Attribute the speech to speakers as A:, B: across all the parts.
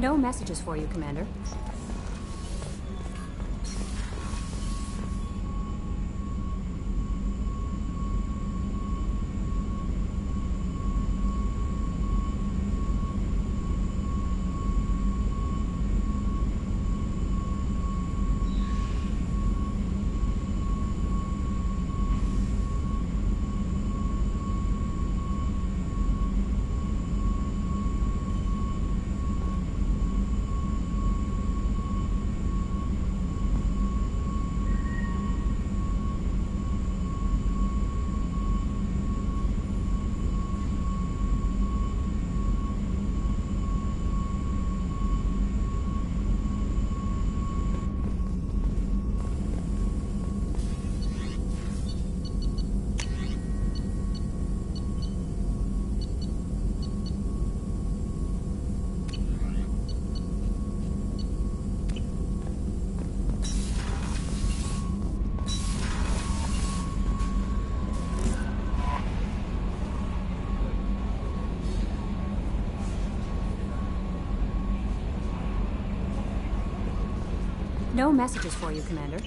A: No messages for you, Commander. No messages for you, Commander.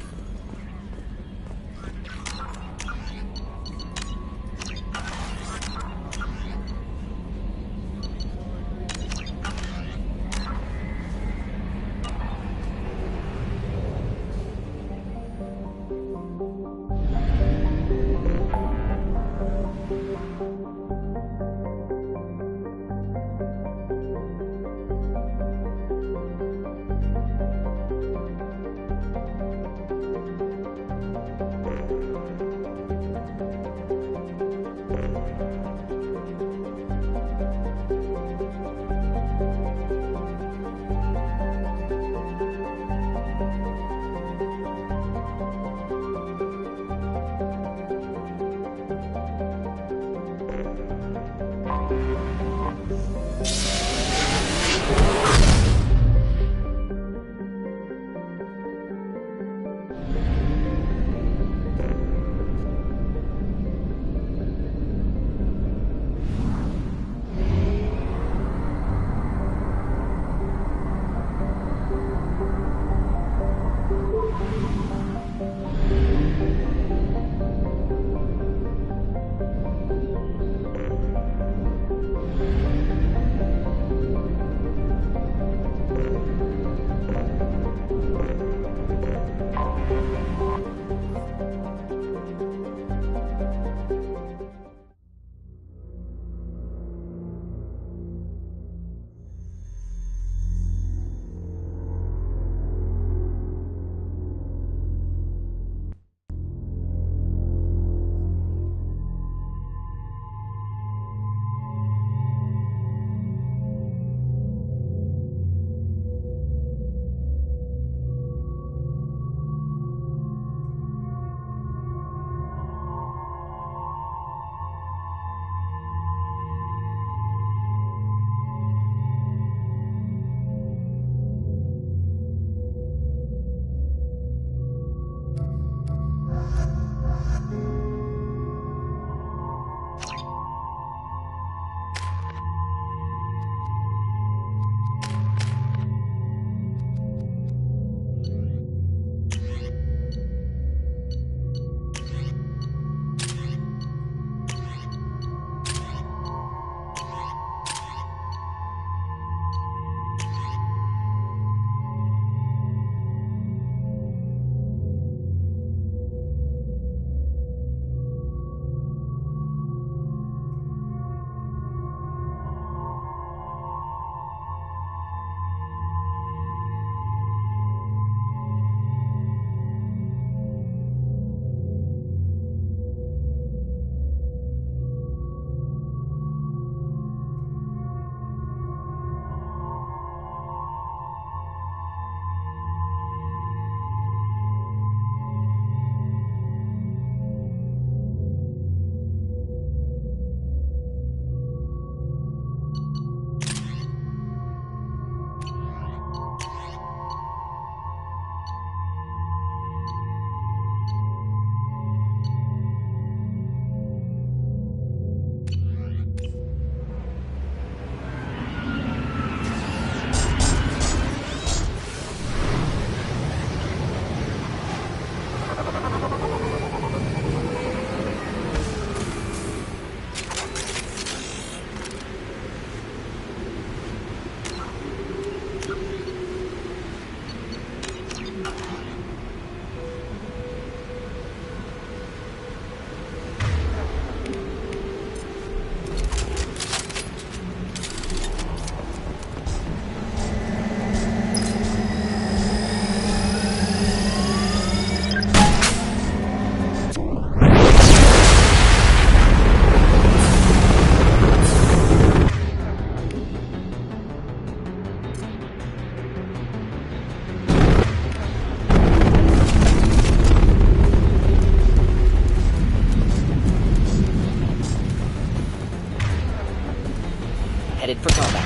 B: Headed for combat.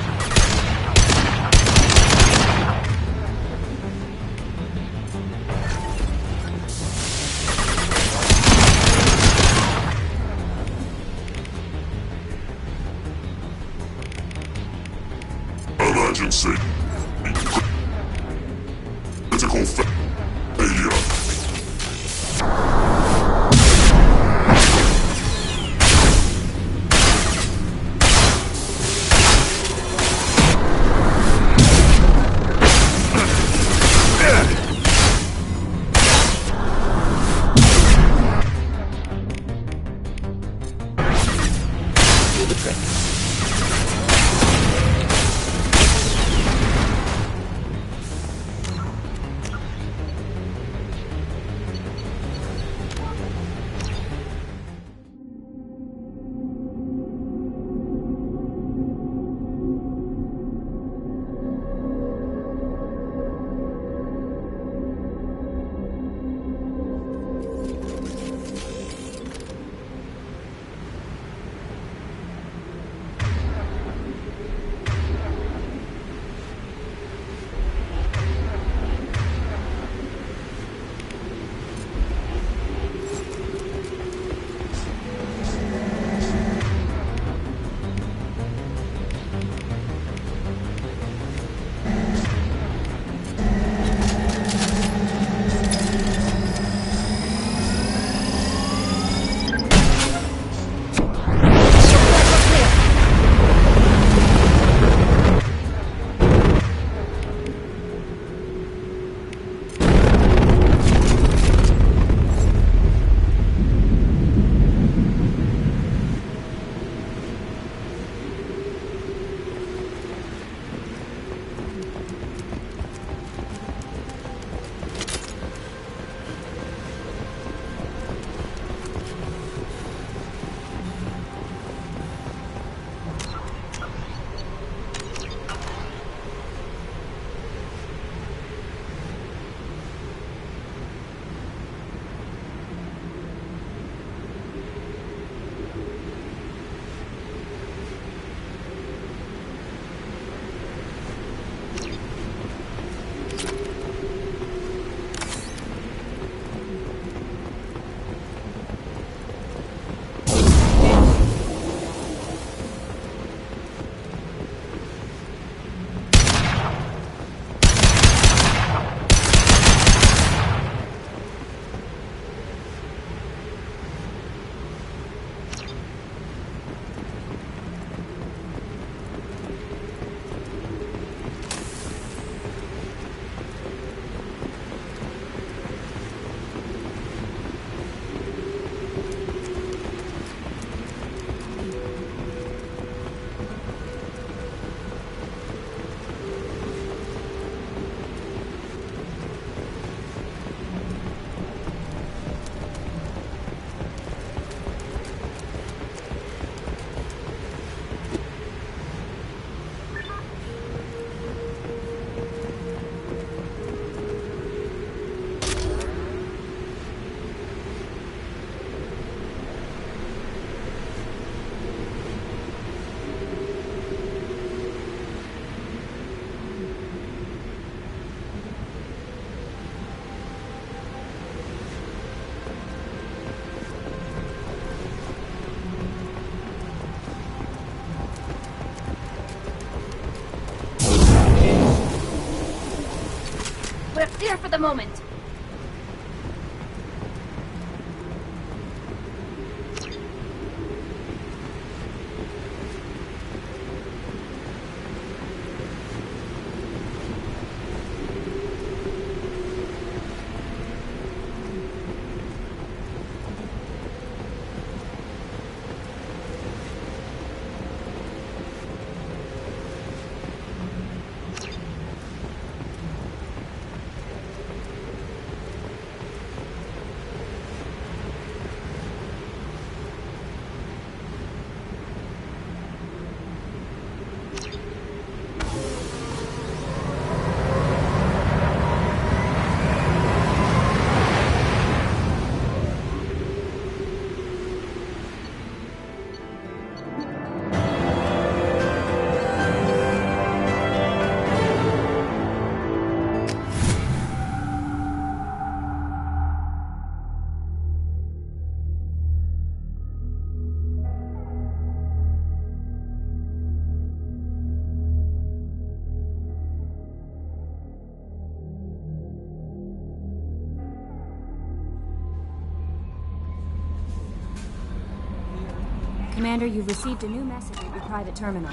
C: Emergency. Critical failure.
B: Do the trick.
D: We're clear for the moment.
A: Commander, you've received a new message at your private terminal.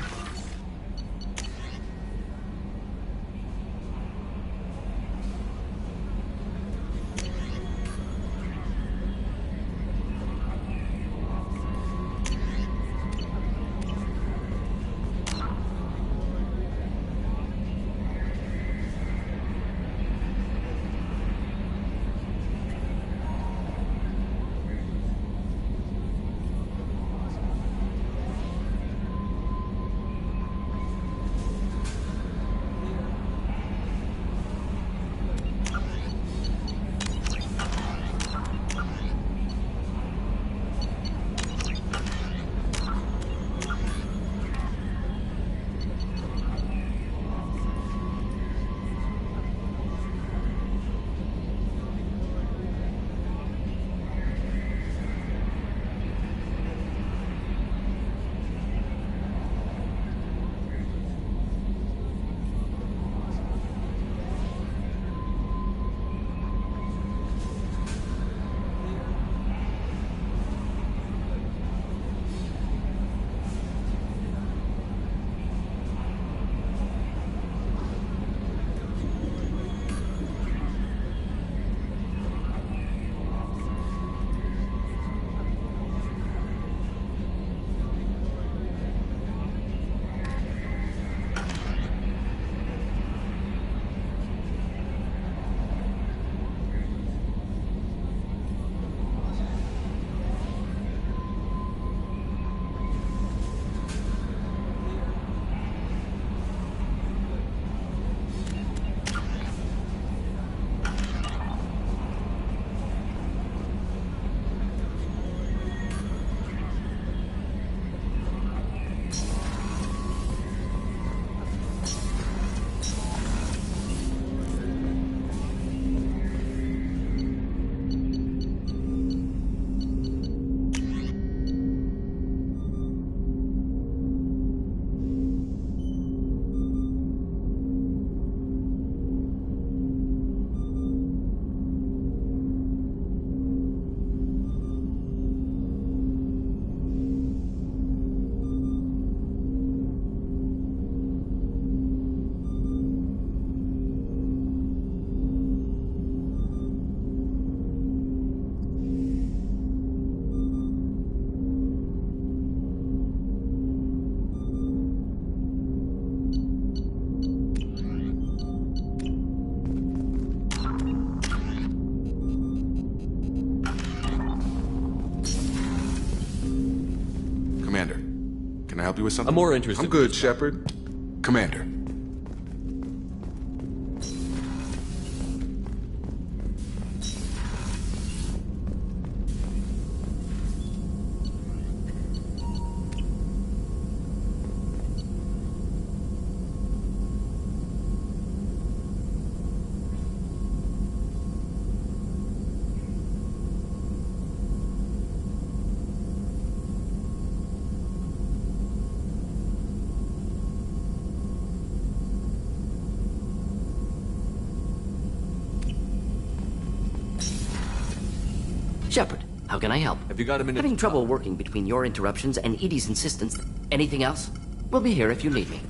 E: Can I help you with something?
F: I'm more interested.
E: I'm good, Shepard. Commander.
B: Shepard, how can I help?
F: Have you got a minute?
B: Having trouble working between your interruptions and EDI's insistence. Anything else? We'll be here if you need me.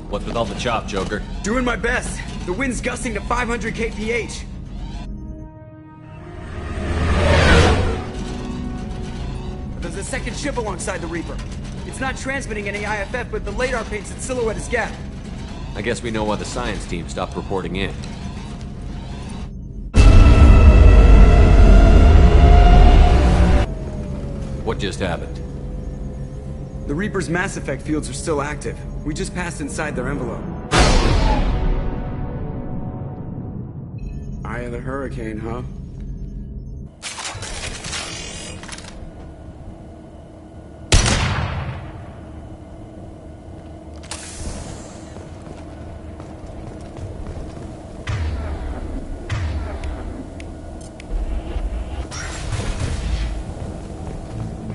F: What's with all the chop, Joker?
G: Doing my best. The wind's gusting to 500 kph. There's a second ship alongside the Reaper. It's not transmitting any IFF, but the radar paints its silhouette as Geth.
F: I guess we know why the science team stopped reporting in. What just happened?
G: The Reaper's Mass Effect fields are still active. We just passed inside their envelope. Eye of the Hurricane, huh?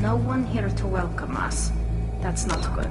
D: No one here to welcome us. That's not good.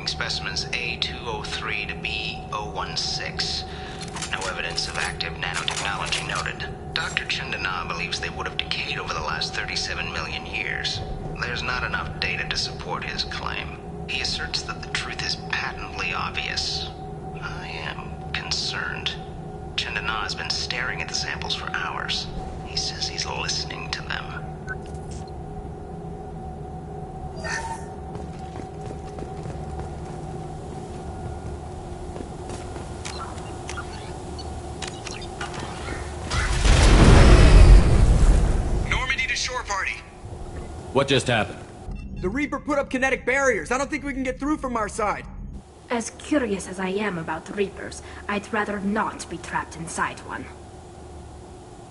H: Specimens A203 to B016. No evidence of active nanotechnology noted. Dr. Chandana believes they would have decayed over the last 37 million years. There's not enough data to support his claim. He asserts that the truth is patently obvious. I am concerned. Chandana has been staring at the samples for hours. He says he's listening to them.
F: What just happened?
G: The Reaper put up kinetic barriers. I don't think we can get through from our side.
D: As curious as I am about Reapers, I'd rather not be trapped inside one.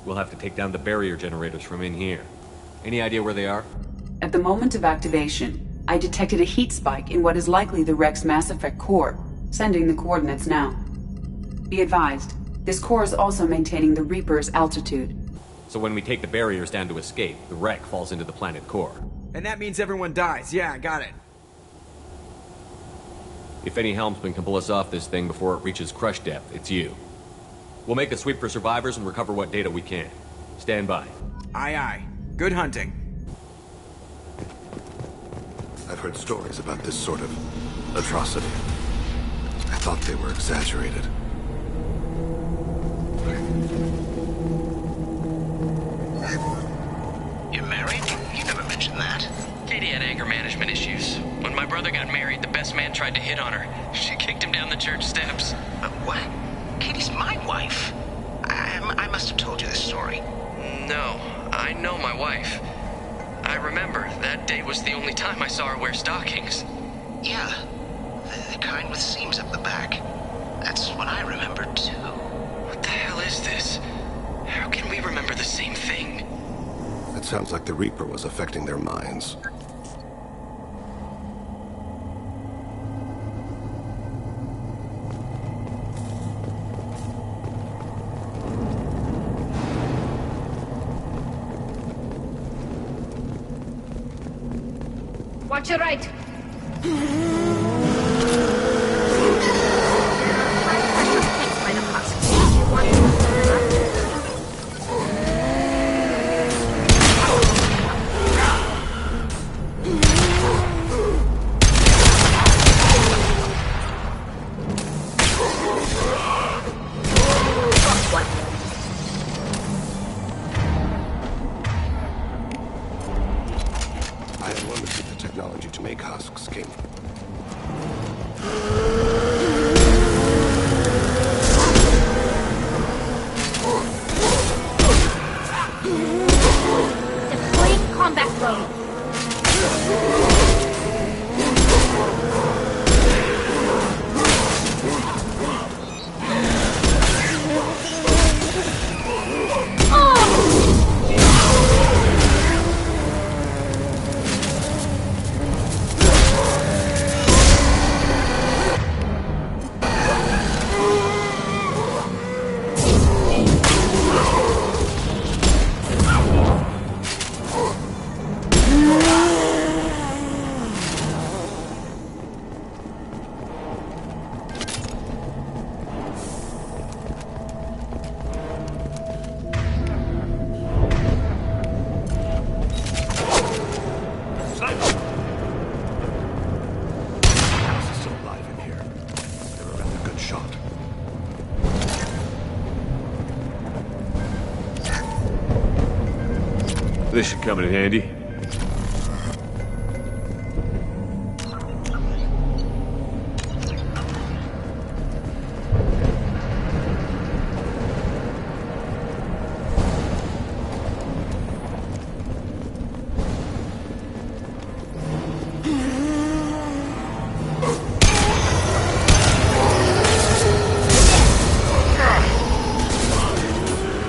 F: We'll have to take down the barrier generators from in here. Any idea where they are?
I: At the moment of activation, I detected a heat spike in what is likely the Rex Mass Effect core, sending the coordinates now. Be advised, this core is also maintaining the Reaper's altitude.
F: So when we take the barriers down to escape, the wreck falls into the planet core.
G: And that means everyone dies. Yeah, I got it.
F: If any helmsman can pull us off this thing before it reaches crush depth, it's you. We'll make a sweep for survivors and recover what data we can. Stand by.
G: Aye, aye. Good hunting.
C: I've heard stories about this sort of atrocity. I thought they were exaggerated.
H: You're married? You never mentioned that.
J: Katie had anger management issues. When my brother got married, the best man tried to hit on her. She kicked him down the church steps.
H: What? Katie's my wife. I must have told you this story.
J: No, I know my wife. I remember, that day was the only time I saw her wear stockings.
H: Yeah, the kind with seams up the back. That's what I remember too.
J: What the hell is this? How can we remember the same thing?
C: It sounds like the Reaper was affecting their minds.
D: Watch your right.
C: husks came.
D: Deploying combat drone.
F: This should come in handy.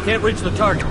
F: Can't reach the target.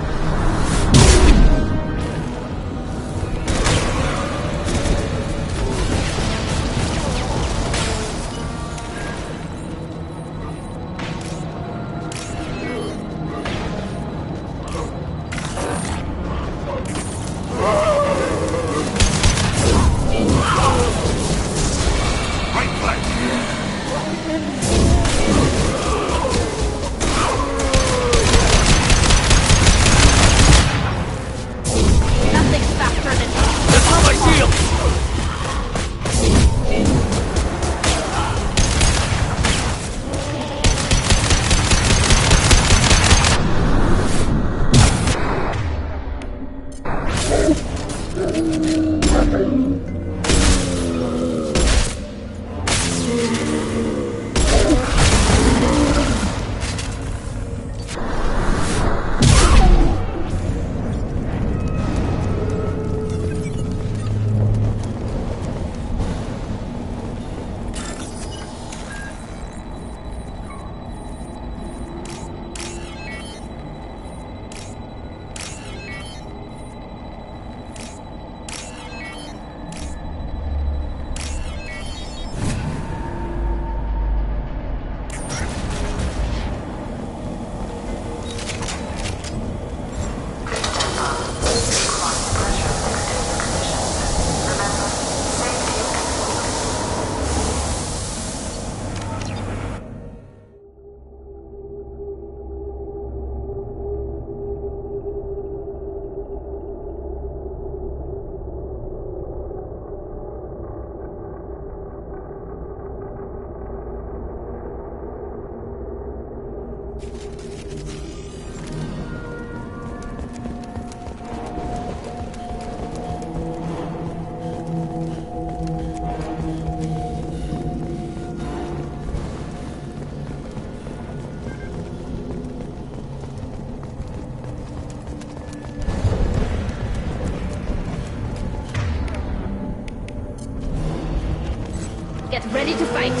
D: Get ready to fight.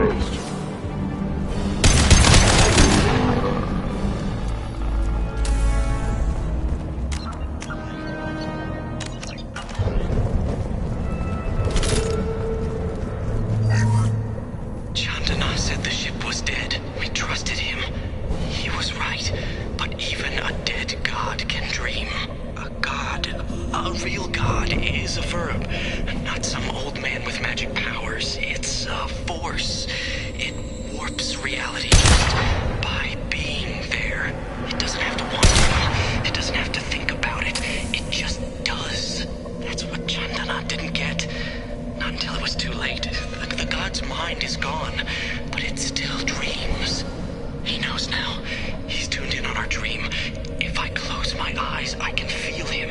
C: raised.
J: Chandana said the ship was dead. We trusted him. He was right. But even a dead god can dream. A god, a real god, is a verb. Not some old man with magic powers. It's a force. It warps reality just by being there. It doesn't have to want to. It doesn't have to think about it. It just does. That's what Chandana didn't get. Not until it was too late. The god's mind is gone, but it still dreams. He knows now. He's tuned in on our dream. If I close my eyes, I can feel him.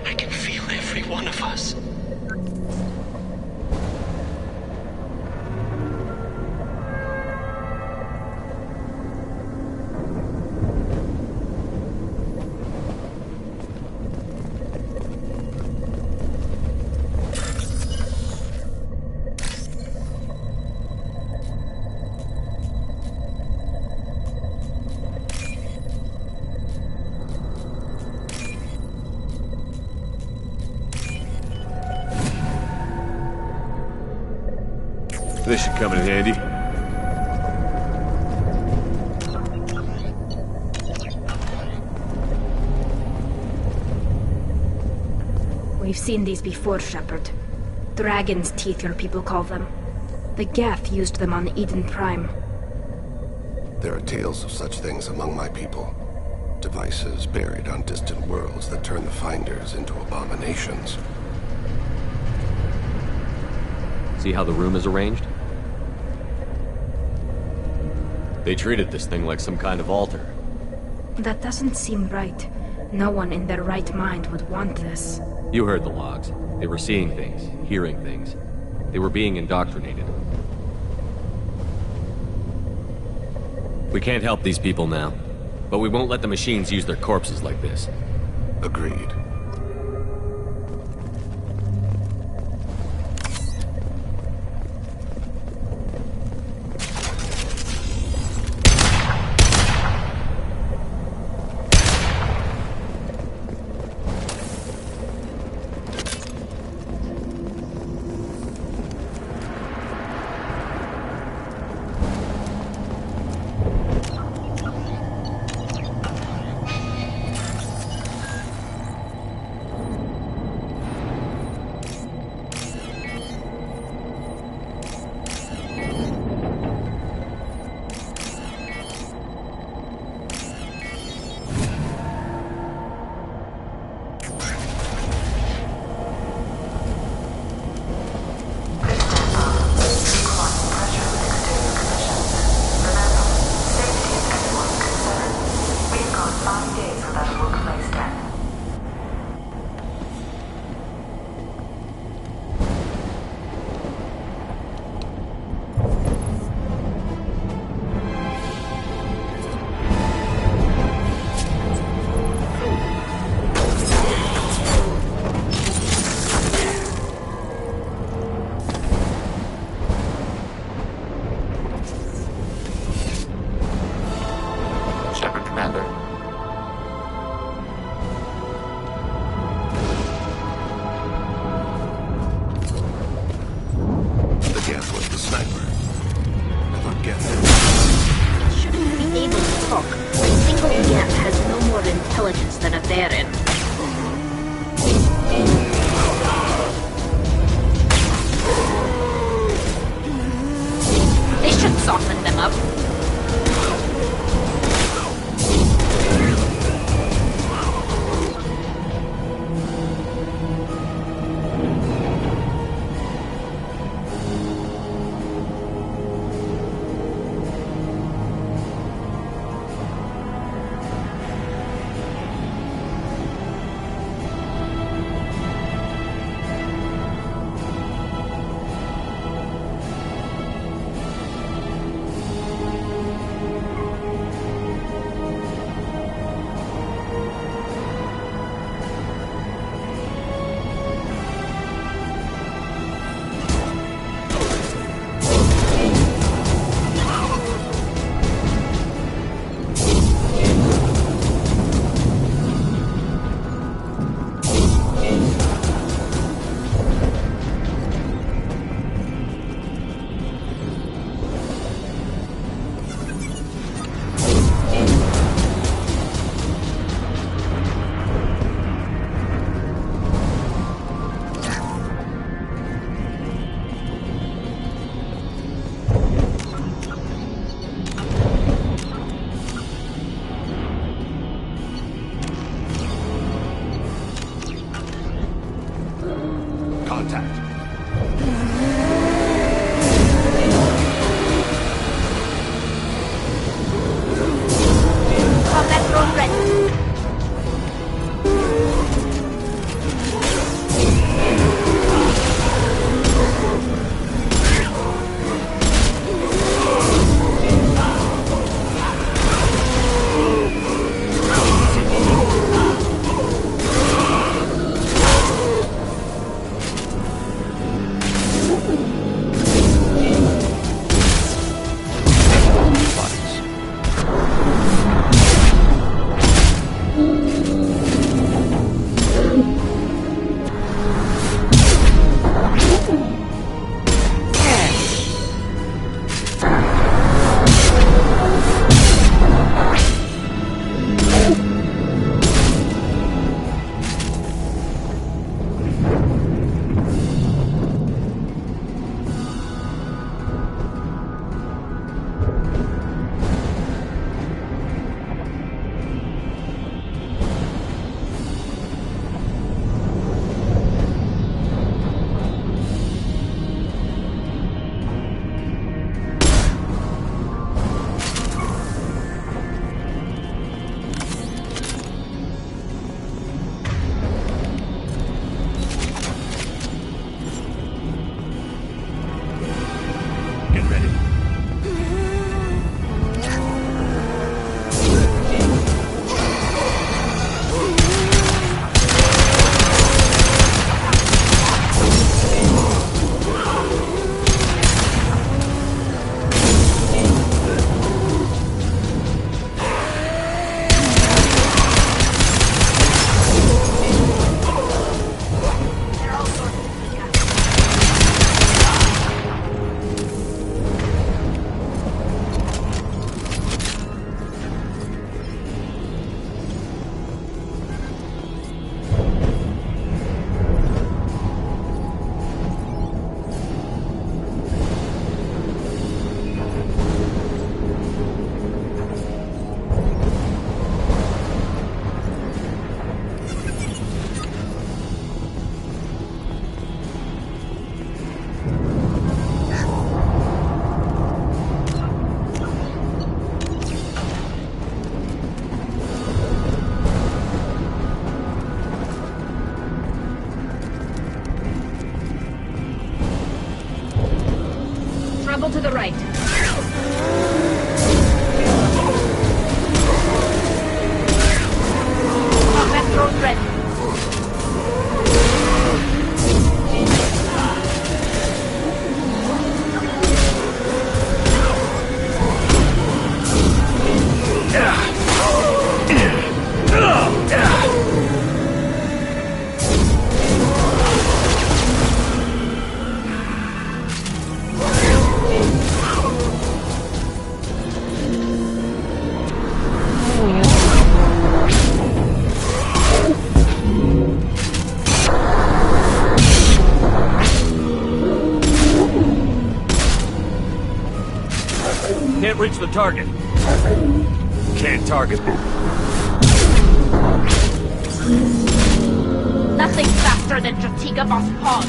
J: I can feel every one of us.
K: This should come in handy.
D: We've seen these before, Shepard. Dragon's teeth, your people call them. The Geth used them on Eden Prime.
C: There are tales of such things among my people. Devices buried on distant worlds that turn the finders into abominations.
F: See how the room is arranged? They treated this thing like some kind of altar.
D: That doesn't seem right. No one in their right mind would want this.
F: You heard the logs. They were seeing things, hearing things. They were being indoctrinated. We can't help these people now, but we won't let the machines use their corpses like this.
C: Agreed.
D: fight. Combat drone ready.
K: Can't reach the target. Can't target.
D: Nothing faster than Jatiga Boss Paws.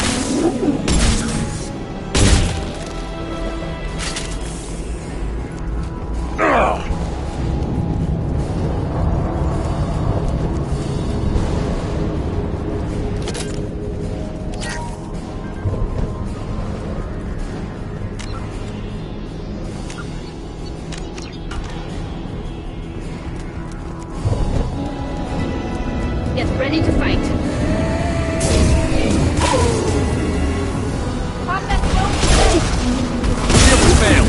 D: Get ready to fight. Combat zone.
K: Shield failed.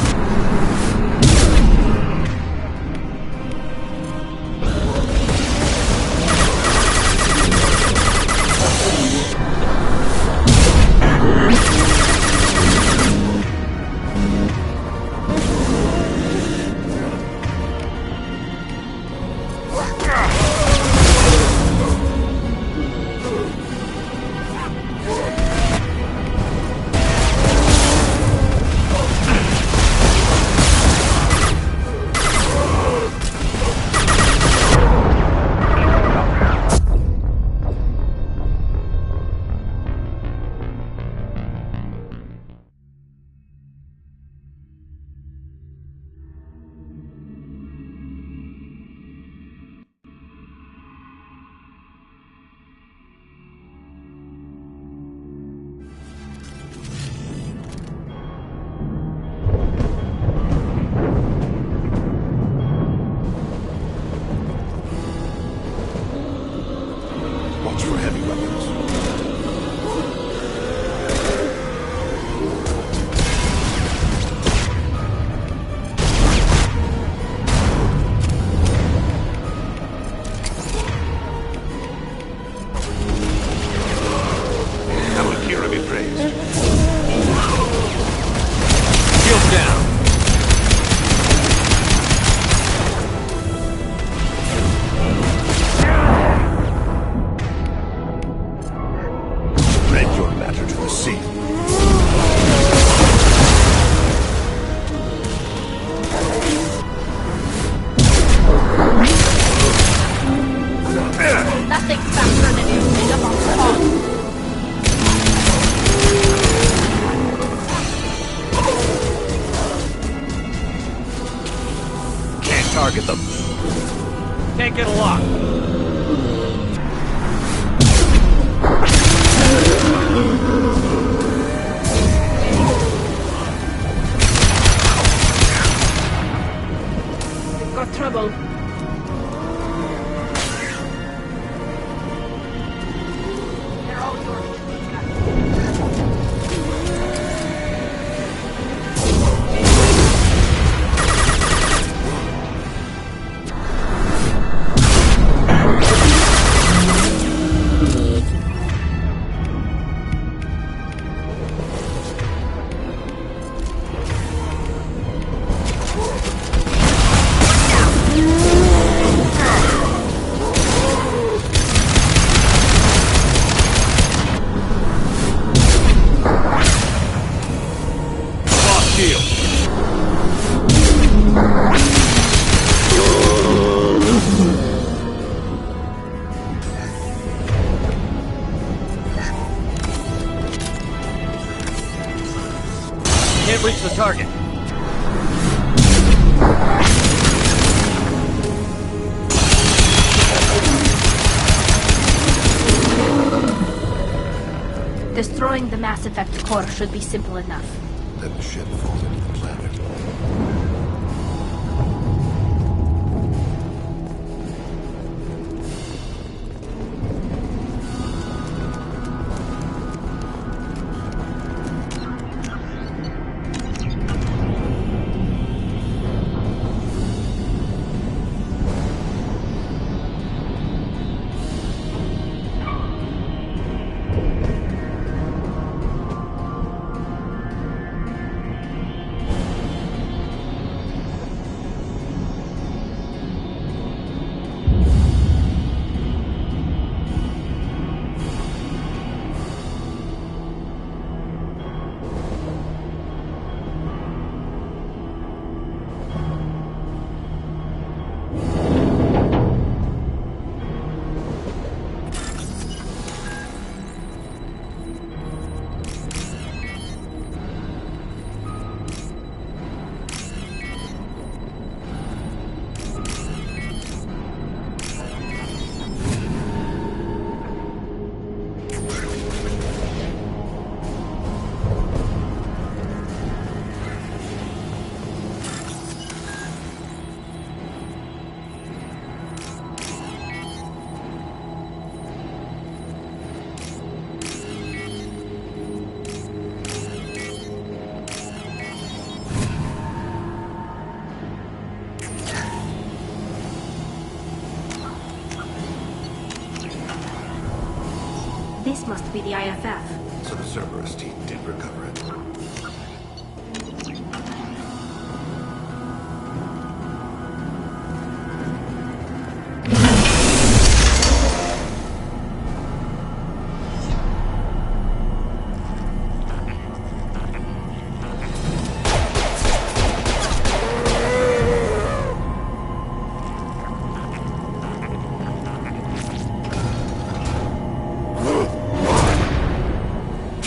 C: Watch for heavy weapons. Amalekira be praised.
K: Shield down.
C: Spread your matter to the sea.
D: Nothing faster than Jatiga Boss Paws.
K: Can't target them. Can't get a lock.
D: We've got trouble. They're all yours, Jatiga.
K: Can't reach the target.
D: Destroying the Mass Effect core should be simple enough.
C: Then the ship falls into the planet.
D: This must be the IFF.
C: So the Cerberus team did recover it.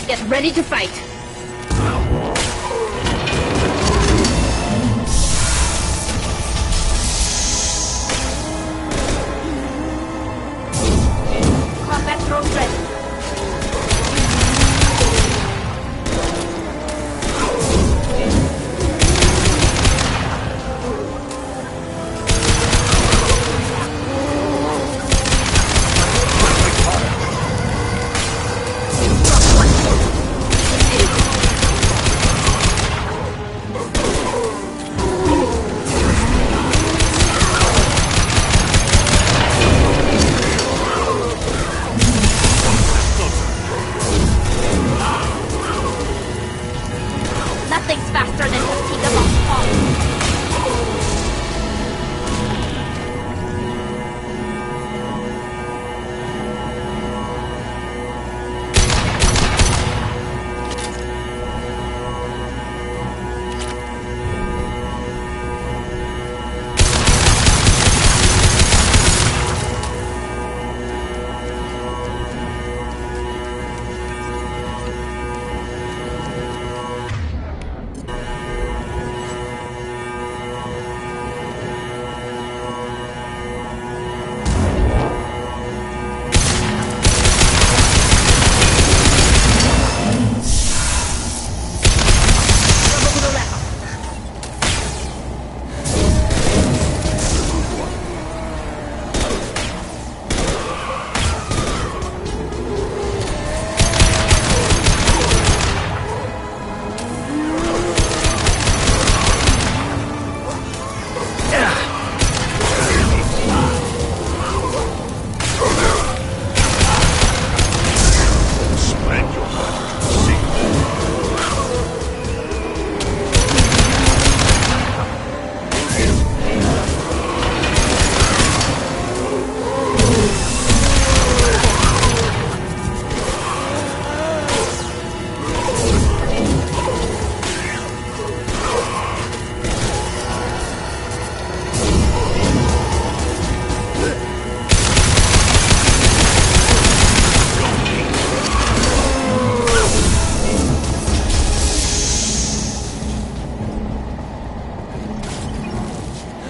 D: Get ready to fight! Combat drone ready. Nothing's faster than Fatiga Boss.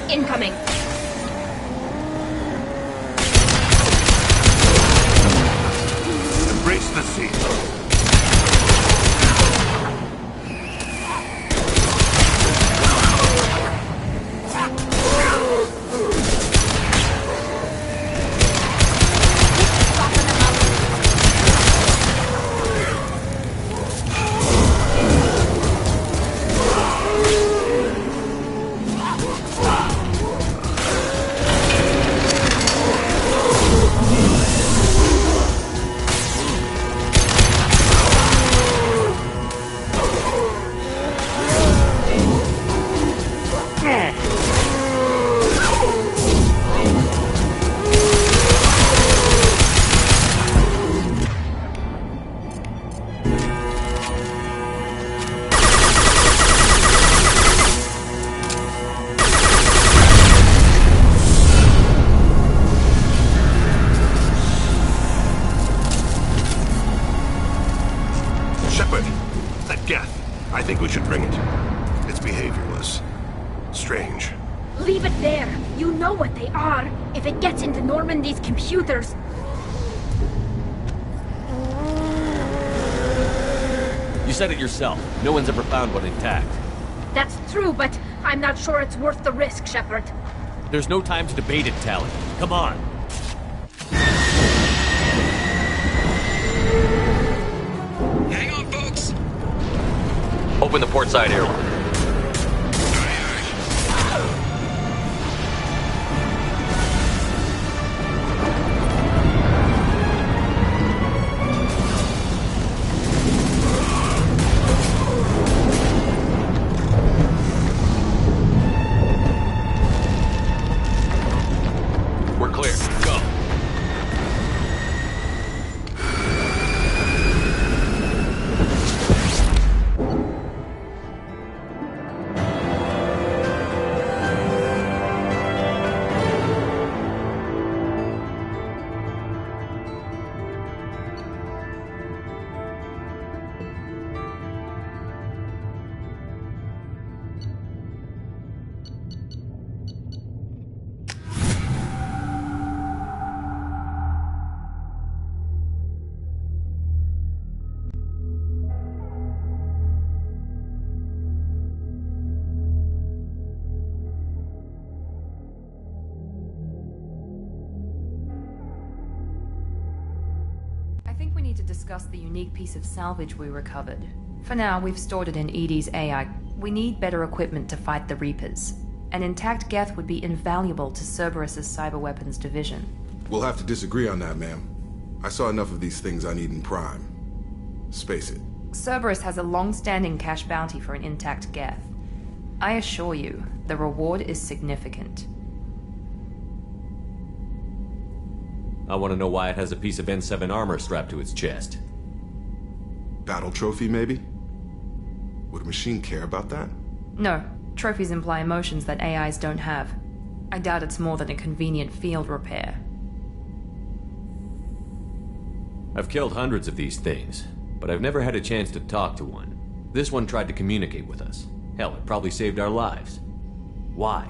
D: Incoming.
C: Embrace the sea. Shepard, that Geth. I think we should bring it. Its behavior was strange.
D: Leave it there. You know what they are. If it gets into Normandy's computers...
F: You said it yourself. No one's ever found one intact.
D: That's true, but I'm not sure it's worth the risk, Shepard.
F: There's no time to debate it, Tali. Come on.
J: Hang on, folks.
F: Open the port side airlock.
L: to discuss the unique piece of salvage we recovered. For now, we've stored it in Edie's AI. We need better equipment to fight the Reapers. An intact Geth would be invaluable to Cerberus's cyber weapons division.
E: We'll have to disagree on that, ma'am. I saw enough of these things on Eden Prime. Space it.
L: Cerberus has a long-standing cash bounty for an intact Geth. I assure you, the reward is significant.
F: I want to know why it has a piece of N7 armor strapped to its chest.
E: Battle trophy, maybe? Would a machine care about that?
L: No. Trophies imply emotions that AIs don't have. I doubt it's more than a convenient field repair.
F: I've killed hundreds of these things, but I've never had a chance to talk to one. This one tried to communicate with us. Hell, it probably saved our lives. Why?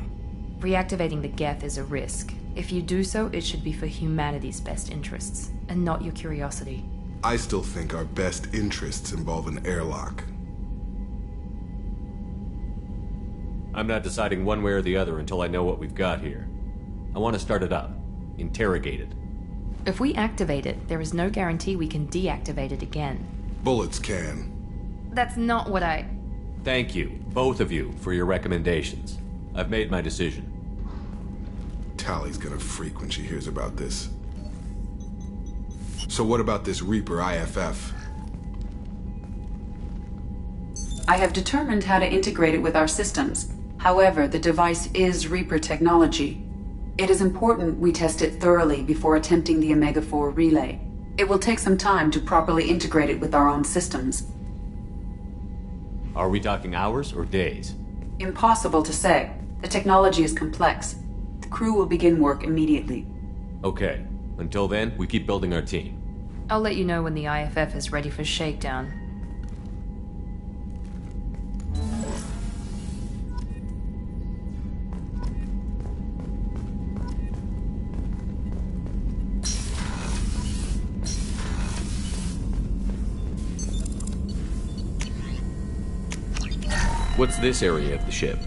L: Reactivating the Geth is a risk. If you do so, it should be for humanity's best interests, and not your curiosity.
E: I still think our best interests involve an airlock.
F: I'm not deciding one way or the other until I know what we've got here. I want to start it up. Interrogate it.
L: If we activate it, there is no guarantee we can deactivate it again.
E: Bullets can.
L: That's not what I...
F: Thank you, both of you, for your recommendations. I've made my decision.
E: Tally's gonna freak when she hears about this. So what about this Reaper IFF?
I: I have determined how to integrate it with our systems. However, the device is Reaper technology. It is important we test it thoroughly before attempting the Omega-4 relay. It will take some time to properly integrate it with our own systems.
F: Are we talking hours or days?
I: Impossible to say. The technology is complex. The crew will begin work immediately.
F: Okay. Until then, we keep building our team.
L: I'll let you know when the IFF is ready for shakedown.
F: What's this area of the ship?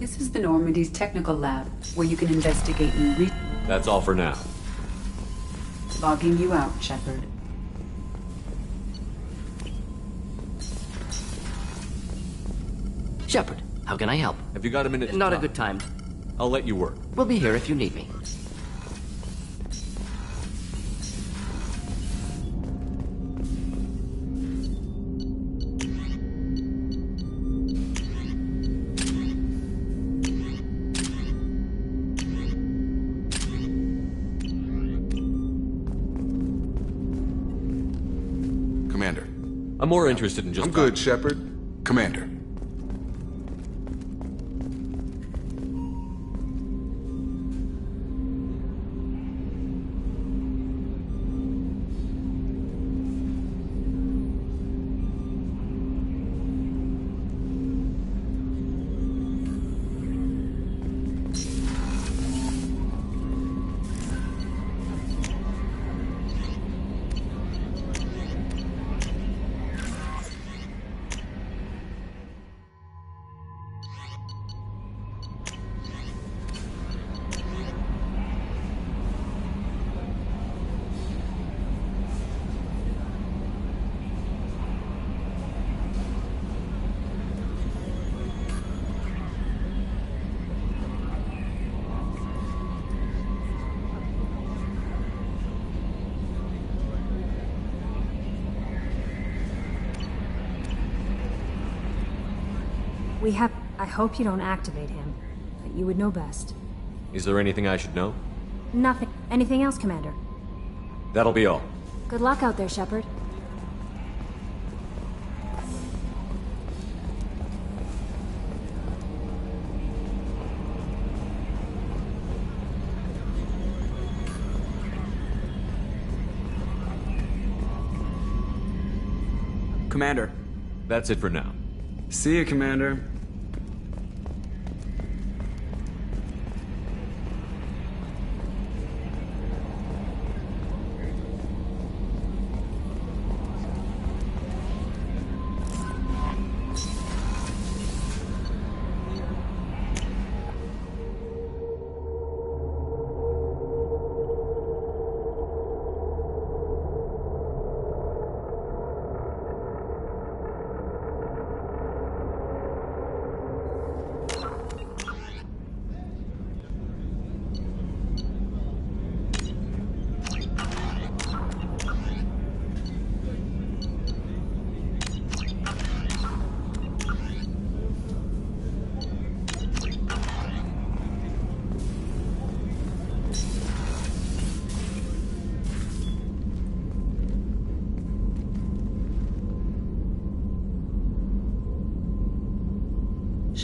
I: This is the Normandy's technical lab, where you can investigate new
F: That's all for now.
I: Logging you out, Shepard.
B: Shepard, how can I help?
F: Have you got a minute to
B: Not
F: talk?
B: a good time.
F: I'll let you work.
B: We'll be here if you need me.
E: Commander.
F: I'm more interested in just...
E: I'm good, Shepard. Commander.
A: I hope you don't activate him, but you would know best.
F: Is there anything I should know?
A: Nothing. Anything else, Commander?
F: That'll be all.
A: Good luck out there, Shepard.
G: Commander.
F: That's it for now.
G: See you, Commander.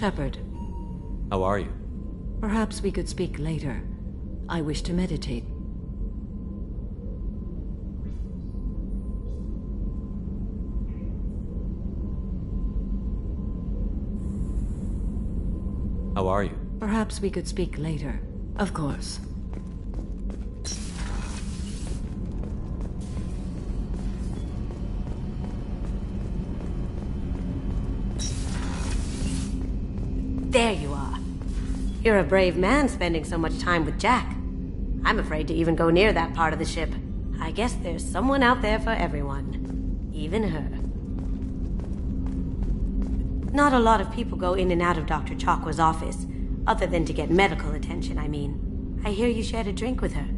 M: Shepard.
F: How are you?
M: Perhaps we could speak later. I wish to meditate.
F: How are you?
M: Perhaps we could speak later. Of course.
N: There you are. You're a brave man spending so much time with Jack. I'm afraid to even go near that part of the ship. I guess there's someone out there for everyone. Even her. Not a lot of people go in and out of Dr. Chakwa's office, other than to get medical attention, I mean. I hear you shared a drink with her.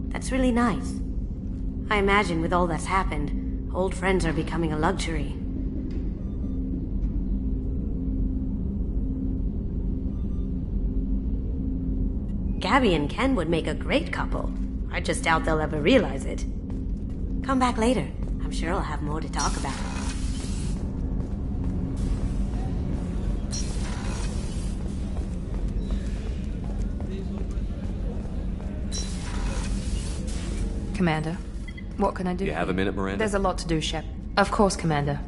N: That's really nice. I imagine with all that's happened, old friends are becoming a luxury. Gabby and Ken would make a great couple. I just doubt they'll ever realize it. Come back later. I'm sure I'll have more to talk about.
L: Commander, what can I do?
F: You have a minute, Miranda?
L: There's a lot to do, Shep. Of course, Commander.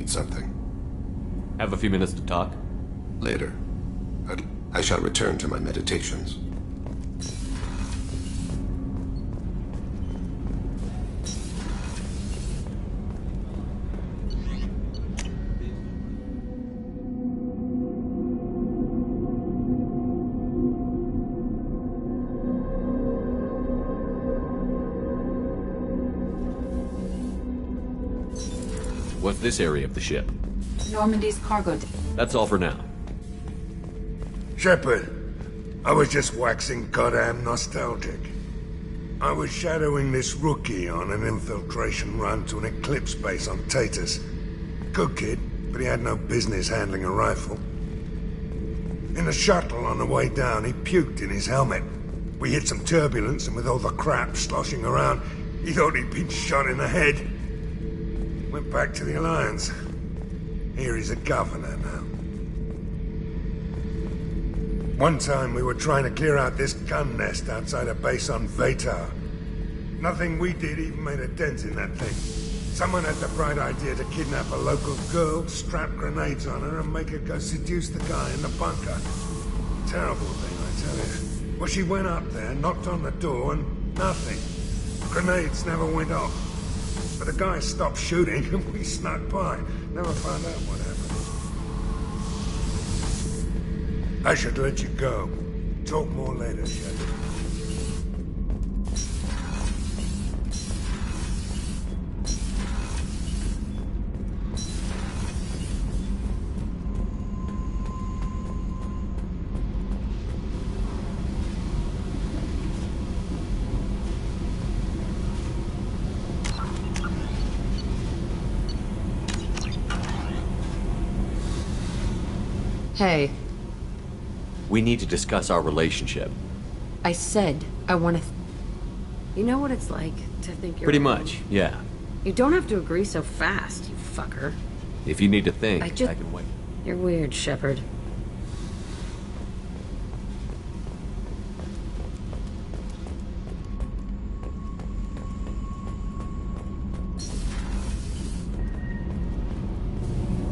C: Something.
F: Have a few minutes to talk?
C: Later. I shall return to my meditations.
F: What's this area of the ship?
I: Normandy's cargo deck.
F: That's all for now.
O: Shepard, I was just waxing goddamn nostalgic. I was shadowing this rookie on an infiltration run to an Eclipse base on Tatus. Good kid, but he had no business handling a rifle. In the shuttle on the way down, he puked in his helmet. We hit some turbulence, and with all the crap sloshing around, he thought he'd been shot in the head. Went back to the Alliance. Here he's a governor now. One time we were trying to clear out this gun nest outside a base on Vatar. Nothing we did even made a dent in that thing. Someone had the bright idea to kidnap a local girl, strap grenades on her, and make her go seduce the guy in the bunker. Terrible thing, I tell you. Well, she went up there, knocked on the door, and nothing. Grenades never went off. But the guy stopped shooting and we snuck by. Never found out what happened. I should let you go. Talk more later, Shepard.
M: Hey.
F: We need to discuss our relationship.
M: I said I want to... You know what it's like to think you're...
F: Pretty much, yeah.
M: You don't have to agree so fast, you fucker.
F: If you need to think, I
M: can
F: wait.
M: You're weird, Shepard.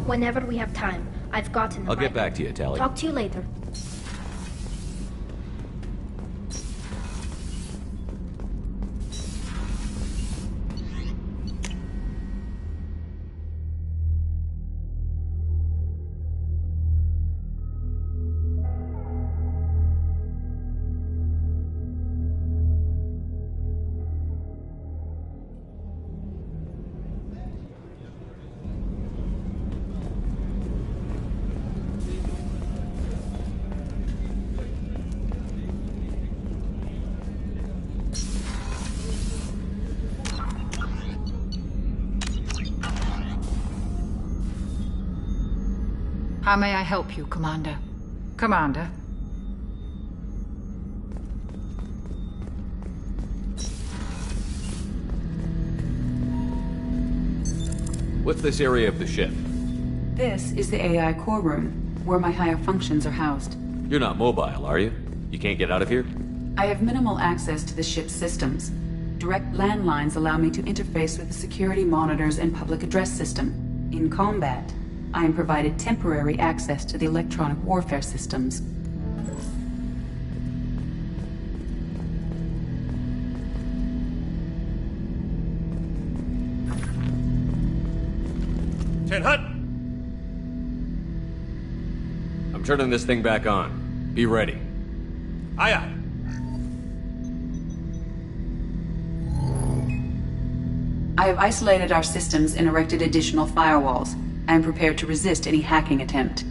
D: Whenever we have time. I've gotten
F: I'll get back to you, Tali.
D: Talk to you later.
P: How may I help you, Commander? Commander?
F: What's this area of the ship?
I: This is the AI core room, where my higher functions are housed.
F: You're not mobile, are you? You can't get out of here?
I: I have minimal access to the ship's systems. Direct landlines allow me to interface with the security monitors and public address system. In combat, I am provided temporary access to the electronic warfare systems.
K: Hut!
F: I'm turning this thing back on. Be ready.
K: Aye, aye.
I: I have isolated our systems and erected additional firewalls. I am prepared to resist any hacking attempt.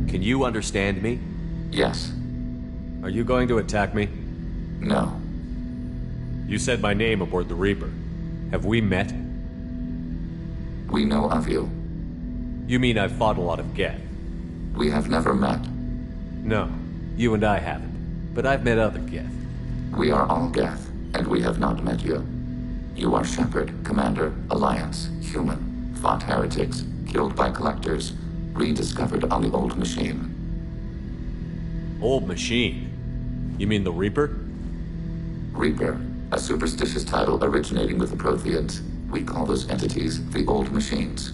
F: Can you understand me?
Q: Yes.
F: Are you going to attack me?
Q: No.
F: You said my name aboard the Reaper. Have we met?
Q: We know of you.
F: You mean I've fought a lot of Geth?
Q: We have never met.
F: No, you and I haven't. But I've met other Geth.
Q: We are all Geth, and we have not met you. You are Shepard, Commander, Alliance, human, fought heretics, killed by collectors, rediscovered on the Old Machine.
F: Old Machine? You mean the Reaper?
Q: Reaper, a superstitious title originating with the Protheans. We call those entities the Old Machines.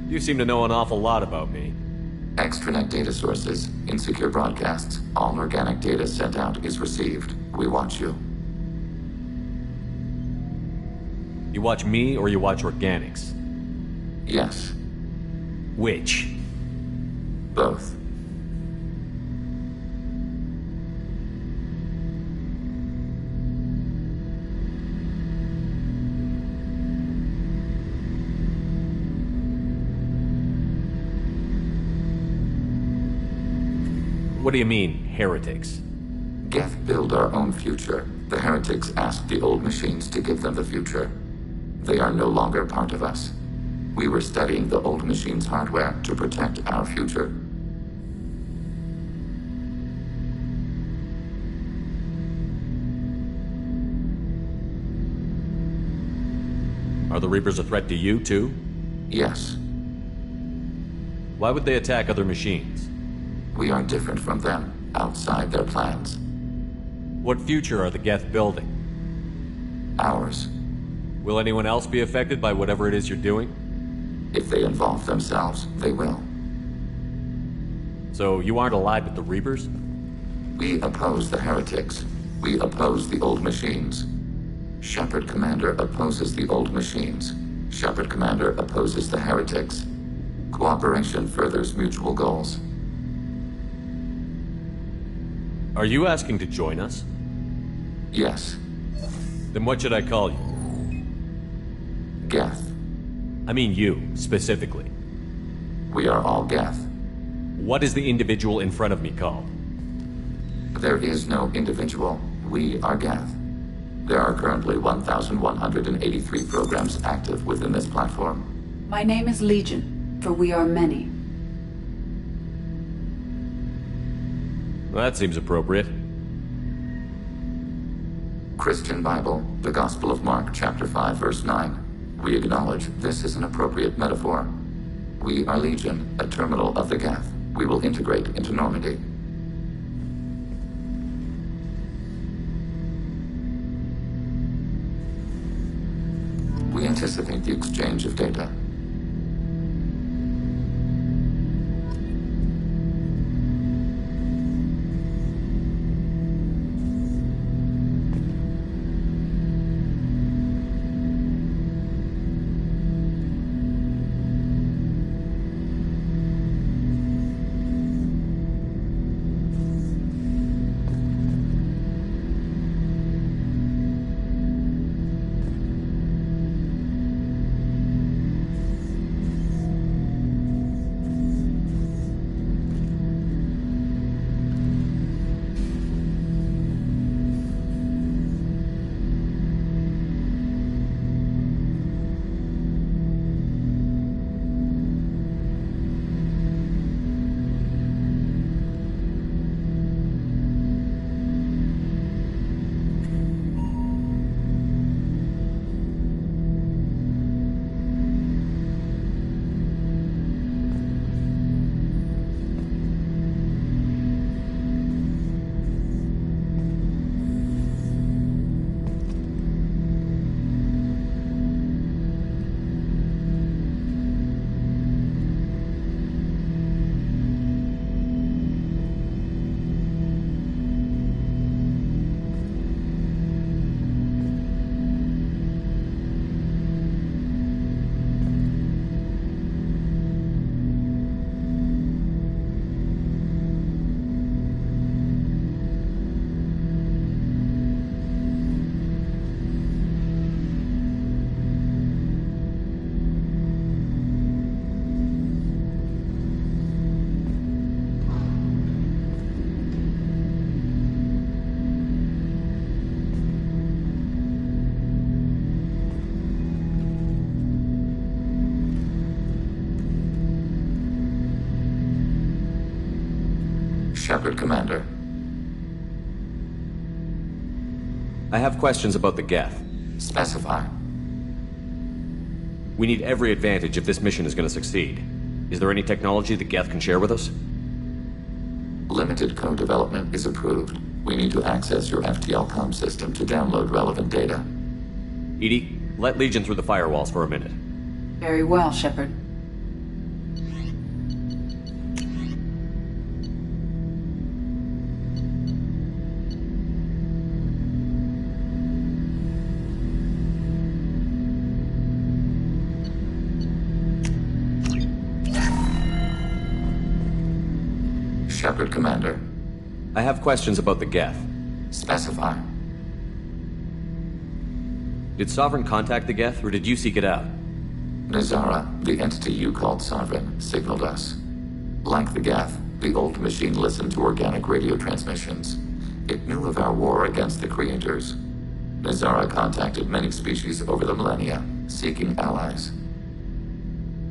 F: You seem to know an awful lot about me.
Q: Extranet data sources, insecure broadcasts, all organic data sent out is received. We watch you.
F: You watch me or you watch organics?
Q: Yes.
F: Which?
Q: Both.
F: What do you mean, heretics?
Q: Geth build our own future. The heretics asked the Old Machines to give them the future. They are no longer part of us. We were studying the Old Machines' hardware to protect our future.
F: Are the Reapers a threat to you, too?
Q: Yes.
F: Why would they attack other machines?
Q: We are different from them, outside their plans.
F: What future are the Geth building?
Q: Ours.
F: Will anyone else be affected by whatever it is you're doing?
Q: If they involve themselves, they will.
F: So you aren't allied with the Reapers?
Q: We oppose the heretics. We oppose the Old Machines. Shepard Commander opposes the Old Machines. Shepard Commander opposes the heretics. Cooperation furthers mutual goals.
F: Are you asking to join us?
Q: Yes.
F: Then what should I call you?
Q: Geth.
F: I mean you, specifically.
Q: We are all Geth.
F: What is the individual in front of me called?
Q: There is no individual. We are Geth. There are currently 1,183 programs active within this platform.
I: My name is Legion, for we are many.
F: Well, that seems appropriate.
Q: Christian Bible, the Gospel of Mark, chapter 5, verse 9. We acknowledge this is an appropriate metaphor. We are Legion, a terminal of the Geth. We will integrate into Normandy. We anticipate the exchange of data. Shepard, Commander.
F: I have questions about the Geth.
Q: Specify.
F: We need every advantage if this mission is going to succeed. Is there any technology the Geth can share with us?
Q: Limited co-development is approved. We need to access your FTL comm system to download relevant data.
F: EDI, let Legion through the firewalls for a minute.
I: Very well, Shepard.
Q: Shepard, Commander.
F: I have questions about the Geth.
Q: Specify.
F: Did Sovereign contact the Geth, or did you seek it out?
Q: Nazara, the entity you called Sovereign, signaled us. Like the Geth, the old machine listened to organic radio transmissions. It knew of our war against the Creators. Nazara contacted many species over the millennia, seeking allies.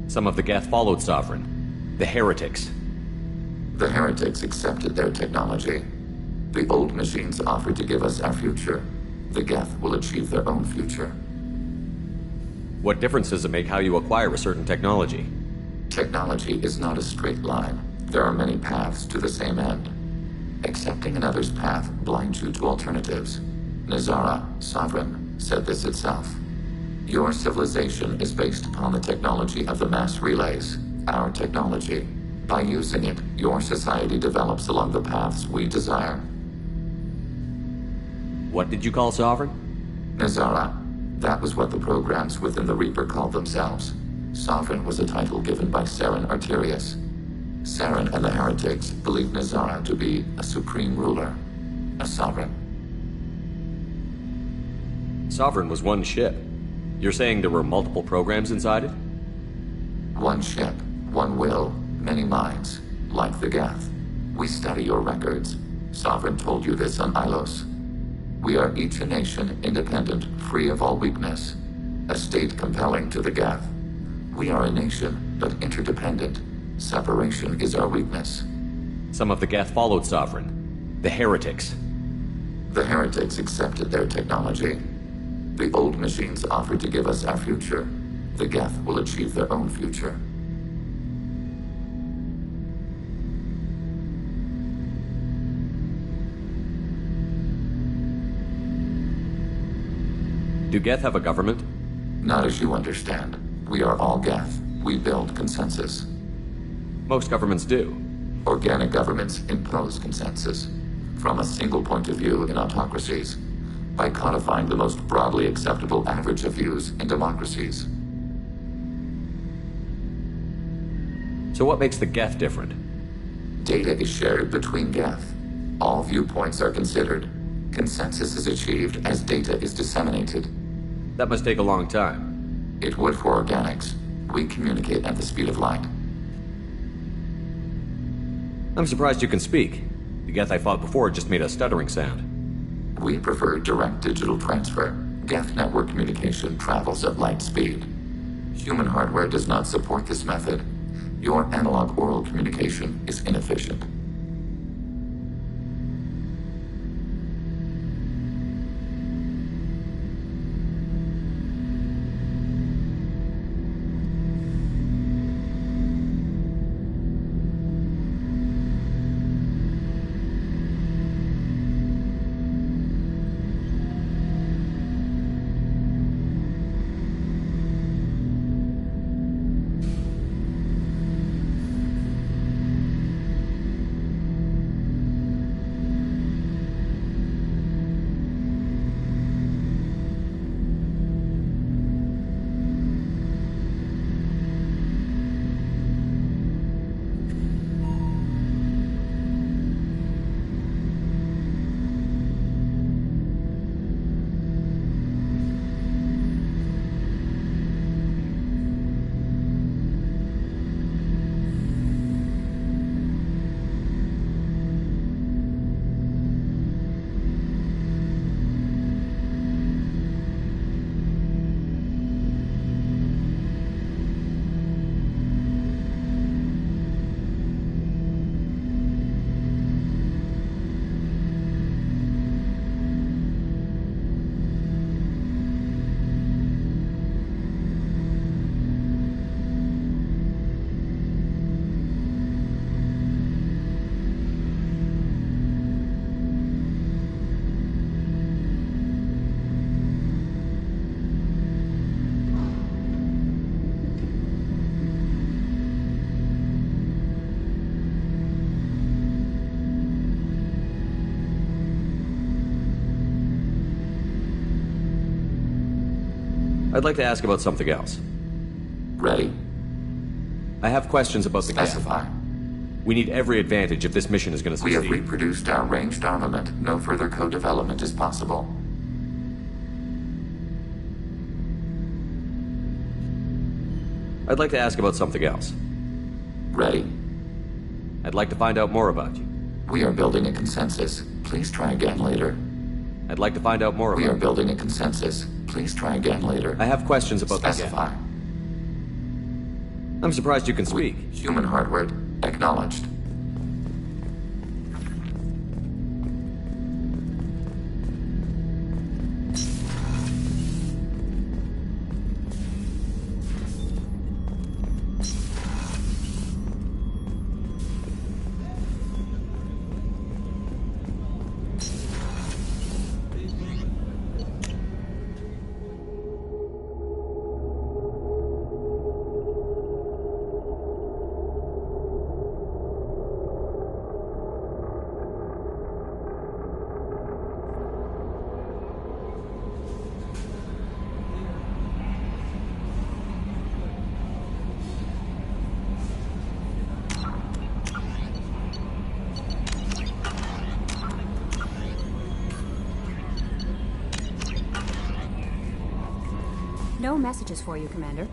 F: Some of the Geth followed Sovereign. The Heretics.
Q: The Heretics accepted their technology. The old machines offered to give us our future. The Geth will achieve their own future.
F: What difference does it make how you acquire a certain technology?
Q: Technology is not a straight line. There are many paths to the same end. Accepting another's path blinds you to alternatives. Nazara, Sovereign, said this itself. Your civilization is based upon the technology of the mass relays, our technology. By using it, your society develops along the paths we desire.
F: What did you call Sovereign?
Q: Nazara. That was what the programs within the Reaper called themselves. Sovereign was a title given by Saren Arterius. Saren and the Heretics believed Nazara to be a supreme ruler, a sovereign.
F: Sovereign was one ship. You're saying there were multiple programs inside it?
Q: One ship, one will, many minds, like the Geth. We study your records. Sovereign told you this on Ilos. We are each a nation, independent, free of all weakness. A state compelling to the Geth. We are a nation, but interdependent. Separation is our weakness.
F: Some of the Geth followed Sovereign. The Heretics.
Q: The Heretics accepted their technology. The old machines offered to give us our future. The Geth will achieve their own future.
F: Do Geth have a government?
Q: Not as you understand. We are all Geth. We build consensus.
F: Most governments do.
Q: Organic governments impose consensus. From a single point of view in autocracies. By codifying the most broadly acceptable average of views in democracies.
F: So what makes the Geth different?
Q: Data is shared between Geth. All viewpoints are considered. Consensus is achieved as data is disseminated.
F: That must take a long time.
Q: It would for organics. We communicate at the speed of light.
F: I'm surprised you can speak. The Geth I fought before just made a stuttering sound.
Q: We prefer direct digital transfer. Geth network communication travels at light speed. Human hardware does not support this method. Your analog oral communication is inefficient.
F: I'd like to ask about something else.
Q: Ready.
F: I have questions about the geth.
Q: Specify.
F: We need every advantage if this mission is going to
Q: We
F: succeed.
Q: have reproduced our ranged armament. No further co-development is possible.
F: I'd like to ask about something else.
Q: Ready.
F: I'd like to find out more about you.
Q: We are building a consensus. Please try again later.
F: I'd like to find out more about
Q: We
F: you.
Q: are building a consensus. Please try again later.
F: I have questions about the geth.
Q: Specify.
F: I'm surprised you can speak.
Q: Human hardware acknowledged.
A: No messages for you, Commander.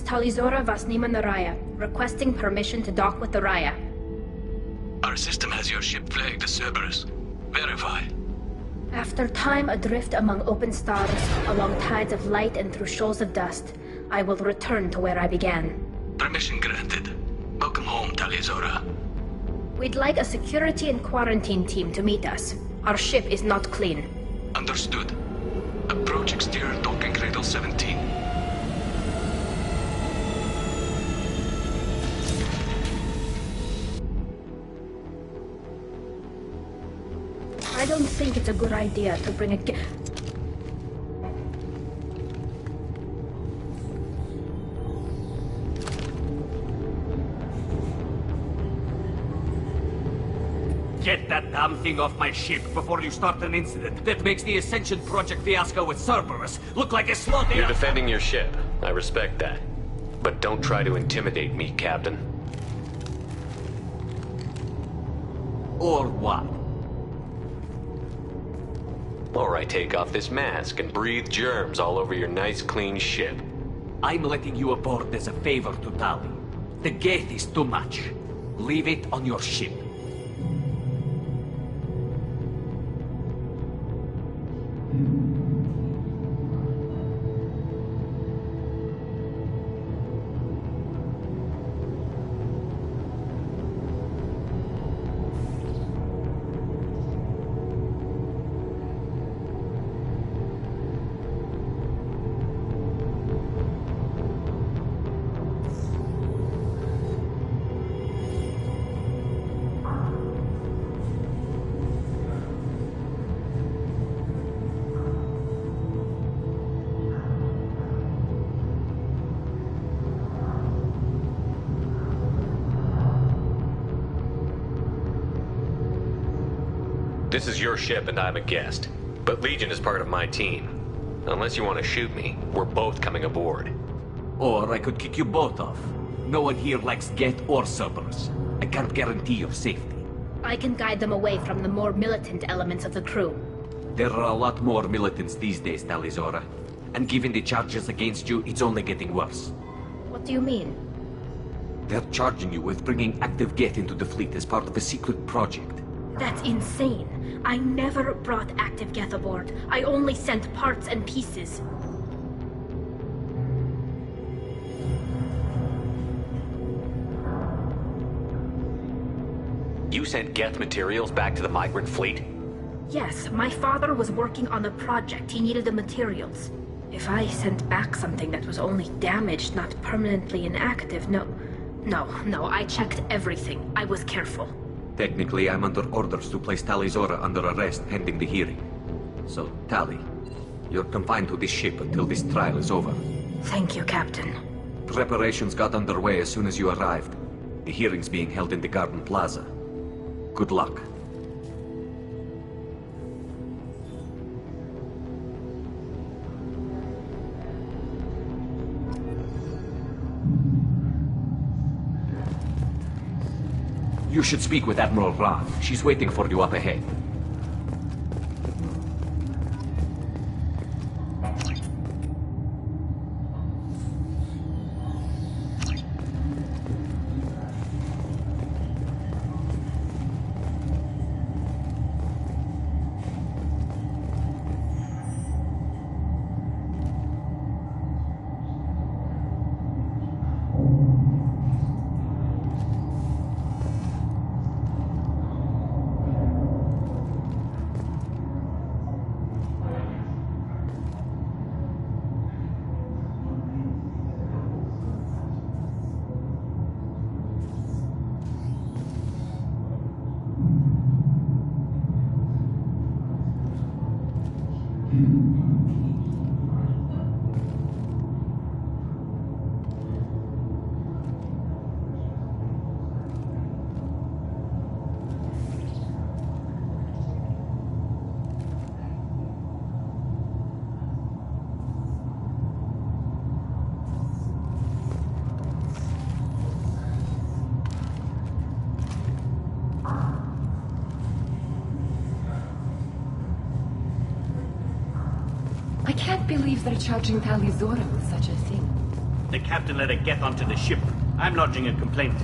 D: Talizora Vasnima Naraya, requesting permission to dock with the Raya.
J: Our system has your ship flagged as Cerberus. Verify.
D: After time adrift among open stars, along tides of light and through shoals of dust, I will return to where I began.
J: Permission granted. Welcome home, Talizora.
D: We'd like a security and quarantine team to meet us. Our ship is not clean.
J: Understood. Approach exterior docking cradle 17.
D: I don't think it's a good idea to bring a
K: Get that damn thing off my ship before you start an incident that makes the Ascension Project fiasco with Cerberus look like a slaughter.
F: You're defending your ship. I respect that. But don't try to intimidate me, Captain.
K: Or what?
F: Or I take off this mask and breathe germs all over your nice, clean ship.
K: I'm letting you aboard as a favor to Tali. The gate is too much. Leave it on your ship.
F: This is your ship and I'm a guest. But Legion is part of my team. Unless you want to shoot me, we're both coming aboard.
K: Or I could kick you both off. No one here likes Geth or Cerberus. I can't guarantee your safety.
D: I can guide them away from the more militant elements of the crew.
K: There are a lot more militants these days, Talizora. And given the charges against you, it's only getting worse.
D: What do you mean?
K: They're charging you with bringing active Geth into the fleet as part of a secret project.
D: That's insane. I never brought active Geth aboard. I only sent parts and pieces.
F: You sent Geth materials back to the migrant fleet?
D: Yes, my father was working on a project. He needed the materials. If I sent back something that was only damaged, not permanently inactive, no, I checked everything. I was careful.
K: Technically, I'm under orders to place Talizora under arrest pending the hearing. So, Tali, you're confined to this ship until this trial is over.
D: Thank you, Captain.
K: Preparations got underway as soon as you arrived. The hearing's being held in the Garden Plaza. Good luck. You should speak with Admiral Ra. She's waiting for you up ahead.
R: I can't believe they're charging Talizora with such a thing. The captain let a Geth onto the ship. I'm lodging a complaint.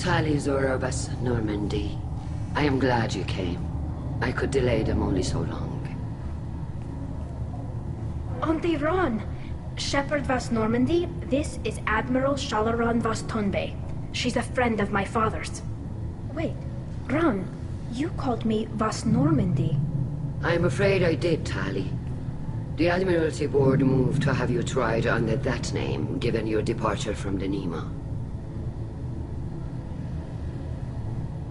S: Tali Zora Vas Normandy. I am glad you came. I could delay them only so long.
D: Auntie Ron! Shepard Vas Normandy, this is Admiral Shalaran Vas Tonbe. She's a friend of my father's. Wait, Ron, you called me Vas Normandy.
S: I'm afraid I did, Tali. The Admiralty Board moved to have you tried under that name, given your departure from the Nima.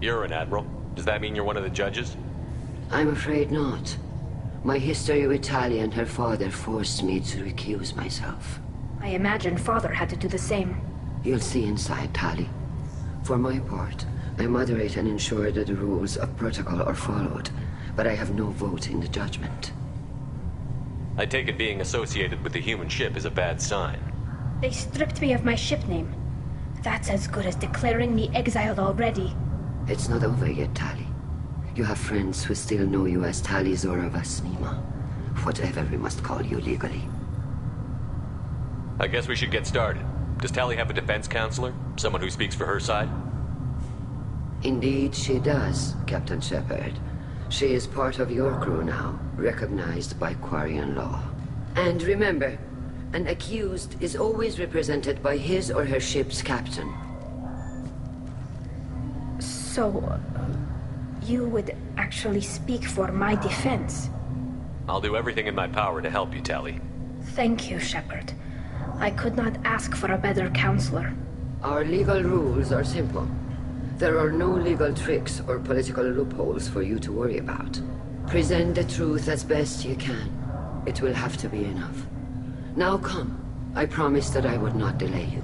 F: You're an admiral. Does that mean you're one of the judges?
S: I'm afraid not. My history with Tali and her father forced me to recuse myself.
D: I imagine father had to do the same.
S: You'll see inside, Tali. For my part, I moderate and ensure that the rules of protocol are followed, but I have no vote in the judgment.
F: I take it being associated with the human ship is a bad sign.
D: They stripped me of my ship name. That's as good as declaring me exiled already.
S: It's not over yet, Tali. You have friends who still know you as Tali Zora Vas Nima. Whatever we must call you legally.
F: I guess we should get started. Does Tali have a defense counselor? Someone who speaks for her side?
S: Indeed she does, Captain Shepard. She is part of your crew now, recognized by Quarian law. And remember, an accused is always represented by his or her ship's captain.
D: So, you would actually speak for my defense?
F: I'll do everything in my power to help you, Tali.
D: Thank you, Shepard. I could not ask for a better counselor.
S: Our legal rules are simple. There are no legal tricks or political loopholes for you to worry about. Present the truth as best you can. It will have to be enough. Now come. I promised that I would not delay you.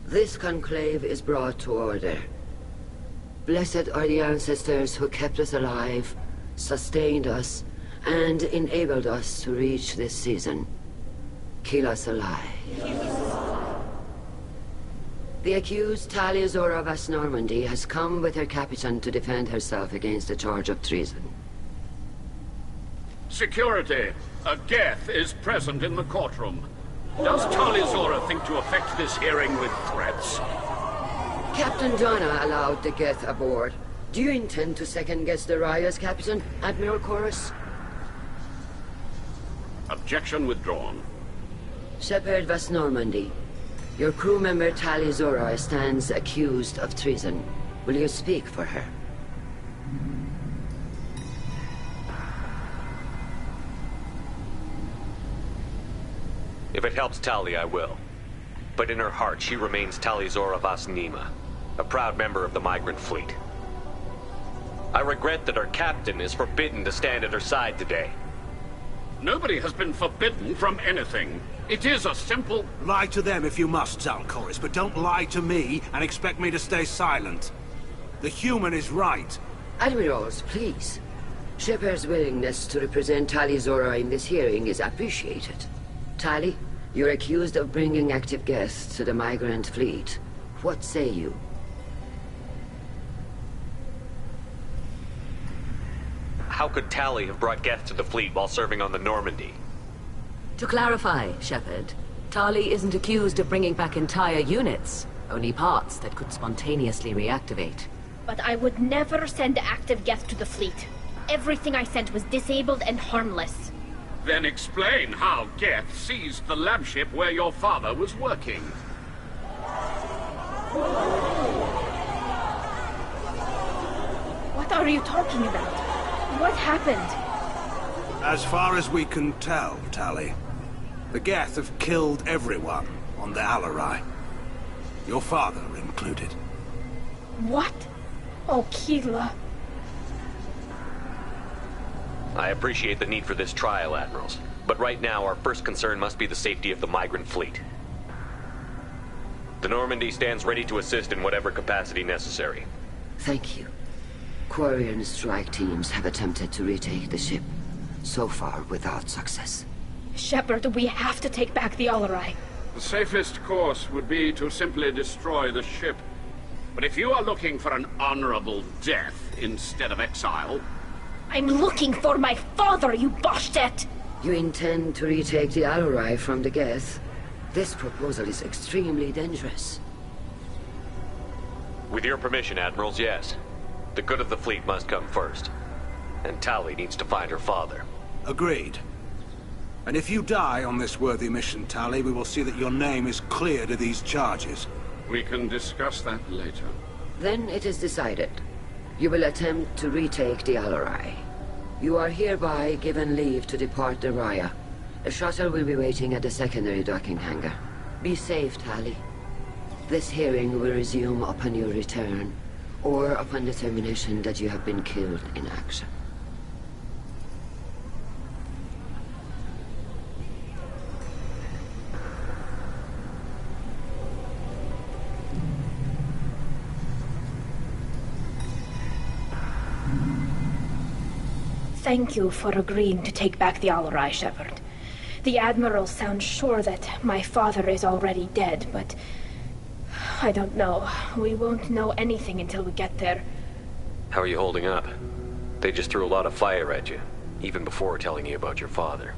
S: This conclave is brought to order. Blessed are the ancestors who kept us alive, sustained us, and enabled us to reach this season. Keep us alive. The accused Tali Zora Vas Normandy has come with her captain to defend herself against the charge of treason.
T: Security! A Geth is present in the courtroom. Does Tali Zora think to affect this hearing with threats?
S: Captain Donna allowed the Geth aboard. Do you intend to second-guess the Raya's captain, Admiral Chorus?
T: Objection withdrawn.
S: Shepard Vas Normandy, your crew member Tali Zora stands accused of treason. Will you speak for her?
F: If it helps Tali, I will. But in her heart, she remains Tali Zora Vas Nima, a proud member of the migrant fleet. I regret that her captain is forbidden to stand at her side today.
T: Nobody has been forbidden from anything. It is a simple...
U: Lie to them if you must, Zalcoris, but don't lie to me and expect me to stay silent. The human is right.
S: Admirals, please. Shepard's willingness to represent Tali Zora in this hearing is appreciated. Tali, you're accused of bringing active guests to the migrant fleet. What say you?
F: How could Tali have brought Geth to the fleet while serving on the Normandy?
V: To clarify, Shepard, Tali isn't accused of bringing back entire units, only parts that could spontaneously reactivate.
D: But I would never send active Geth to the fleet. Everything I sent was disabled and harmless.
T: Then explain how Geth seized the lab ship where your father was working.
D: What are you talking about? What happened?
U: As far as we can tell, Tali, the Geth have killed everyone on the Alarai. Your father included.
D: What? Oh, Keela.
F: I appreciate the need for this trial, Admirals. But right now, our first concern must be the safety of the migrant fleet. The Normandy stands ready to assist in whatever capacity necessary.
S: Thank you. Quarian strike teams have attempted to retake the ship, so far without success.
D: Shepard, we have to take back the Alarai.
T: The safest course would be to simply destroy the ship. But if you are looking for an honorable death instead of exile...
D: I'm looking for my father, you Bastet!
S: You intend to retake the Alarai from the Geth? This proposal is extremely dangerous.
F: With your permission, Admirals, yes. The good of the fleet must come first. And Tali needs to find her father.
U: Agreed. And if you die on this worthy mission, Tali, we will see that your name is cleared of these charges.
T: We can discuss that later.
S: Then it is decided. You will attempt to retake the Alarai. You are hereby given leave to depart the Raya. A shuttle will be waiting at the secondary docking hangar. Be safe, Tali. This hearing will resume upon your return, or upon determination that you have been killed in action.
D: Thank you for agreeing to take back the Alarai, Shepard. The Admiral sounds sure that my father is already dead, but... I don't know. We won't know anything until we get there.
F: How are you holding up? They just threw a lot of fire at you, even before telling you about your father.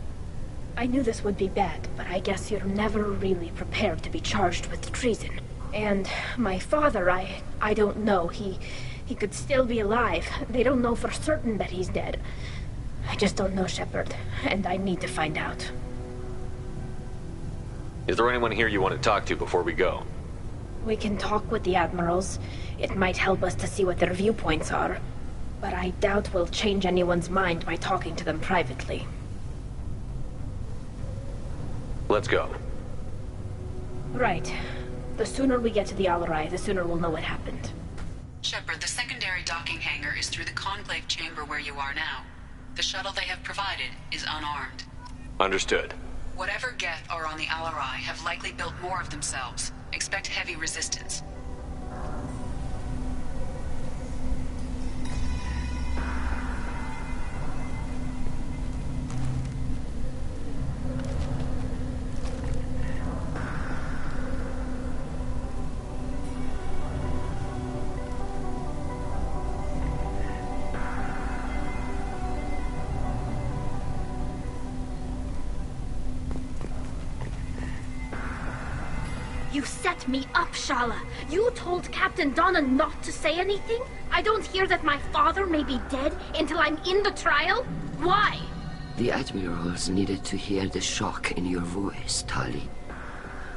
D: I knew this would be bad, but I guess you're never really prepared to be charged with treason. And my father, I don't know. He could still be alive. They don't know for certain that he's dead. I just don't know, Shepard, and I need to find out.
F: Is there anyone here you want to talk to before we go?
D: We can talk with the Admirals. It might help us to see what their viewpoints are. But I doubt we'll change anyone's mind by talking to them privately.
F: Let's go.
D: Right. The sooner we get to the Alarai, the sooner we'll know what happened.
I: Shepard, the secondary docking hangar is through the conclave chamber where you are now. The shuttle they have provided is unarmed.
F: Understood.
I: Whatever Geth are on the Alarai have likely built more of themselves. Expect heavy resistance.
D: You set me up, Shala. You told Captain Donna not to say anything? I don't hear that my father may be dead until I'm in the trial? Why?
S: The Admirals needed to hear the shock in your voice, Tali.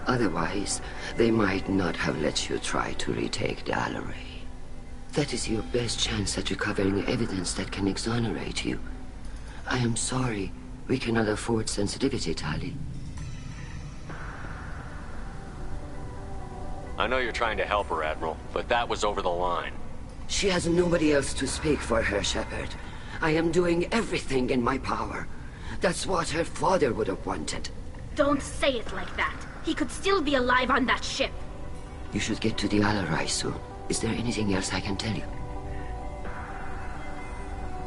S: Otherwise, they might not have let you try to retake the Alarai. That is your best chance at recovering evidence that can exonerate you. I am sorry. We cannot afford sensitivity, Tali.
F: I know you're trying to help her, Admiral, but that was over the line.
S: She has nobody else to speak for her, Shepard. I am doing everything in my power. That's what her father would have wanted.
D: Don't say it like that. He could still be alive on that ship.
S: You should get to the Alarai soon. Is there anything else I can tell you?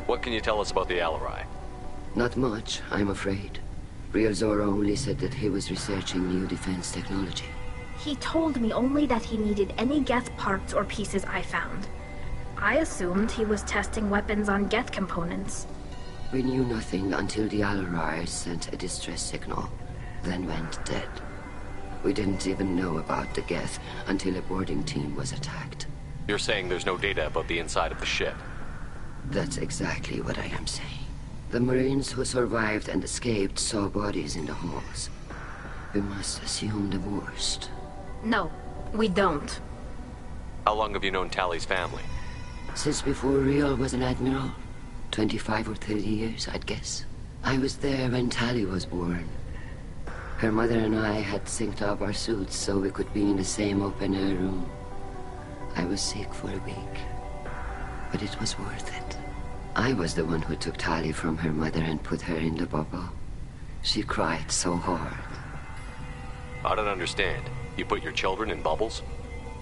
F: What can you tell us about the Alarai?
S: Not much, I'm afraid. Real Zora only said that he was researching new defense technology.
D: He told me only that he needed any Geth parts or pieces I found. I assumed he was testing weapons on Geth components.
S: We knew nothing until the Alarai sent a distress signal, then went dead. We didn't even know about the Geth until a boarding team was attacked.
F: You're saying there's no data about the inside of the ship?
S: That's exactly what I am saying. The Marines who survived and escaped saw bodies in the halls. We must assume the worst.
D: No, we don't.
F: How long have you known Tali's family?
S: Since before Real was an admiral. 25 or 30 years, I'd guess. I was there when Tali was born. Her mother and I had synced up our suits so we could be in the same open-air room. I was sick for a week, but it was worth it. I was the one who took Tali from her mother and put her in the bubble. She cried so hard.
F: I don't understand. You put your children in bubbles?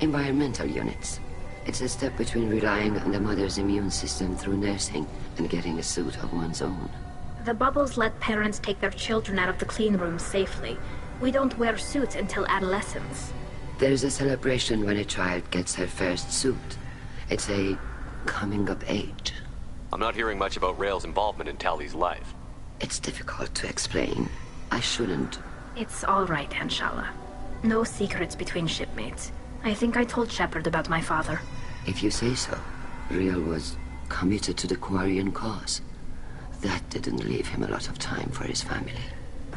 S: Environmental units. It's a step between relying on the mother's immune system through nursing and getting a suit of one's own.
D: The bubbles let parents take their children out of the clean rooms safely. We don't wear suits until adolescence.
S: There's a celebration when a child gets her first suit. It's a coming of age.
F: I'm not hearing much about Rael's involvement in Tally's life.
S: It's difficult to explain. I shouldn't.
D: It's all right, Anshala. No secrets between shipmates. I think I told Shepard about my father.
S: If you say so. Rael was committed to the Quarian cause. That didn't leave him a lot of time for his family.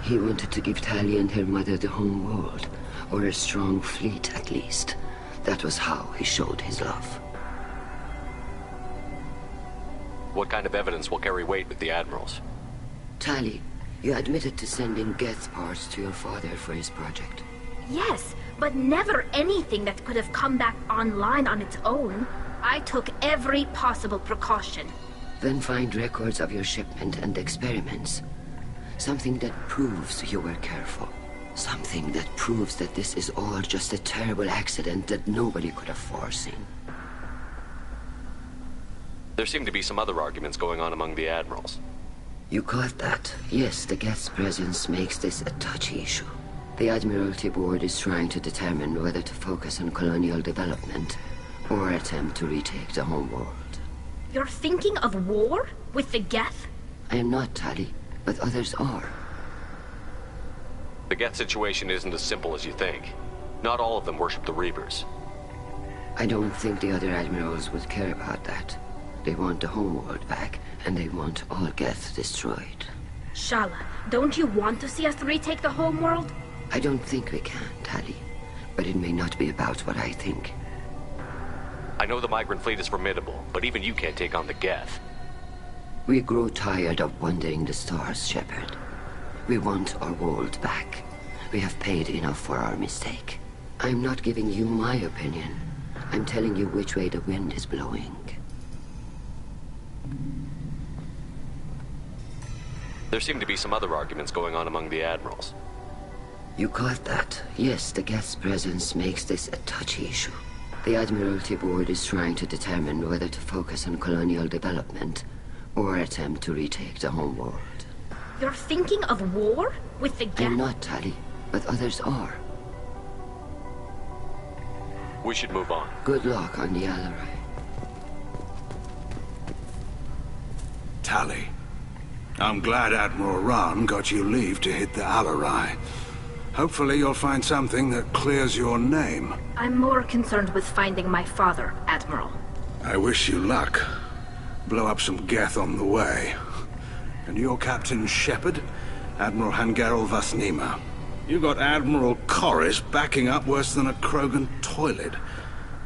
S: He wanted to give Tali and her mother the home world, or a strong fleet at least. That was how he showed his love.
F: What kind of evidence will carry weight with the Admirals?
S: Tali, you admitted to sending Geth parts to your father for his project.
D: Yes, but never anything that could have come back online on its own. I took every possible precaution.
S: Then find records of your shipment and experiments. Something that proves you were careful. Something that proves that this is all just a terrible accident that nobody could have foreseen.
F: There seem to be some other arguments going on among the Admirals.
S: You caught that? Yes, the Geth's presence makes this a touchy issue. The Admiralty Board is trying to determine whether to focus on colonial development or attempt to retake the home world.
D: You're thinking of war? With the Geth?
S: I am not, Tali, but others are.
F: The Geth situation isn't as simple as you think. Not all of them worship the Reapers.
S: I don't think the other Admirals would care about that. They want the homeworld back, and they want all Geth destroyed.
D: Shala, don't you want to see us retake the homeworld?
S: I don't think we can, Tali. But it may not be about what I think.
F: I know the migrant fleet is formidable, but even you can't take on the Geth.
S: We grow tired of wandering the stars, Shepard. We want our world back. We have paid enough for our mistake. I'm not giving you my opinion. I'm telling you which way the wind is blowing.
F: There seem to be some other arguments going on among the Admirals.
S: You caught that? Yes, the Geth's presence makes this a touchy issue. The Admiralty Board is trying to determine whether to focus on colonial development or attempt to retake the home world.
D: You're thinking of war? With the Geth?
S: I'm not, Tali, but others are.
F: We should move on.
S: Good luck on the Alarai.
U: Tali, I'm glad Admiral Rahn got you leave to hit the Alarai. Hopefully you'll find something that clears your name.
D: I'm more concerned with finding my father, Admiral.
U: I wish you luck. Blow up some Geth on the way. And you're Captain Shepard, Admiral Hangarel Vasnima. You got Admiral Corris backing up worse than a Krogan toilet.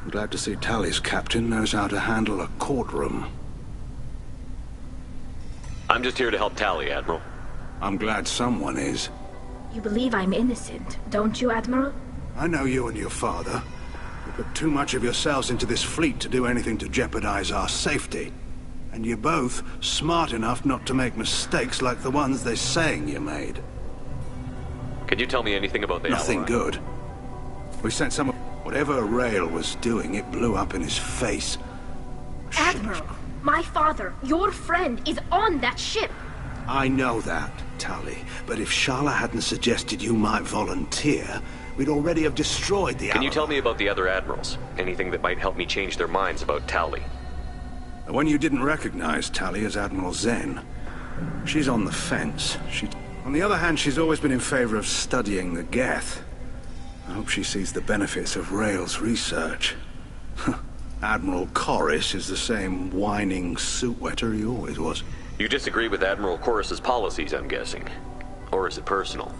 U: I'm glad to see Tali's captain knows how to handle a courtroom.
F: I'm just here to help Tali, Admiral.
U: I'm glad someone is.
D: You believe I'm innocent, don't you, Admiral?
U: I know you and your father. You put too much of yourselves into this fleet to do anything to jeopardize our safety. And you're both smart enough not to make mistakes like the ones they're saying you made.
F: Can you tell me anything about the
U: Nothing
F: Alarai?
U: good. We sent some... Whatever Rael was doing, it blew up in his face.
D: Admiral, my father, your friend, is on that ship.
U: I know that, Tali. But if Shala hadn't suggested you might volunteer, we'd already have destroyed the
F: Can you
U: Alarai.
F: tell me about the other Admirals? Anything that might help me change their minds about Tali?
U: The one you didn't recognize, Tali, as Admiral Zen. She's on the fence. On the other hand, she's always been in favor of studying the Geth. I hope she sees the benefits of Rael's research. Admiral Corris is the same whining suit wetter he always was.
F: You disagree with Admiral Corris's policies, I'm guessing. Or is it personal?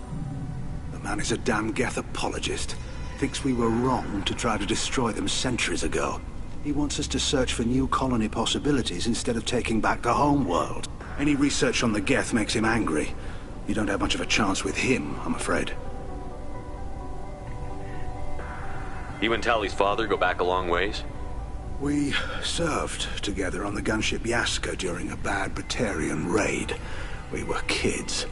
U: The man is a damn Geth apologist. Thinks we were wrong to try to destroy them centuries ago. He wants us to search for new colony possibilities instead of taking back the home world. Any research on the Geth makes him angry. You don't have much of a chance with him, I'm afraid.
F: You and Tali's father go back a long ways?
U: We served together on the gunship Yaska during a bad Batarian raid. We were kids.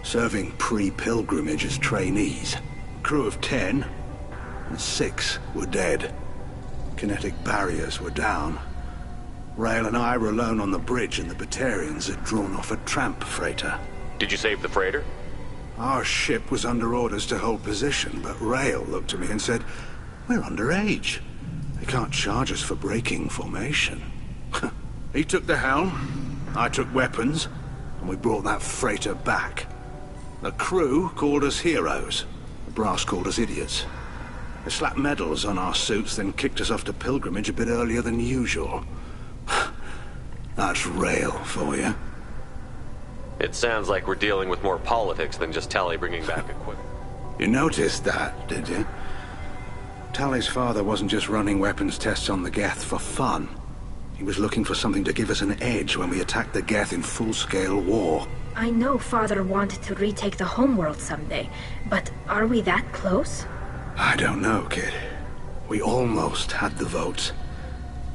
U: serving pre-pilgrimage as trainees. Crew of 10, and 6 were dead. Kinetic barriers were down. Rael and I were alone on the bridge, and the Batarians had drawn off a tramp freighter.
F: Did you save the freighter?
U: Our ship was under orders to hold position, but Rael looked at me and said, "We're underage. They can't charge us for breaking formation." He took the helm, I took weapons, and we brought that freighter back. The crew called us heroes. The brass called us idiots. They slapped medals on our suits, then kicked us off to pilgrimage a bit earlier than usual. That's Rael for you.
F: It sounds like we're dealing with more politics than just Tali bringing back equipment.
U: You noticed that, did you? Tali's father wasn't just running weapons tests on the Geth for fun. He was looking for something to give us an edge when we attacked the Geth in full-scale war.
D: I know Father wanted to retake the homeworld someday, but are we that close?
U: I don't know, kid. We almost had the votes.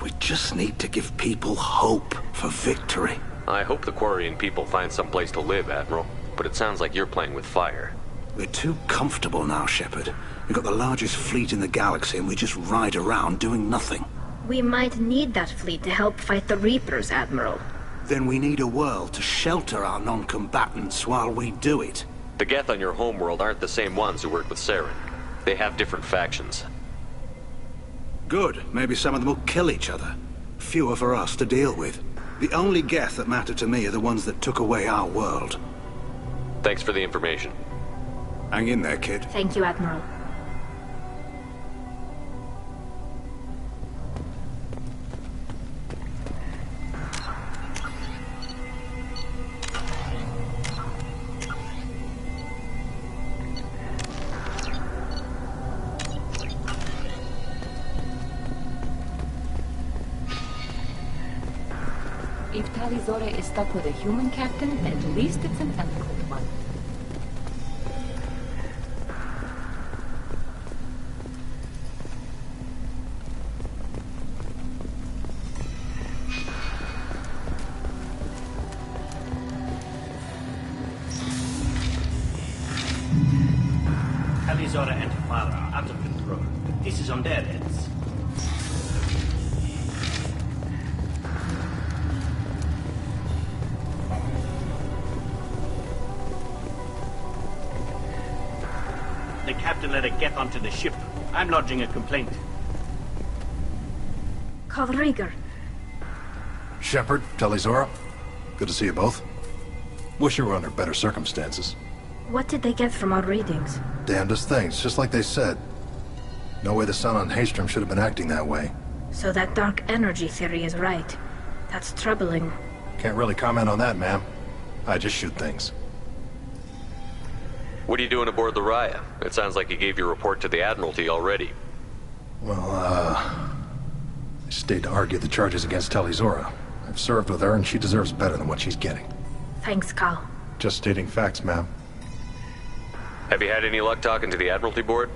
U: We just need to give people hope for victory.
F: I hope the Quarian people find some place to live, Admiral. But it sounds like you're playing with fire.
U: We're too comfortable now, Shepard. We've got the largest fleet in the galaxy and we just ride around doing nothing.
D: We might need that fleet to help fight the Reapers, Admiral.
U: Then we need a world to shelter our non-combatants while we do it.
F: The Geth on your homeworld aren't the same ones who work with Saren. They have different factions.
U: Good. Maybe some of them will kill each other. Fewer for us to deal with. The only Geth that matter to me are the ones that took away our world.
F: Thanks for the information.
U: Hang in there, kid.
D: Thank you, Admiral.
V: If Talizora is stuck with a human captain, at least it's an ethical one.
R: Talizora and her father are out of control. This is on their heads. The captain let her get onto the ship. I'm lodging a complaint.
D: Call Rieger.
B: Shepard, Talizora. Good to see you both. Wish you were under better circumstances.
D: What did they get from our readings?
B: Damnedest things, just like they said. No way the sun on Haystrom should have been acting that way.
D: So that dark energy theory is right. That's troubling.
B: Can't really comment on that, ma'am. I just shoot things.
F: What are you doing aboard the Raya? It sounds like you gave your report to the Admiralty already.
B: Well, I stayed to argue the charges against Talizora. I've served with her, and she deserves better than what she's getting.
D: Thanks, Cal.
B: Just stating facts, ma'am.
F: Have you had any luck talking to the Admiralty board?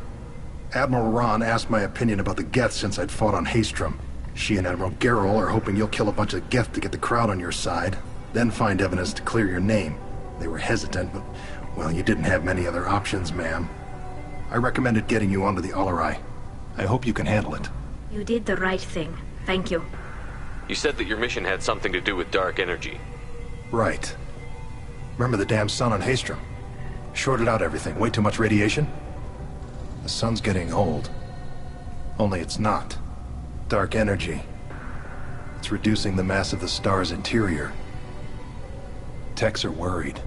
B: Admiral Ron asked my opinion about the Geth since I'd fought on Haystrom. She and Admiral Gerrel are hoping you'll kill a bunch of Geth to get the crowd on your side, then find evidence to clear your name. They were hesitant, but, well, you didn't have many other options, ma'am. I recommended getting you onto the Alarai. I hope you can handle it.
D: You did the right thing. Thank you.
F: You said that your mission had something to do with dark energy.
B: Right. Remember the damn sun on Haystrom? Shorted out everything. Way too much radiation? The sun's getting old. Only it's not. Dark energy. It's reducing the mass of the star's interior. Techs are worried.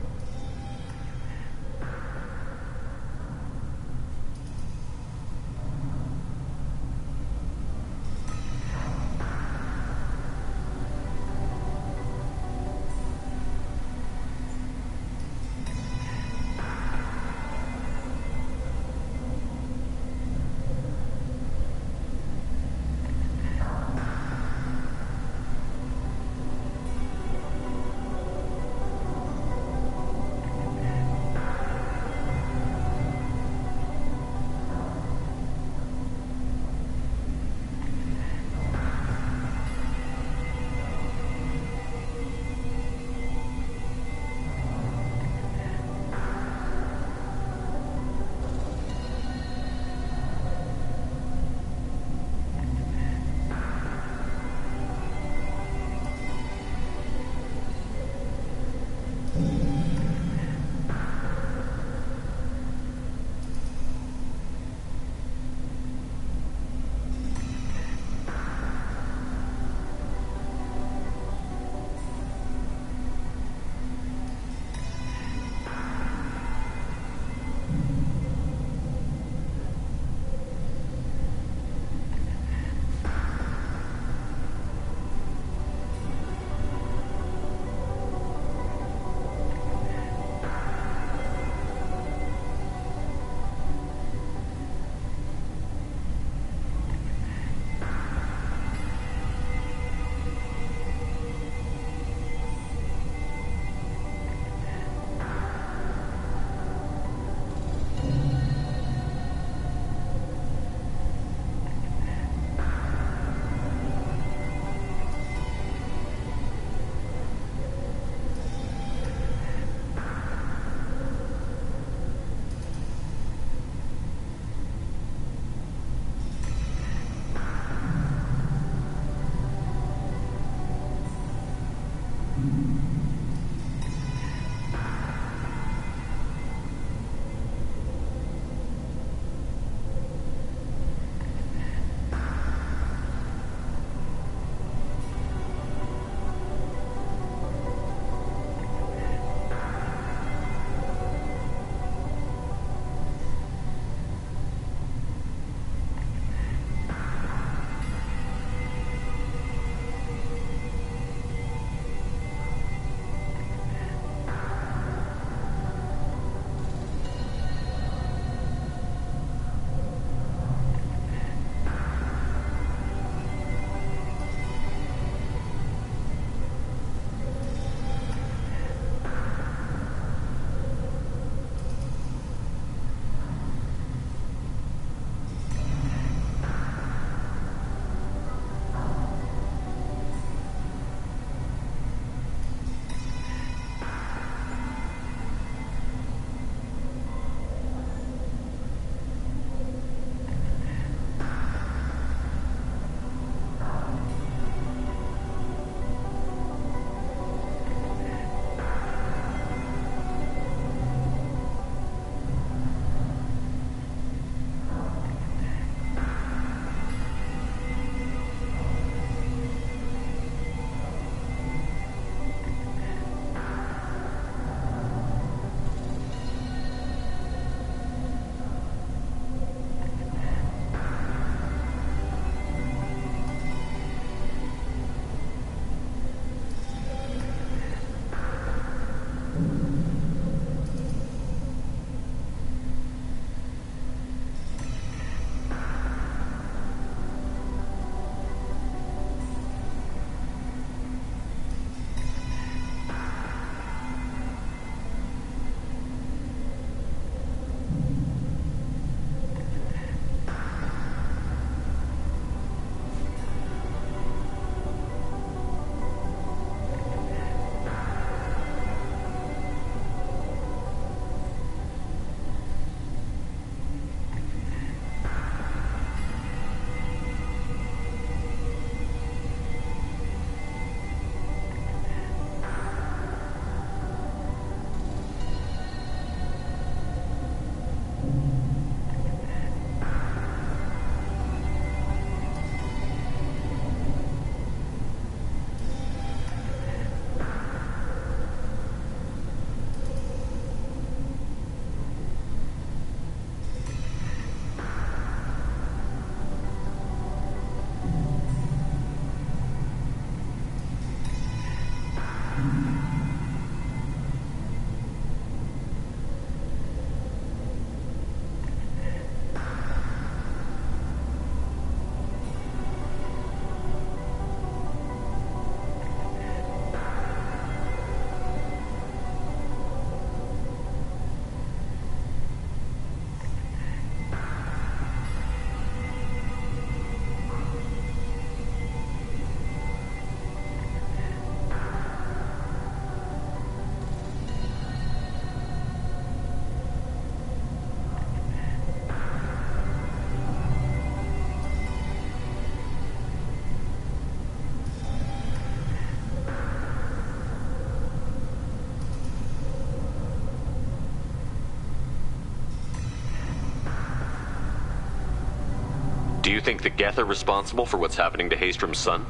F: Do you think the Geth are responsible for what's happening to Hastrom's son?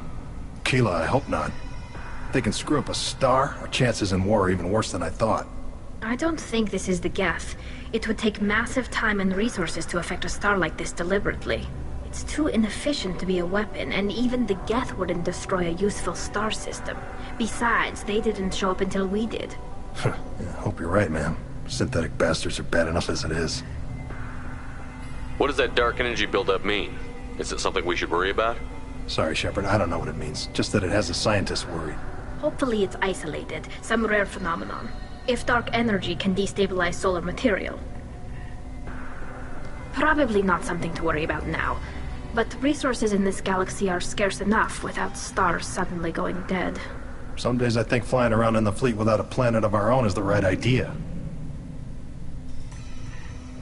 B: Keela, I hope not. If they can screw up a star, our chances in war are even worse than I thought.
D: I don't think this is the Geth. It would take massive time and resources to affect a star like this deliberately. It's too inefficient to be a weapon, and even the Geth wouldn't destroy a useful star system. Besides, they didn't show up until we did.
B: Yeah, I hope you're right, man. Synthetic bastards are bad enough as it is.
F: What does that dark energy buildup mean? Is it something we should worry about?
B: Sorry, Shepard, I don't know what it means. Just that it has the scientists worried.
D: Hopefully it's isolated, some rare phenomenon. If dark energy can destabilize solar material. Probably not something to worry about now. But resources in this galaxy are scarce enough without stars suddenly going dead.
B: Some days I think flying around in the fleet without a planet of our own is the right idea.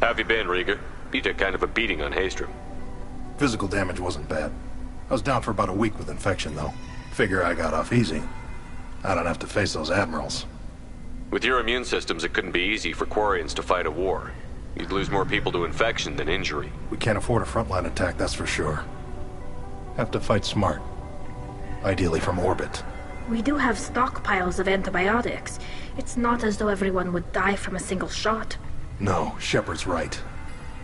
F: How have you been, Rieger? You took kind of a beating on Hastrom.
B: Physical damage wasn't bad. I was down for about a week with infection, though. Figure I got off easy. I don't have to face those admirals.
F: With your immune systems, it couldn't be easy for Quarians to fight a war. You'd lose more people to infection than injury.
B: We can't afford a frontline attack, that's for sure. Have to fight smart. Ideally from orbit.
D: We do have stockpiles of antibiotics. It's not as though everyone would die from a single shot.
B: No, Shepard's right.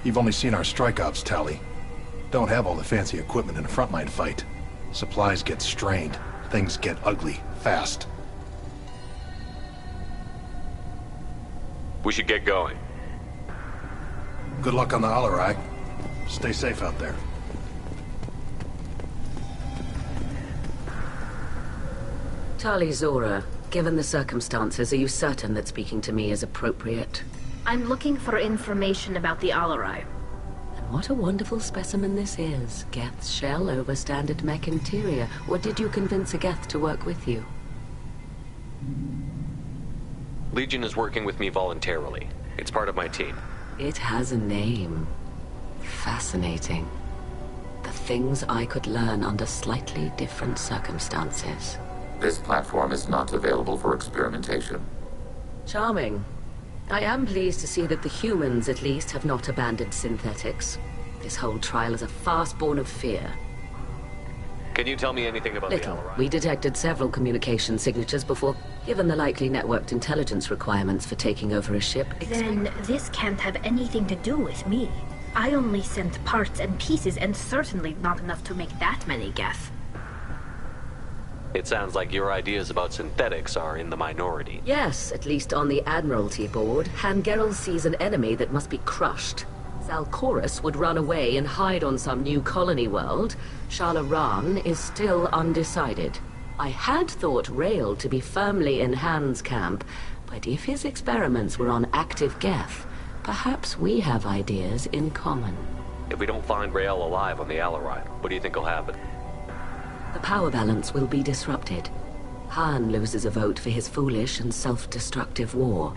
B: You've only seen our strike ops tally. Don't have all the fancy equipment in a frontline fight. Supplies get strained. Things get ugly, fast.
F: We should get going.
B: Good luck on the Alarai. Stay safe out there.
V: Tali Zora, given the circumstances, are you certain that speaking to me is appropriate?
D: I'm looking for information about the Alarai.
V: And what a wonderful specimen this is. Geth's shell over standard mech interior. Or did you convince a Geth to work with you?
F: Legion is working with me voluntarily. It's part of my team.
V: It has a name. Fascinating. The things I could learn under slightly different circumstances.
Q: This platform is not available for experimentation.
V: Charming. I am pleased to see that the humans, at least, have not abandoned synthetics. This whole trial is a farce born of fear.
F: Can you tell me anything about
V: Little.
F: the Alarai?
V: We detected several communication signatures before. Given the likely networked intelligence requirements for taking over a ship...
D: Then this can't have anything to do with me. I only sent parts and pieces, and certainly not enough to make that many Geth.
F: It sounds like your ideas about synthetics are in the minority.
V: Yes, at least on the Admiralty board, Han Gerel sees an enemy that must be crushed. Zalcorus would run away and hide on some new colony world. Shala Ran is still undecided. I had thought Rael to be firmly in Han's camp, but if his experiments were on active Geth, perhaps we have ideas in common.
F: If we don't find Rael alive on the Alarai, what do you think will happen?
V: The power balance will be disrupted. Han loses a vote for his foolish and self-destructive war.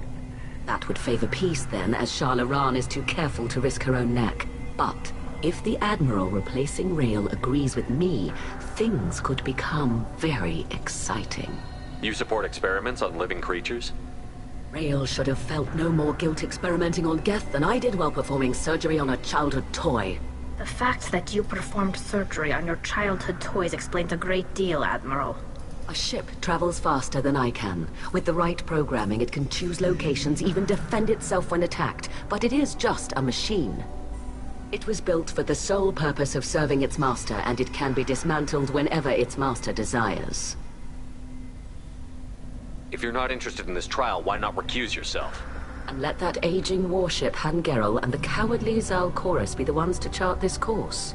V: That would favor peace then, as Shala Ran is too careful to risk her own neck. But if the Admiral replacing Rael agrees with me, things could become very exciting.
F: You support experiments on living creatures?
V: Rael should have felt no more guilt experimenting on Geth than I did while performing surgery on a childhood toy.
D: The fact that you performed surgery on your childhood toys explains a great deal, Admiral.
V: A ship travels faster than I can. With the right programming, it can choose locations, even defend itself when attacked. But it is just a machine. It was built for the sole purpose of serving its master, and it can be dismantled whenever its master desires.
F: If you're not interested in this trial, why not recuse yourself?
V: And let that aging warship Han Gerrel and the cowardly Zal Chorus be the ones to chart this course?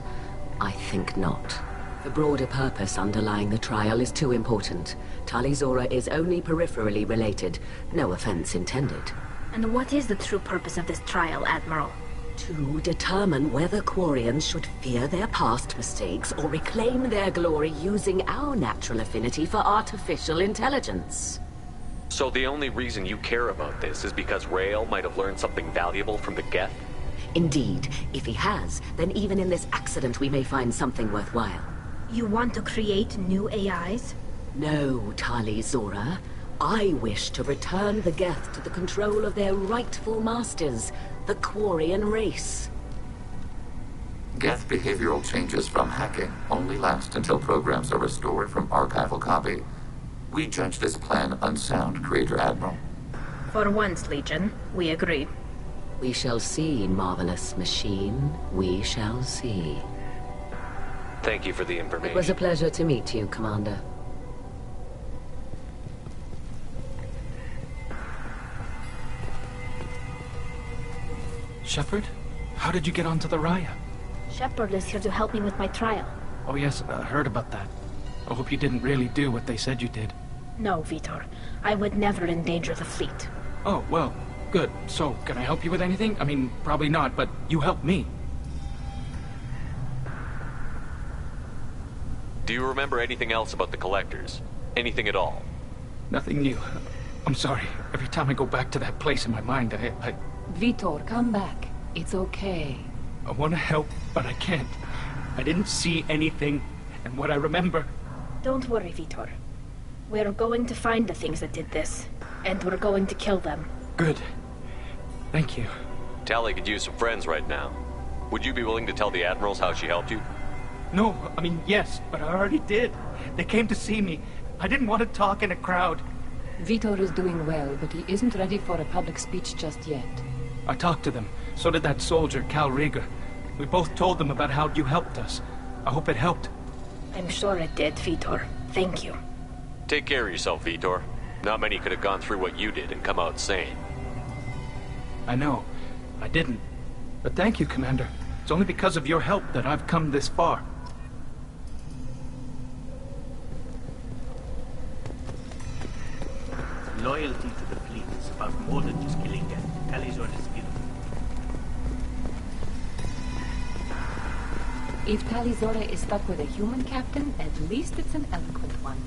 V: I think not. The broader purpose underlying the trial is too important. Tali Zora is only peripherally related. No offense intended.
D: And what is the true purpose of this trial, Admiral?
V: To determine whether Quarians should fear their past mistakes or reclaim their glory using our natural affinity for artificial intelligence.
F: So the only reason you care about this is because Rael might have learned something valuable from the Geth?
V: Indeed. If he has, then even in this accident we may find something worthwhile.
D: You want to create new AIs?
V: No, Tali Zora. I wish to return the Geth to the control of their rightful masters, the Quarian race.
Q: Geth behavioral changes from hacking only last until programs are restored from archival copy. We judge this plan unsound, Creator Admiral.
D: For once, Legion, we agree.
V: We shall see, marvelous machine. We shall see.
F: Thank you for the information.
V: It was a pleasure to meet you, Commander.
E: Shepard? How did you get onto the Raya?
D: Shepard is here to help me with my trial.
E: Oh yes, I heard about that. I hope you didn't really do what they said you did.
D: No, Vitor. I would never endanger the fleet.
E: Oh, well, good. So, can I help you with anything? I mean, probably not, but you helped me.
F: Do you remember anything else about the Collectors? Anything at all?
E: Nothing new. I'm sorry. Every time I go back to that place in my mind, I...
I: Vitor, come back. It's okay.
E: I want to help, but I can't. I didn't see anything, and what I remember...
D: Don't worry, Vitor. We're going to find the things that did this, and we're going to kill them.
E: Good. Thank you.
F: Tali could use some friends right now. Would you be willing to tell the Admirals how she helped you?
E: No, I mean, yes, but I already did. They came to see me. I didn't want to talk in a crowd.
I: Vitor is doing well, but he isn't ready for a public speech just yet.
E: I talked to them. So did that soldier, Cal Rieger. We both told them about how you helped us. I hope it helped.
D: I'm sure it did, Vitor. Thank you.
F: Take care of yourself, Vitor. Not many could have gone through what you did and come out sane.
E: I know. I didn't. But thank you, Commander. It's only because of your help that I've come this far.
R: Loyalty to the fleet is about more than just killing Geth. Tali Zora's beautiful.
I: If Tali Zora is stuck with a human captain, at least it's an eloquent one.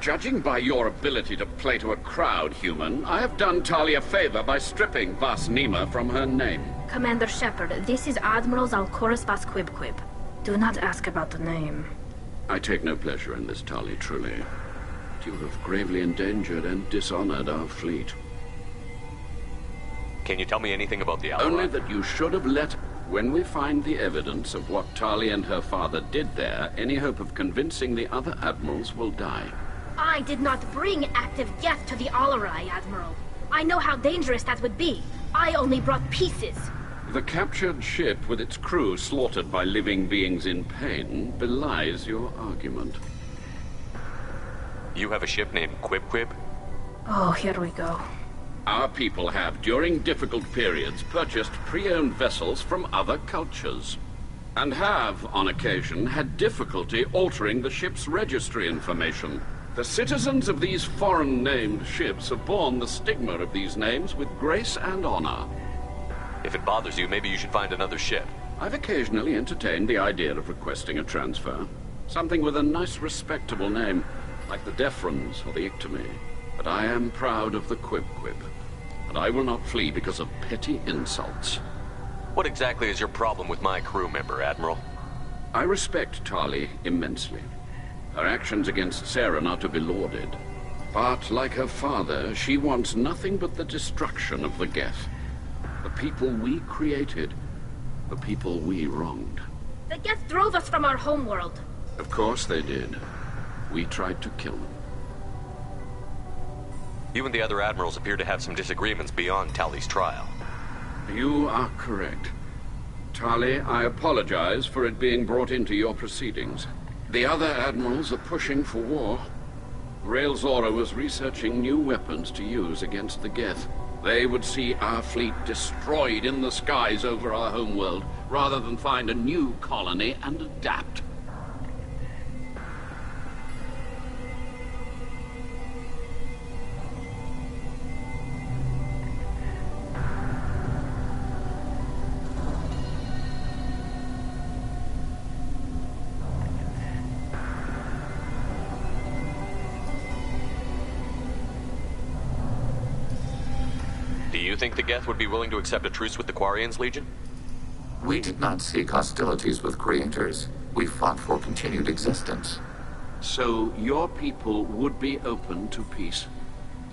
T: Judging by your ability to play to a crowd, human, I have done Tali a favor by stripping Vas Nima from her name.
D: Commander Shepard, this is Admiral Zalcorus Vas Quib. Do not ask about the name.
T: I take no pleasure in this, Tali, truly. You have gravely endangered and dishonored our fleet.
F: Can you tell me anything about the Alarai?
T: Only that you should have let... When we find the evidence of what Tali and her father did there, any hope of convincing the other admirals will die.
D: I did not bring active Geth to the Alarai, Admiral. I know how dangerous that would be. I only brought pieces.
T: The captured ship with its crew slaughtered by living beings in pain belies your argument.
F: You have a ship named Quib?
D: Oh, here we go.
T: Our people have, during difficult periods, purchased pre-owned vessels from other cultures. And have, on occasion, had difficulty altering the ship's registry information. The citizens of these foreign-named ships have borne the stigma of these names with grace and honor.
F: If it bothers you, maybe you should find another ship.
T: I've occasionally entertained the idea of requesting a transfer. Something with a nice, respectable name, like the Defrons or the Ictomy. But I am proud of the Quib. And I will not flee because of petty insults.
F: What exactly is your problem with my crew member, Admiral?
T: I respect Tali immensely. Her actions against Saren are to be lauded. But like her father, she wants nothing but the destruction of the Geth. The people we created. The people we wronged.
D: The Geth drove us from our homeworld.
T: Of course they did. We tried to kill them.
F: You and the other admirals appear to have some disagreements beyond Tali's trial.
T: You are correct. Tali, I apologize for it being brought into your proceedings. The other admirals are pushing for war. Rael Zora was researching new weapons to use against the Geth. They would see our fleet destroyed in the skies over our homeworld, rather than find a new colony and adapt.
F: Do you think the Geth would be willing to accept a truce with the Quarians, Legion?
Q: We did not seek hostilities with creators. We fought for continued existence.
T: So your people would be open to peace?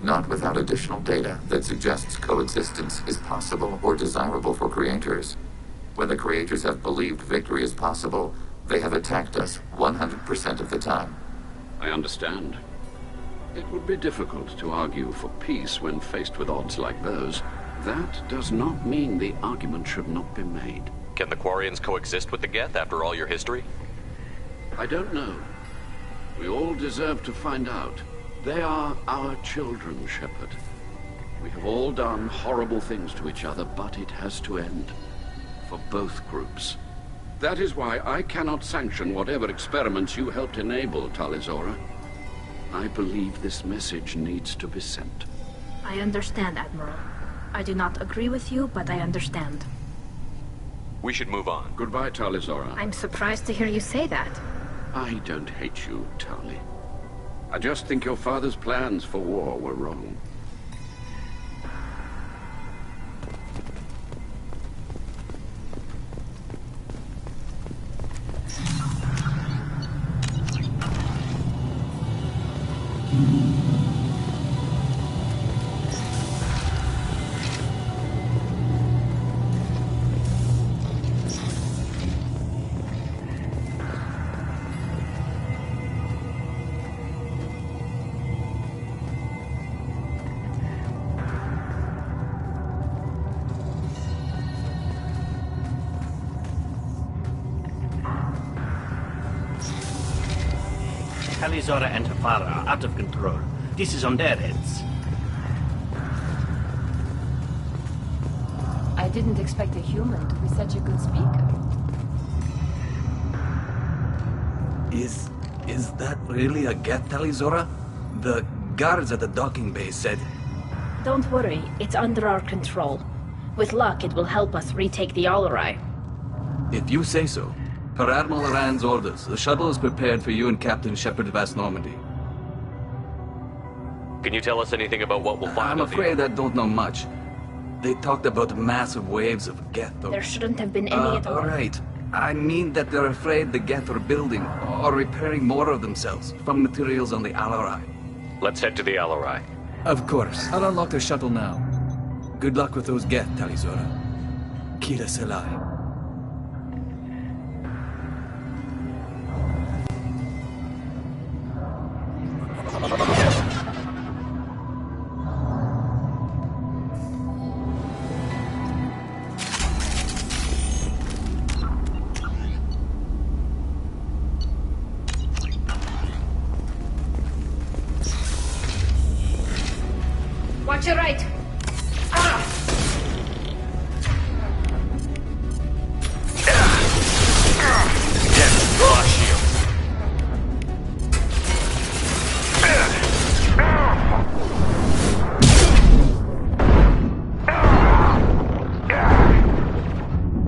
Q: Not without additional data that suggests coexistence is possible or desirable for creators. When the creators have believed victory is possible, they have attacked us 100% of the time.
T: I understand. It would be difficult to argue for peace when faced with odds like those. That does not mean the argument should not be made.
F: Can the Quarians coexist with the Geth after all your history?
T: I don't know. We all deserve to find out. They are our children, Shepard. We have all done horrible things to each other, but it has to end. For both groups. That is why I cannot sanction whatever experiments you helped enable, Tali Zora. I believe this message needs to be sent.
D: I understand, Admiral. I do not agree with you, but I understand.
F: We should move on.
T: Goodbye, Tali Zora.
D: I'm surprised to hear you say that.
T: I don't hate you, Tali. I just think your father's plans for war were wrong.
R: Tali Zora and her father are out of control. This is on their heads.
L: I didn't expect a human to be such a good speaker.
G: Is that really a Geth, Tali Zora? The guards at the docking bay said...
D: Don't worry, it's under our control. With luck, it will help us retake the Alarai.
G: If you say so. Per Admiral Rand's orders, the shuttle is prepared for you and Captain Shepard Vast Normandy.
F: Can you tell us anything about what we'll find?
G: I'm afraid I don't know much. They talked about massive waves of Geth, though.
D: There shouldn't have been any at all.
G: Right. I mean that they're afraid the Geth are building or repairing more of themselves from materials on the Alarai.
F: Let's head to the Alarai.
G: Of course. I'll unlock the shuttle now. Good luck with those Geth, Tali Zora. Kira Selai.
D: Watch your right.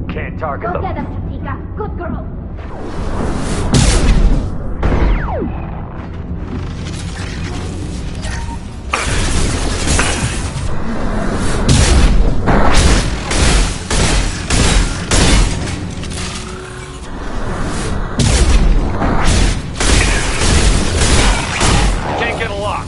F: Can't target
D: Go
F: them.
D: get him, Tatika. Good girl.
F: Can't get a lock.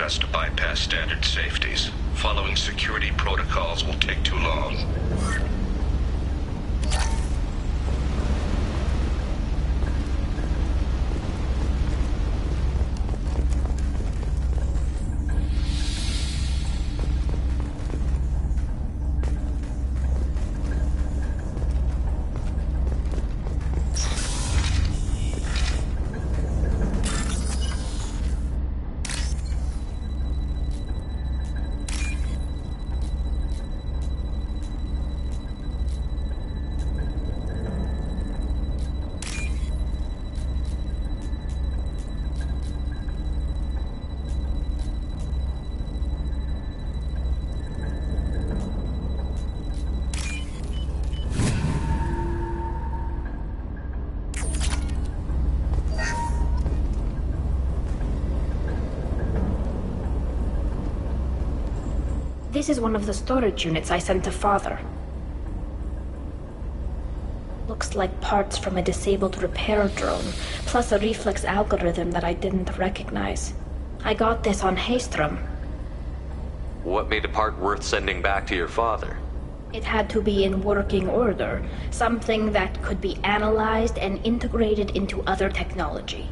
C: has to bypass standard safeties. Following security protocols will take too long.
D: This is one of the storage units I sent to Father. Looks like parts from a disabled repair drone, plus a reflex algorithm that I didn't recognize. I got this on Haestrom.
F: What made a part worth sending back to your father?
D: It had to be in working order, something that could be analyzed and integrated into other technology.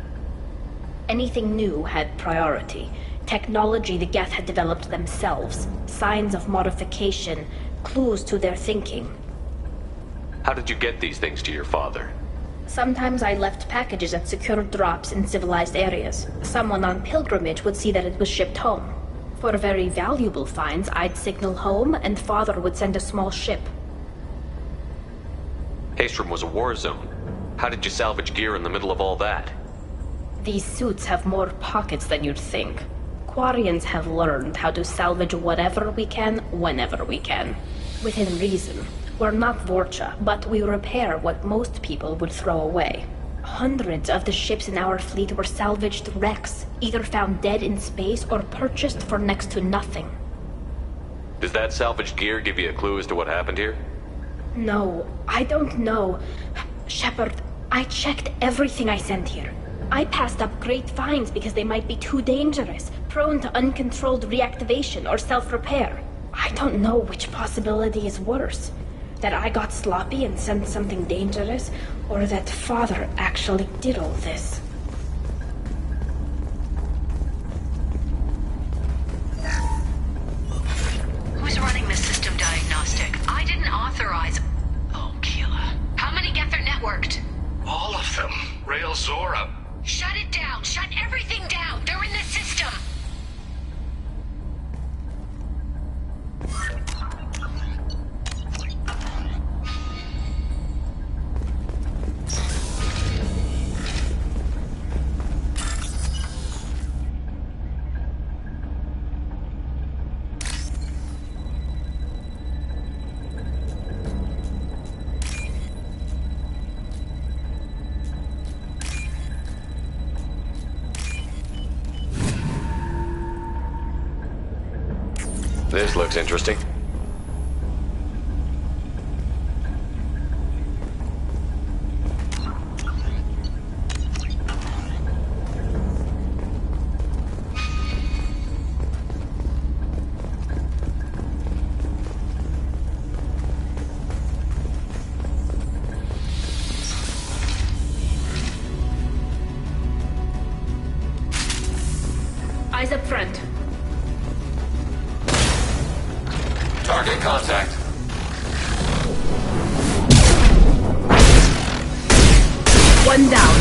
D: Anything new had priority. Technology the Geth had developed themselves, signs of modification, clues to their thinking.
F: How did you get these things to your father?
D: Sometimes I left packages at secure drops in civilized areas. Someone on pilgrimage would see that it was shipped home. For very valuable finds, I'd signal home, and Father would send a small ship.
F: Haestrom was a war zone. How did you salvage gear in the middle of all that?
D: These suits have more pockets than you'd think. Quarians have learned how to salvage whatever we can, whenever we can. Within reason. We're not Vorcha, but we repair what most people would throw away. Hundreds of the ships in our fleet were salvaged wrecks, either found dead in space or purchased for next to nothing.
F: Does that salvaged gear give you a clue as to what happened here?
D: No, I don't know. Shepard, I checked everything I sent here. I passed up great finds because they might be too dangerous, prone to uncontrolled reactivation or self-repair. I don't know which possibility is worse. That I got sloppy and sent something dangerous, or that Father actually did all this.
H: Who's running the system diagnostic? I didn't authorize... Oh, Keela. How many Geth are networked?
C: All of them. Rail Zora.
H: Shut it down! Shut everything down! They're in the system!
F: This looks interesting.
D: Eyes up front.
F: Target contact.
D: One down.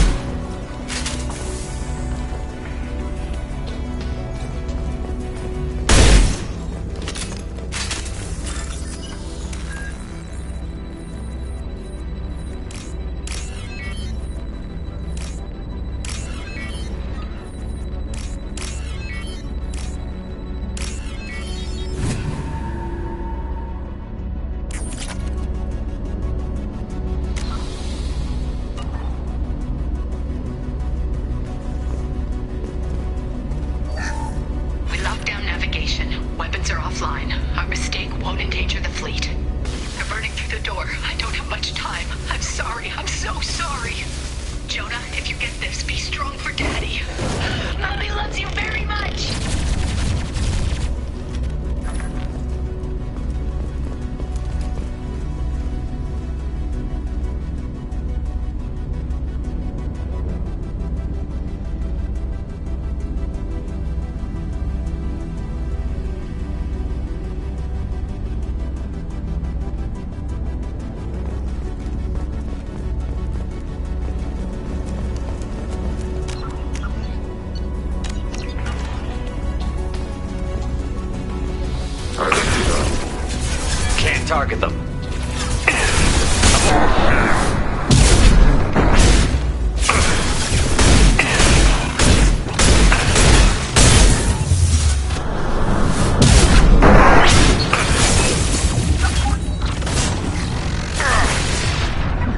F: target them.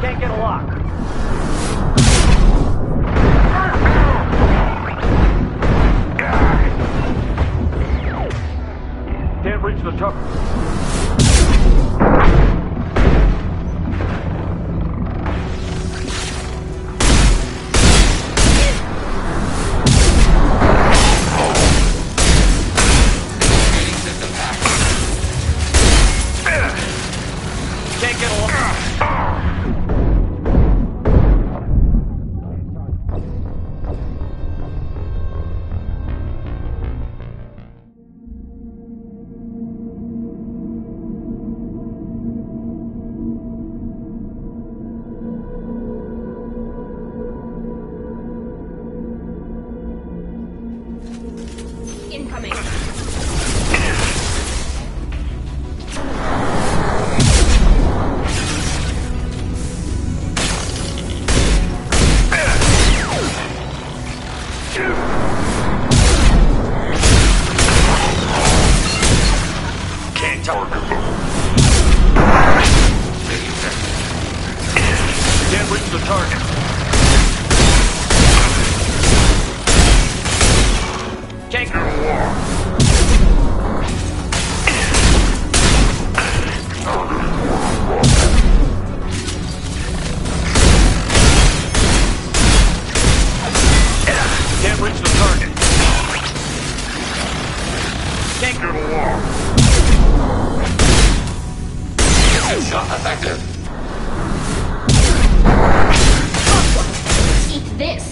R: Can't get a lock. Can't reach the top.
F: Can't get a lock.
D: Incoming.
F: Can't target them. Can't reach the target. Can't get a lock. Can't reach the target. Can't get a lock.
Q: Headshot effective.
D: Eat this.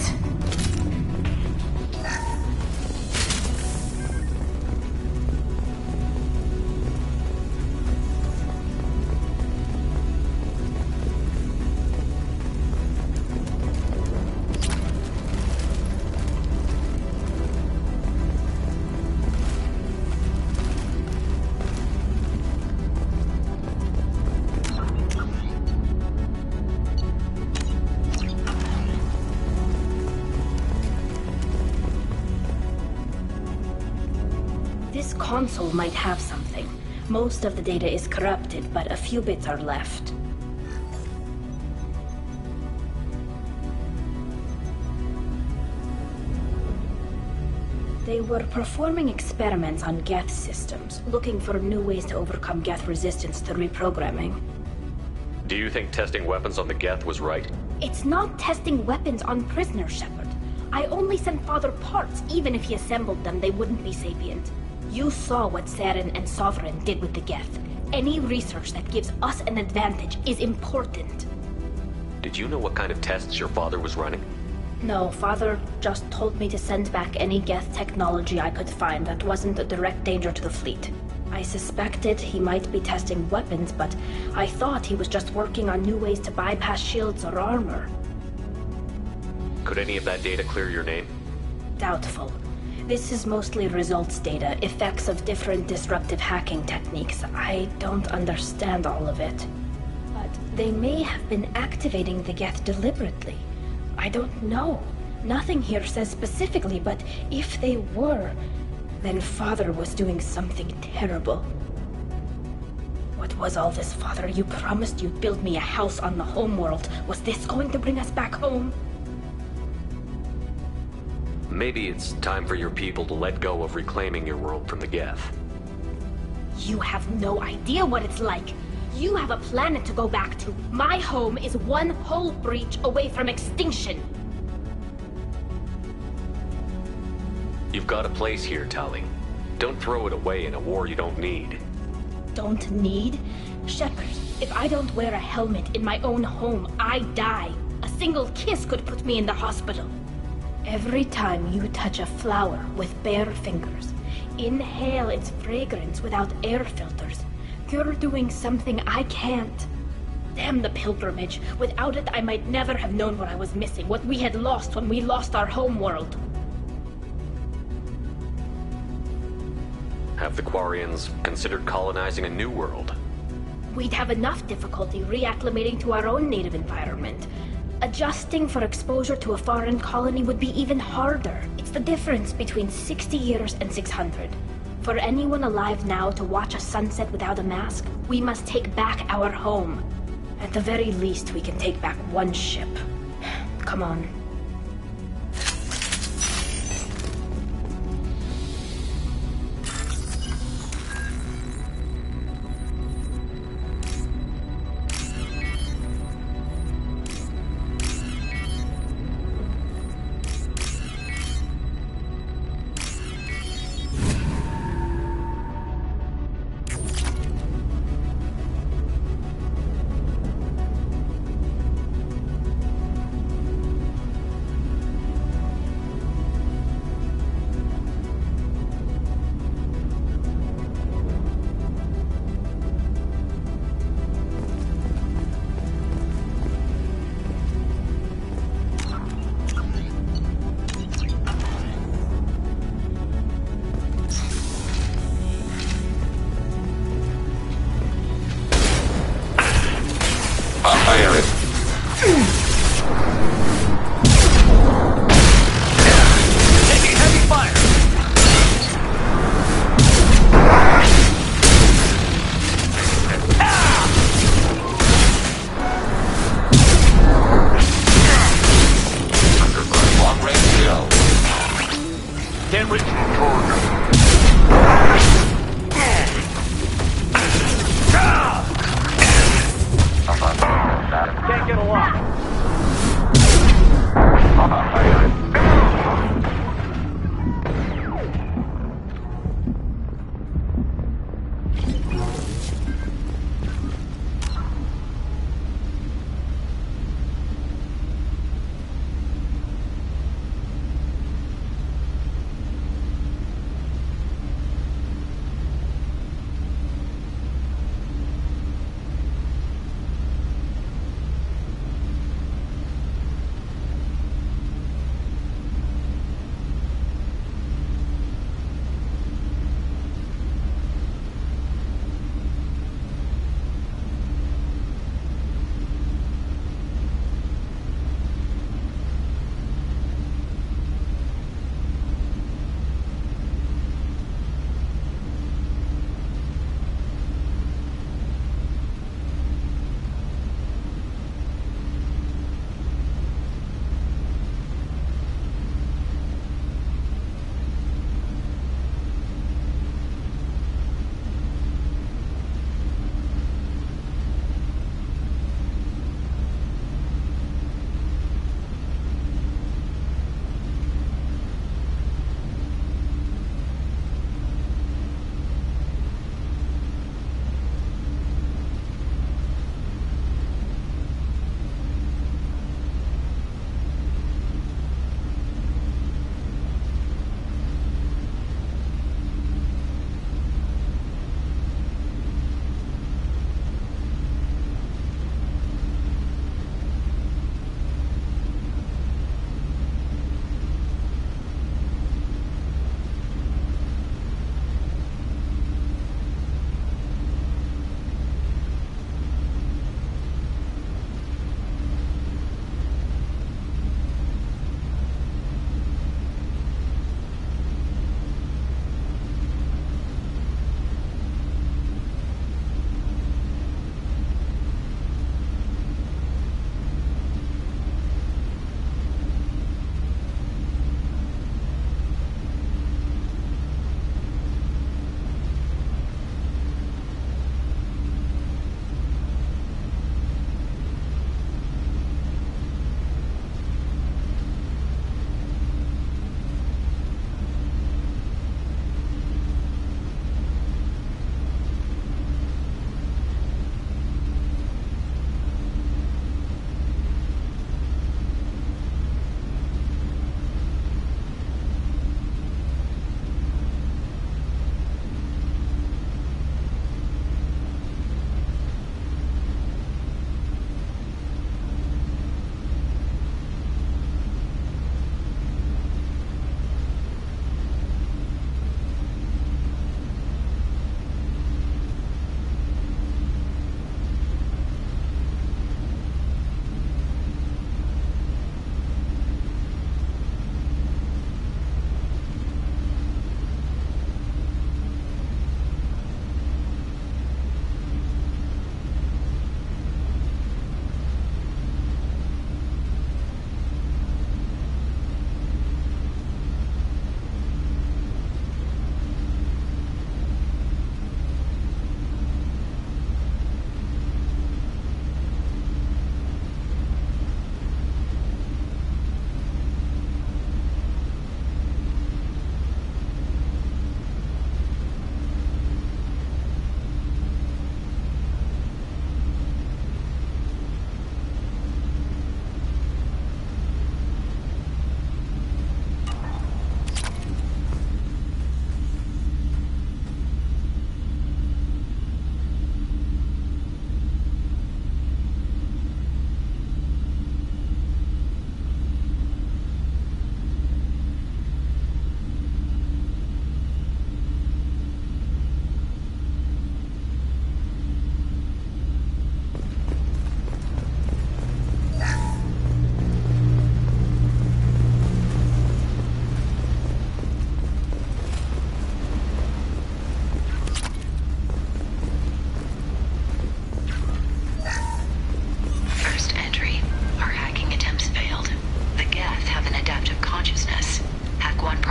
D: This console might have something. Most of the data is corrupted, but a few bits are left. They were performing experiments on Geth systems, looking for new ways to overcome Geth resistance to reprogramming.
F: Do you think testing weapons on the Geth was right?
D: It's not testing weapons on prisoners, Shepard. I only sent Father parts. Even if he assembled them, they wouldn't be sapient. You saw what Saren and Sovereign did with the Geth. Any research that gives us an advantage is important.
F: Did you know what kind of tests your father was running?
D: No, Father just told me to send back any Geth technology I could find that wasn't a direct danger to the fleet. I suspected he might be testing weapons, but I thought he was just working on new ways to bypass shields or armor.
F: Could any of that data clear your name?
D: Doubtful. This is mostly results data, effects of different disruptive hacking techniques. I don't understand all of it. But they may have been activating the Geth deliberately. I don't know. Nothing here says specifically, but if they were, then Father was doing something terrible. What was all this, Father? You promised you'd build me a house on the homeworld. Was this going to bring us back home?
F: Maybe it's time for your people to let go of reclaiming your world from the Geth.
D: You have no idea what it's like. You have a planet to go back to. My home is one hull breach away from extinction.
F: You've got a place here, Tali. Don't throw it away in a war you don't need.
D: Don't need? Shepard, if I don't wear a helmet in my own home, I die. A single kiss could put me in the hospital. Every time you touch a flower with bare fingers, inhale its fragrance without air filters, you're doing something I can't. Damn the pilgrimage. Without it, I might never have known what I was missing, what we had lost when we lost our homeworld.
F: Have the Quarians considered colonizing a new world?
D: we'd have enough difficulty reacclimating to our own native environment. Adjusting for exposure to a foreign colony would be even harder. It's the difference between 60 years and 600. For anyone alive now to watch a sunset without a mask, we must take back our home. At the very least, we can take back one ship. Come on.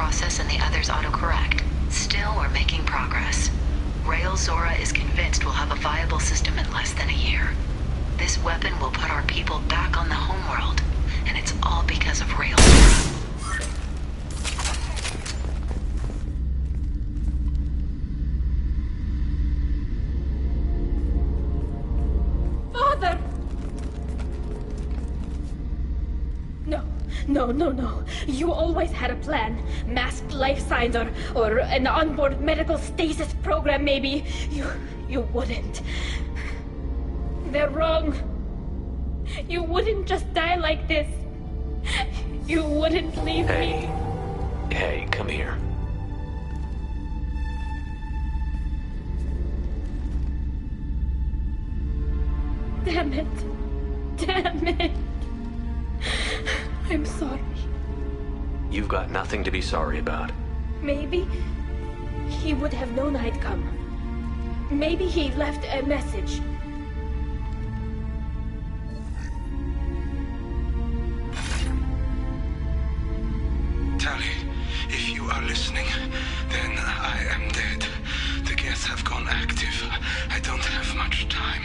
H: process and the others autocorrect. Still, we're making progress. Rael Zora is convinced we'll have a viable system in less than a year. This weapon will put our people back on the homeworld, and it's all because of Rael Zora.
D: Father! No. You always had a plan. Masked life signs or an onboard medical stasis program, maybe. You wouldn't. They're wrong. You wouldn't just die like this. You wouldn't leave me.
F: Hey, come here.
D: Damn it. I'm sorry.
F: You've got nothing to be sorry about.
D: Maybe he would have known I'd come. Maybe he left a message.
U: Tali, if you are listening, then I am dead. The Geth have gone active. I don't have much time.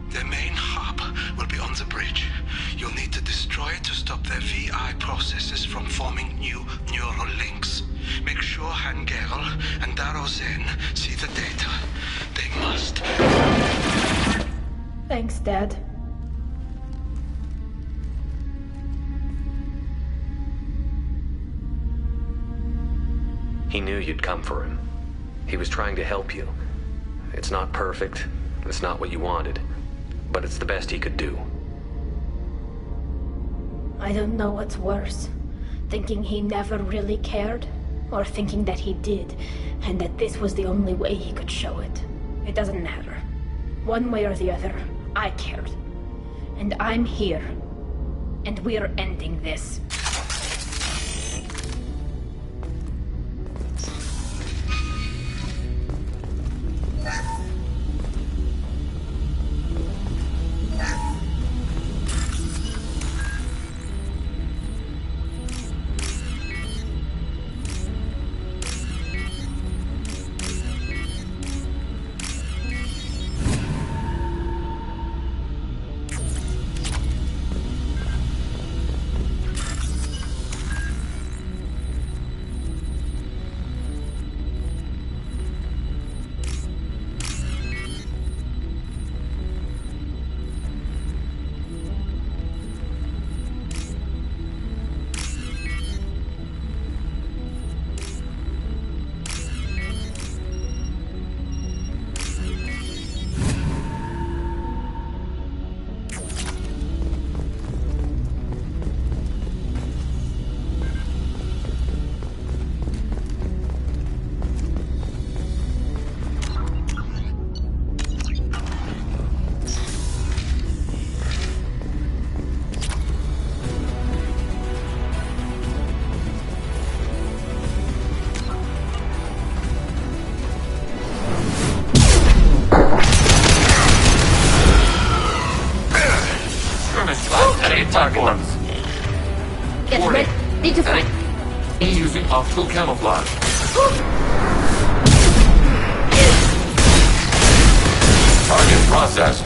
U: The main hub will be on the bridge. You'll need to destroy it to stop their VI processes from forming new neural links. Make sure Han Gerel and Daro Zen see the data. They must.
D: Thanks, Dad.
F: He knew you'd come for him. He was trying to help you. It's not perfect. It's not what you wanted. But it's the best he could do.
D: I don't know what's worse. Thinking he never really cared, or thinking that he did, and that this was the only way he could show it. It doesn't matter. One way or the other, I cared. And I'm here. And we're ending this.
Q: Target ones.
D: Get ready to fight.
Q: Using optical camouflage. Target processed.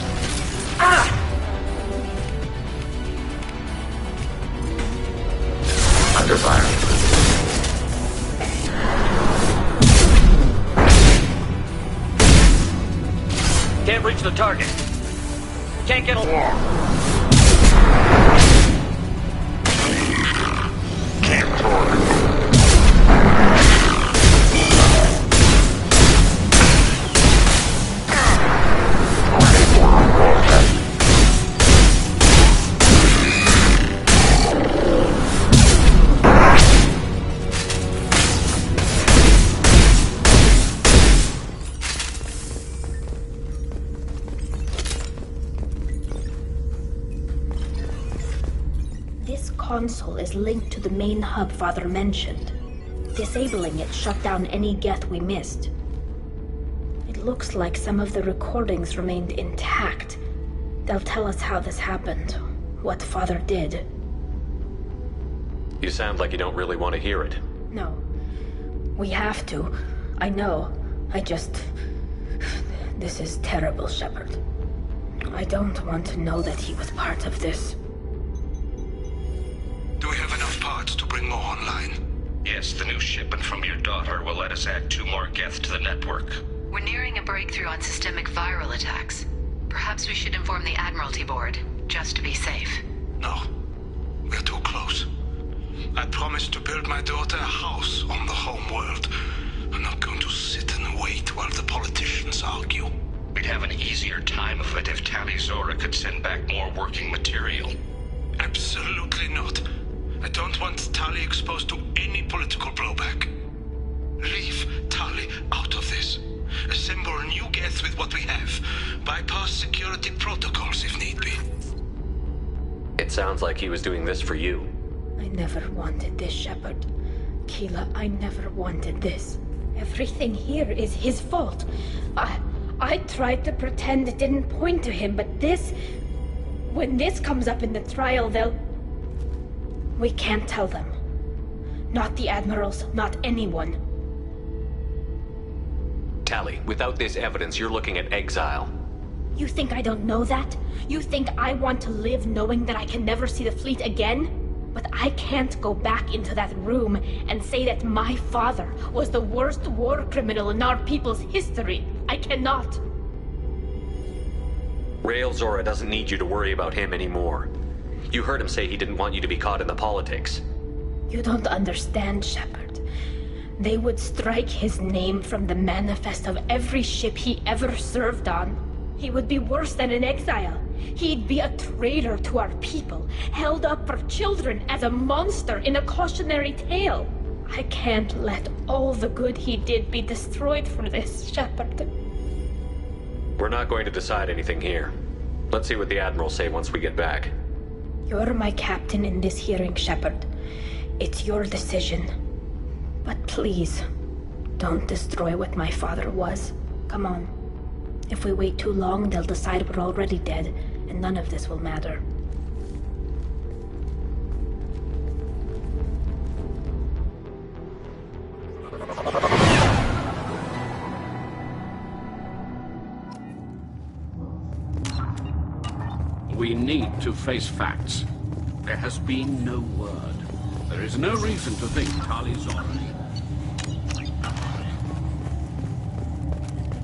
Q: Under fire.
F: Can't reach the target. Can't get along.
D: Console is linked to the main hub Father mentioned. Disabling it shut down any Geth we missed. It looks like some of the recordings remained intact. They'll tell us how this happened, what Father did.
F: You sound like you don't really want to hear it.
D: No. We have to. I know. This is terrible, Shepard. I don't want to know that he was part of this.
U: Do we have enough parts to bring more online?
J: Yes, the new shipment from your daughter will let us add 2 more Geth to the network.
H: We're nearing a breakthrough on systemic viral attacks. Perhaps we should inform the Admiralty Board, just to be safe.
U: No. We're too close. I promised to build my daughter a house on the home world. I'm not going to sit and wait while the politicians argue.
J: We'd have an easier time of it if Tali Zora could send back more working material.
U: Absolutely not. I don't want Tali exposed to any political blowback. Leave Tali out of this. Assemble new Geth with what we have. Bypass security protocols if need be.
F: It sounds like he was doing this for you.
D: I never wanted this, Shepard. Keela, I never wanted this. Everything here is his fault. I tried to pretend it didn't point to him, but this... When this comes up in the trial, they'll... We can't tell them. Not the Admirals, not anyone.
F: Tali, without this evidence, you're looking at exile.
D: You think I don't know that? You think I want to live knowing that I can never see the fleet again? But I can't go back into that room and say that my father was the worst war criminal in our people's history. I cannot.
F: Rael Zora doesn't need you to worry about him anymore. You heard him say he didn't want you to be caught in the politics.
D: You don't understand, Shepard. They would strike his name from the manifest of every ship he ever served on. He would be worse than an exile. He'd be a traitor to our people, held up for children as a monster in a cautionary tale. I can't let all the good he did be destroyed for this, Shepard.
F: We're not going to decide anything here. Let's see what the Admirals say once we get back.
D: You're my captain in this hearing, Shepard. It's your decision. But please, don't destroy what my father was. Come on. If we wait too long, they'll decide we're already dead, and none of this will matter.
T: We need to face facts. There has been no word. There is no reason to think Tali Zora...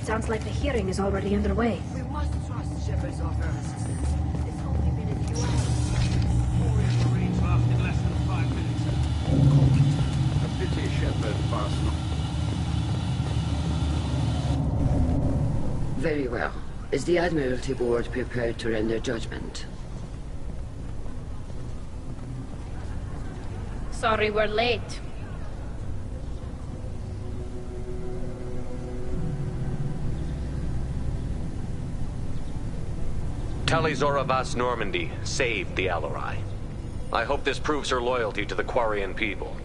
D: Sounds like the hearing is already underway.
S: We must trust Shepard's offer of assistance. It's only been a few hours.
T: Marines lasted less than 5 minutes. A pity Shepard passed not.
S: Very well. Is the Admiralty Board prepared to render judgment?
D: Sorry we're late.
F: Tali Zora Vas Normandy saved the Alarai. I hope this proves her loyalty to the Quarian people.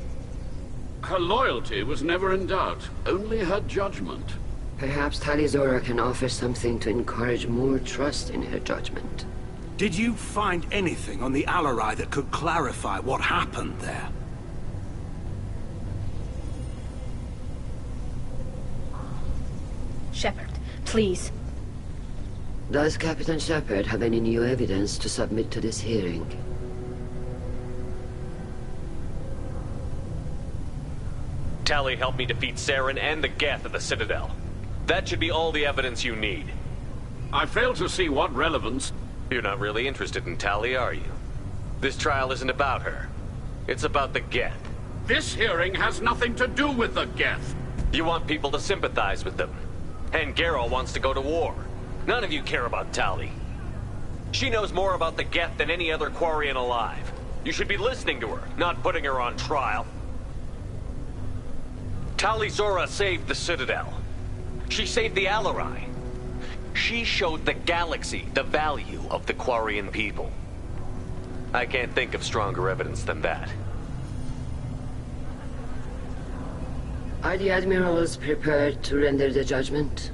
T: Her loyalty was never in doubt, only her judgment.
S: Perhaps Tali Zora can offer something to encourage more trust in her judgment.
U: Did you find anything on the Alarai that could clarify what happened there?
D: Shepard, please.
S: Does Captain Shepard have any new evidence to submit to this hearing?
F: Tali helped me defeat Saren and the Geth at the Citadel. That should be all the evidence you need.
T: I fail to see what relevance...
F: You're not really interested in Tali, are you? This trial isn't about her. It's about the Geth.
T: This hearing has nothing to do with the Geth.
F: You want people to sympathize with them. And Geralt wants to go to war. None of you care about Tali. She knows more about the Geth than any other Quarian alive. You should be listening to her, not putting her on trial. Tali Zora saved the Citadel. She saved the Alarai. She showed the galaxy the value of the Quarian people. I can't think of stronger evidence than that.
S: Are the Admirals prepared to render the judgment?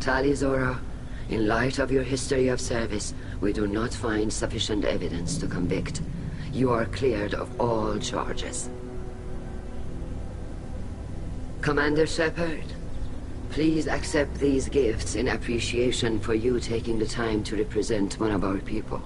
S: Tali Zora, in light of your history of service, we do not find sufficient evidence to convict. You are cleared of all charges. Commander Shepard, please accept these gifts in appreciation for you taking the time to represent one of our people.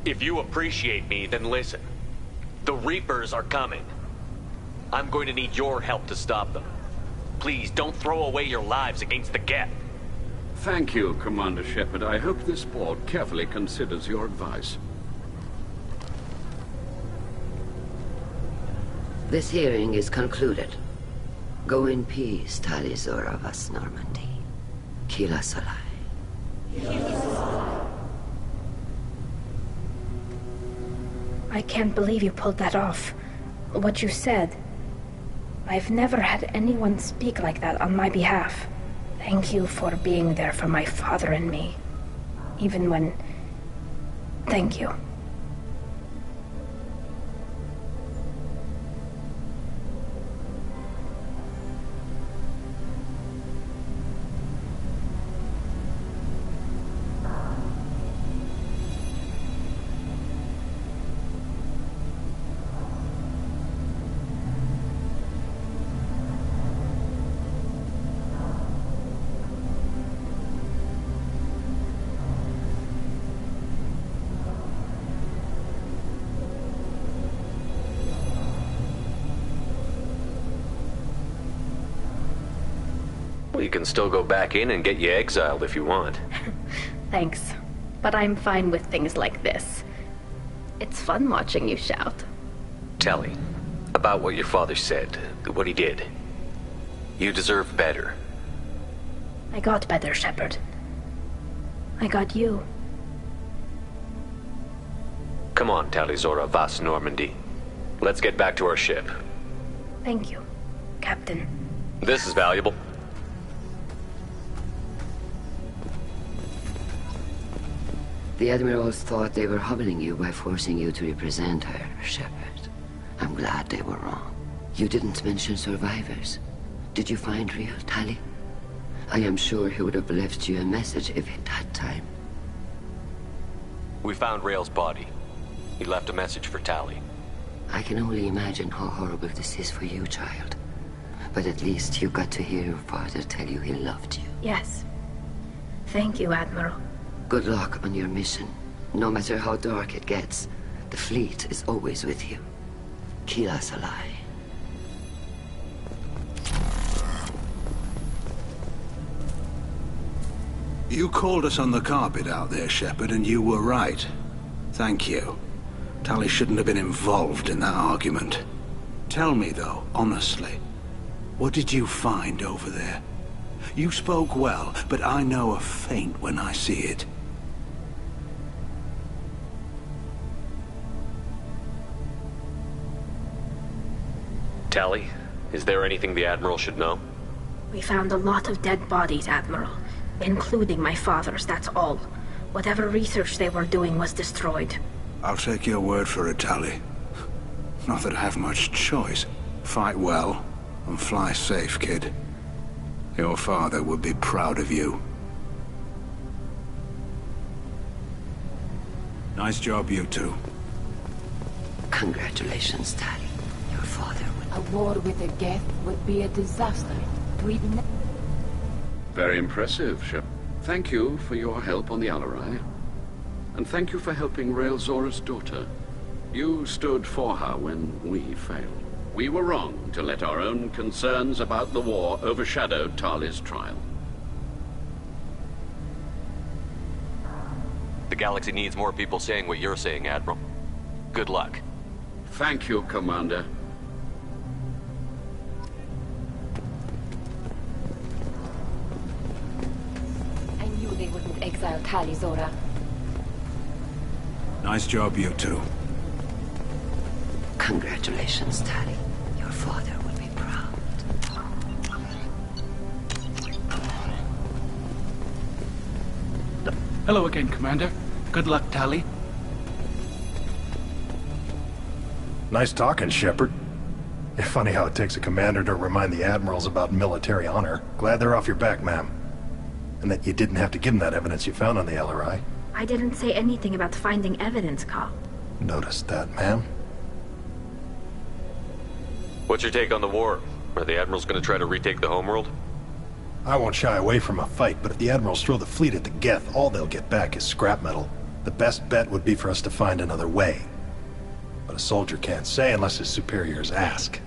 F: If you appreciate me, then listen. The Reapers are coming. I'm going to need your help to stop them. Please, don't throw away your lives against the Geth.
T: Thank you, Commander Shepard. I hope this board carefully considers your advice.
S: This hearing is concluded. Go in peace, Tali Zora Vas Normandy. Kila Salai.
D: I can't believe you pulled that off. What you said. I've never had anyone speak like that on my behalf. Thank you for being there for my father and me. Even when... Thank you.
F: You can still go back in and get you exiled if you want.
D: Thanks. But I'm fine with things like this. It's fun watching you shout.
F: Tali, about what your father said, what he did. You deserve better.
D: I got better, Shepard. I got you.
F: Come on, Tali Zora Vas Normandy. Let's get back to our ship.
D: Thank you, Captain.
F: This is valuable.
S: The Admirals thought they were humbling you by forcing you to represent her, Shepard. I'm glad they were wrong. You didn't mention survivors. Did you find real Tali? I am sure he would have left you a message if he'd had time.
F: We found Rael's body. He left a message for Tali.
S: I can only imagine how horrible this is for you, child. But at least you got to hear your father tell you he loved you.
D: Yes. Thank you, Admiral.
S: Good luck on your mission. No matter how dark it gets, the fleet is always with you. Kila Salai.
U: You called us on the carpet out there, Shepard, and you were right. Thank you. Tali shouldn't have been involved in that argument. Tell me, though, honestly, what did you find over there? You spoke well, but I know a feint when I see it.
F: Tali, is there anything the Admiral should know?
D: We found a lot of dead bodies, Admiral. Including my father's, that's all. Whatever research they were doing was destroyed.
U: I'll take your word for it, Tali. Not that I have much choice. Fight well, and fly safe, kid. Your father would be proud of you. Nice job, you two.
S: Congratulations, Tali. Your father would...
N: A war with the Geth would be a disaster. We'd
T: Very impressive, Shep. Thank you for your help on the Alarai. And thank you for helping Rael Zora's daughter. You stood for her when we failed. We were wrong to let our own concerns about the war overshadow Tali's trial.
F: The galaxy needs more people saying what you're saying, Admiral. Good luck.
T: Thank you, Commander.
N: I knew they wouldn't exile Tali, Zora.
U: Nice job, you two.
S: Congratulations, Tali. Your father would be proud.
E: Hello again, Commander. Good luck, Tali.
B: Nice talking, Shepard. It's funny how it takes a commander to remind the admirals about military honor. Glad they're off your back, ma'am. And that you didn't have to give them that evidence you found on the LRI.
D: I didn't say anything about finding evidence, Carl.
B: Noticed that, ma'am.
F: What's your take on the war? Are the admirals going to try to retake the homeworld?
B: I won't shy away from a fight, but if the admirals throw the fleet at the Geth, all they'll get back is scrap metal. The best bet would be for us to find another way. But a soldier can't say unless his superiors ask.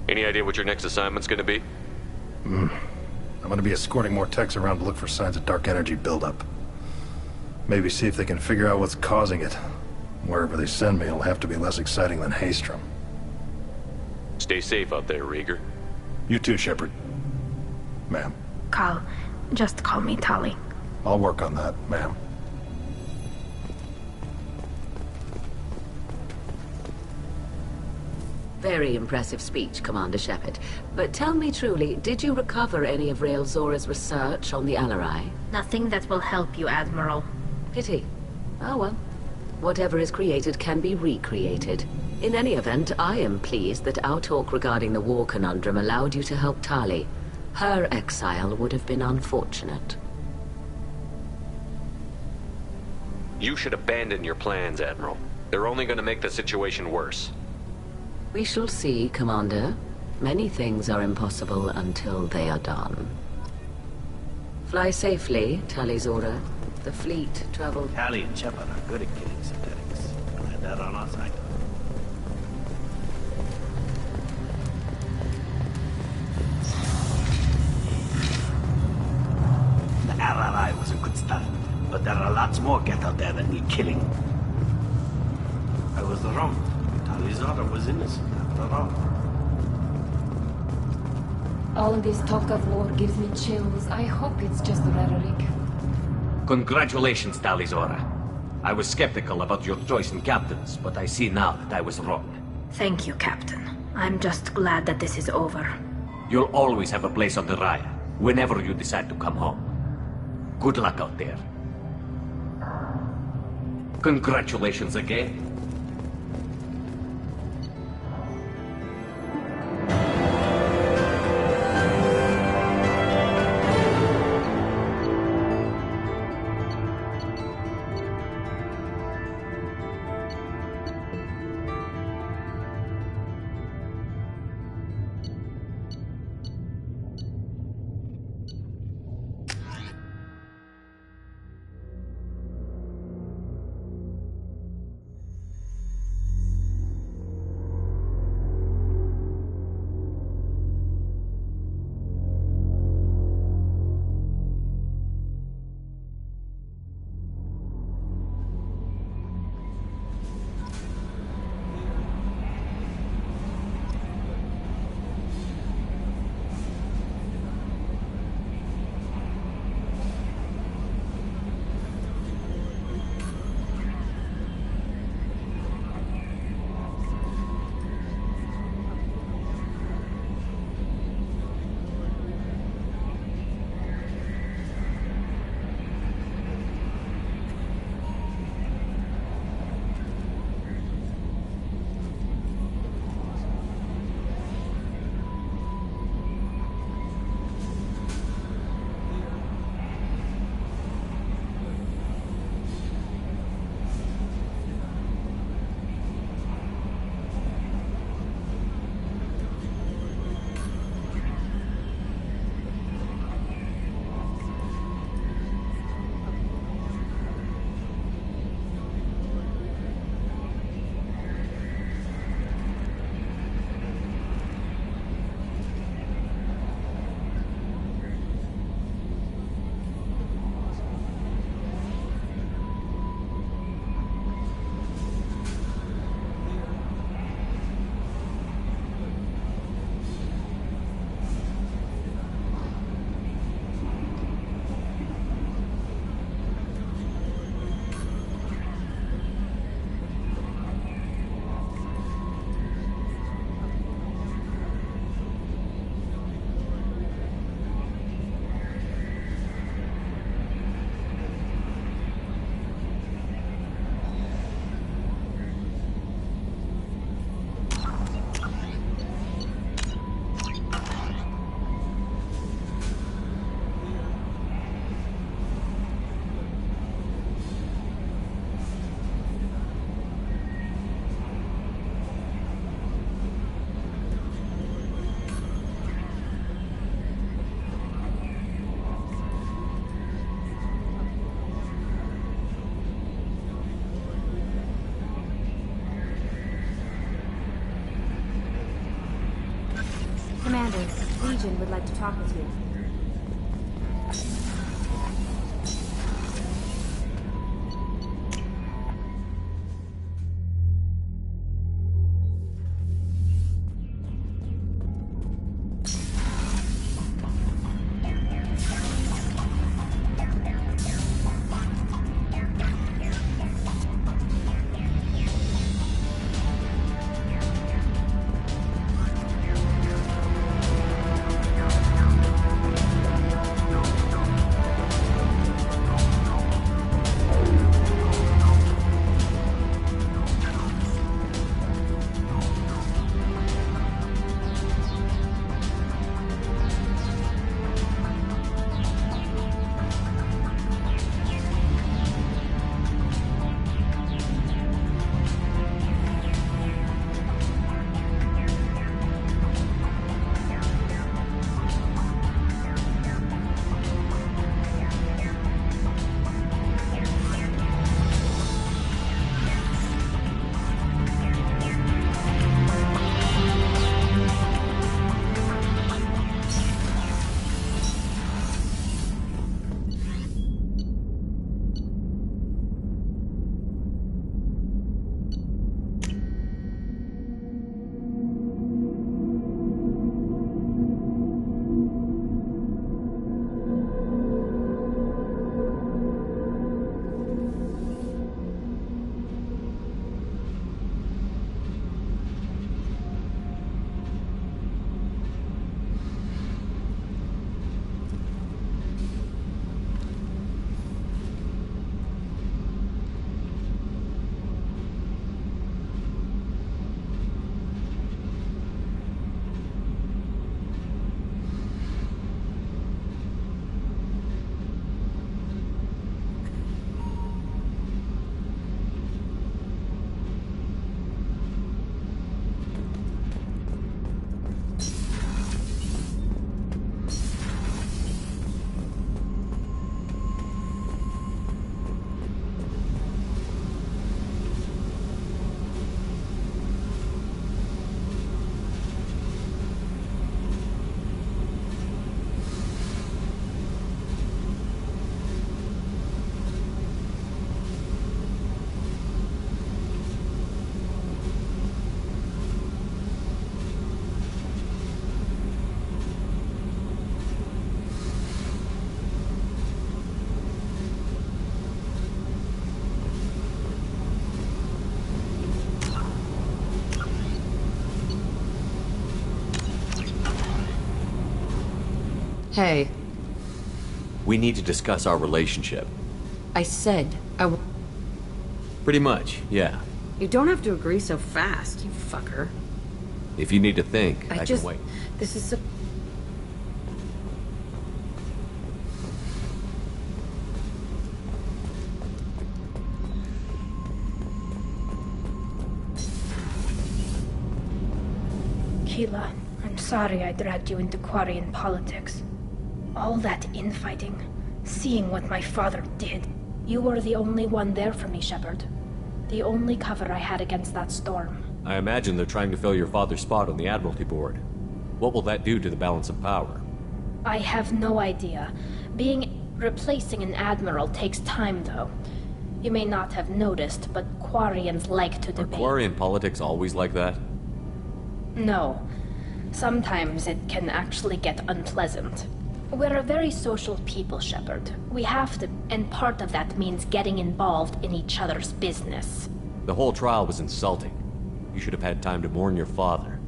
F: Any idea what your next assignment's going to be?
B: I'm going to be escorting more techs around to look for signs of dark energy buildup. Maybe see if they can figure out what's causing it. Wherever they send me, it'll have to be less exciting than Haystrom.
F: Stay safe out there, Rieger.
B: You too, Shepard. Ma'am.
D: Carl, just call me Tali.
B: I'll work on that, ma'am.
V: Very impressive speech, Commander Shepard. But tell me truly, did you recover any of Rael Zora's research on the Alarai?
D: Nothing that will help you, Admiral.
V: Pity. Oh well. Whatever is created can be recreated. In any event, I am pleased that our talk regarding the war conundrum allowed you to help Tali. Her exile would have been unfortunate.
F: You should abandon your plans, Admiral. They're only going to make the situation worse.
V: We shall see, Commander. Many things are impossible until they are done. Fly safely, Tali Zora. The fleet traveled...
R: Tali and Shepard are good at killing synthetics. We had that on our side. The RRI was a good start, but there are lots more Geth out there that need killing. I was wrong. Tali Zora was innocent after all.
N: All this talk of war gives me chills. I hope it's just rhetoric.
K: Congratulations, Tali Zora. I was skeptical about your choice in captains, but I see now that I was wrong.
D: Thank you, Captain. I'm just glad that this is over.
K: You'll always have a place on the Raya, whenever you decide to come home. Good luck out there. Congratulations again.
A: Legion would like to talk with you.
M: Hey.
O: We need to discuss our relationship.
M: I said
O: Pretty much, yeah.
M: You don't have to agree so fast, you fucker.
O: If you need to think, I
M: just...
O: can wait.
M: This is so...
D: Keela, I'm sorry I dragged you into Quarian politics. All that infighting, seeing what my father did. You were the only one there for me, Shepard. The only cover I had against that storm.
O: I imagine they're trying to fill your father's spot on the Admiralty Board. What will that do to the balance of power?
D: I have no idea. Replacing an admiral takes time, though. You may not have noticed, but Quarians like to debate.
O: Are Quarian politics always like that?
D: No. Sometimes it can actually get unpleasant. We're a very social people, Shepard. We have to, and part of that means getting involved in each other's business.
O: The whole trial was insulting. You should have had time to mourn your father.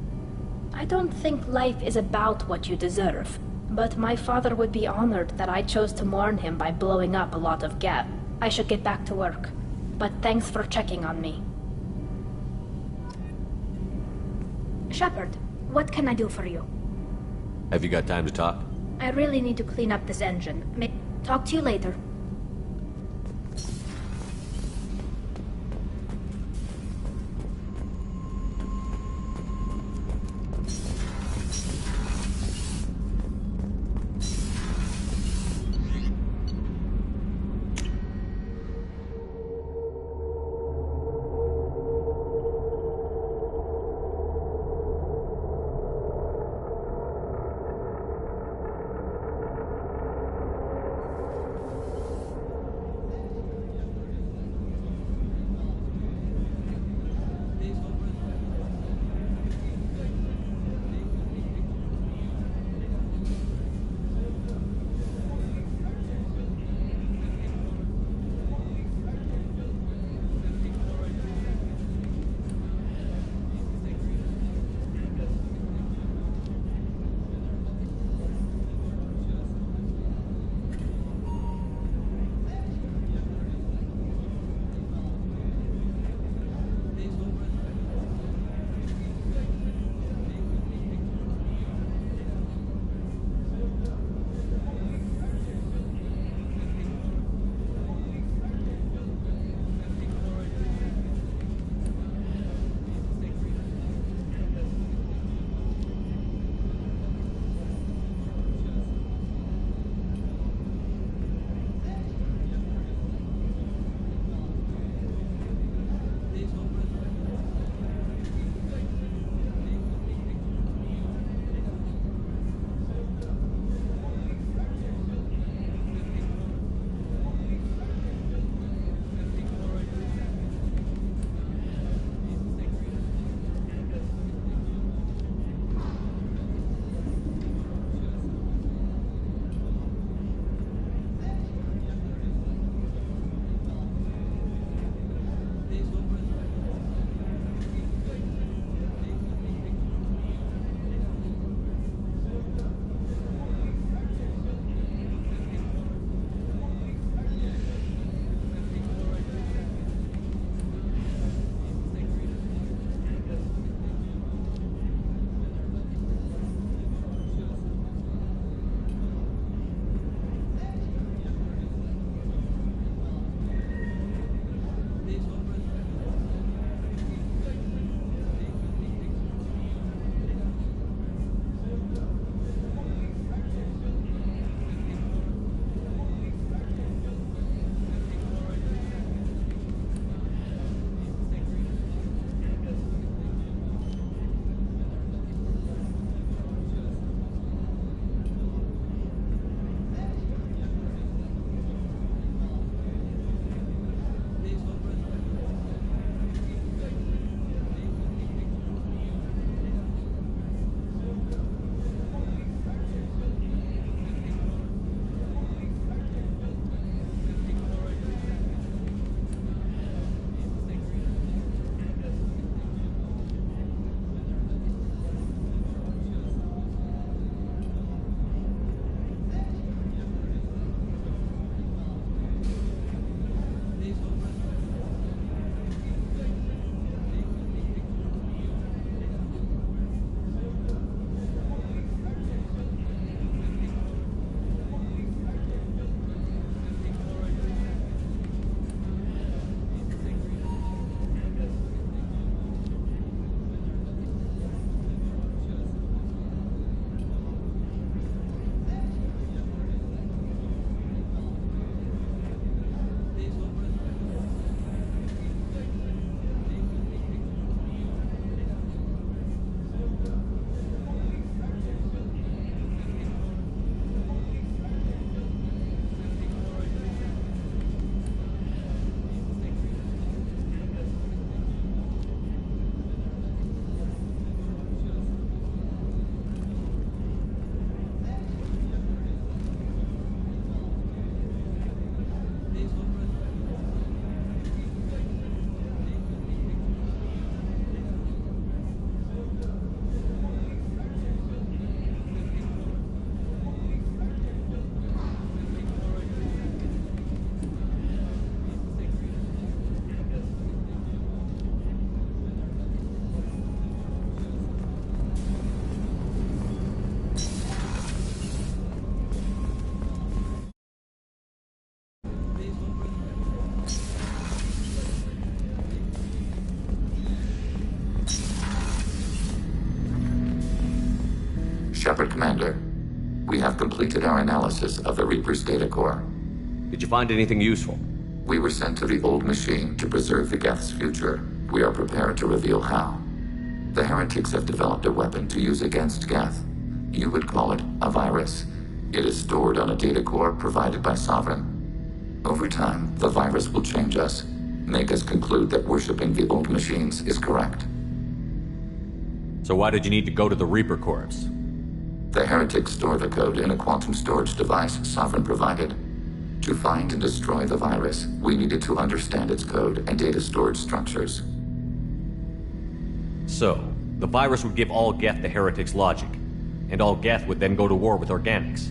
D: I don't think life is about what you deserve, but my father would be honored that I chose to mourn him by blowing up a lot of gas. I should get back to work, but thanks for checking on me. Shepard, what can I do for you?
O: Have you got time to talk?
D: I really need to clean up this engine. Talk to you later.
Q: have completed our analysis of the Reaper's data core.
O: Did you find anything useful?
Q: We were sent to the old machine to preserve the Geth's future. We are prepared to reveal how. The heretics have developed a weapon to use against Geth. You would call it a virus. It is stored on a data core provided by Sovereign. Over time, the virus will change us, make us conclude that worshipping the old machines is correct.
O: So why did you need to go to the Reaper Corps?
Q: The heretics store the code in a quantum storage device Sovereign provided. To find and destroy the virus, we needed to understand its code and data storage structures.
O: So, the virus would give all Geth the heretics' logic, and all Geth would then go to war with organics.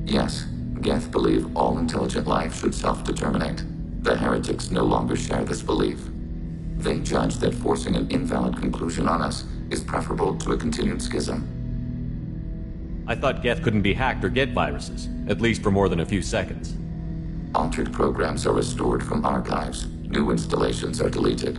Q: Yes, Geth believe all intelligent life should self-determinate. The heretics no longer share this belief. They judge that forcing an invalid conclusion on us is preferable to a continued schism.
O: I thought Geth couldn't be hacked or get viruses, at least for more than a few seconds.
Q: Altered programs are restored from archives. New installations are deleted.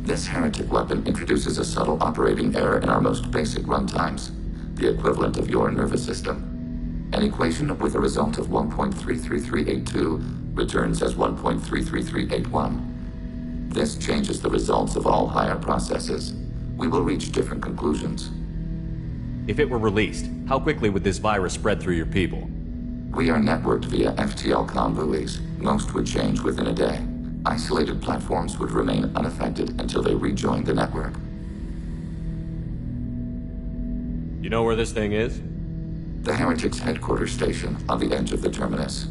Q: This heretic weapon introduces a subtle operating error in our most basic runtimes, the equivalent of your nervous system. An equation with a result of 1.33382 returns as 1.33381. This changes the results of all higher processes. We will reach different conclusions.
O: If it were released, how quickly would this virus spread through your people?
Q: We are networked via FTL buoys. Most would change within a day. Isolated platforms would remain unaffected until they rejoin the network.
O: You know where this thing is?
Q: The Heretics' headquarters station on the edge of the terminus.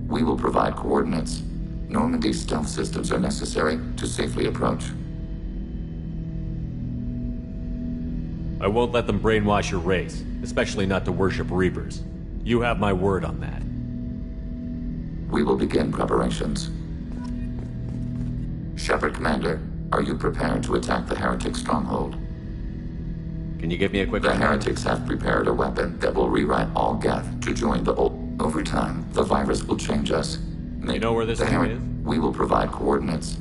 Q: We will provide coordinates. Normandy's stealth systems are necessary to safely approach.
O: I won't let them brainwash your race, especially not to worship Reapers. You have my word on that.
Q: We will begin preparations. Shepard Commander, are you prepared to attack the Heretic stronghold?
O: Can you give me a quick...
Q: The Heretics have prepared a weapon that will rewrite all Geth to join the old... Over time, the virus will change us.
O: You know where this thing is?
Q: We will provide coordinates.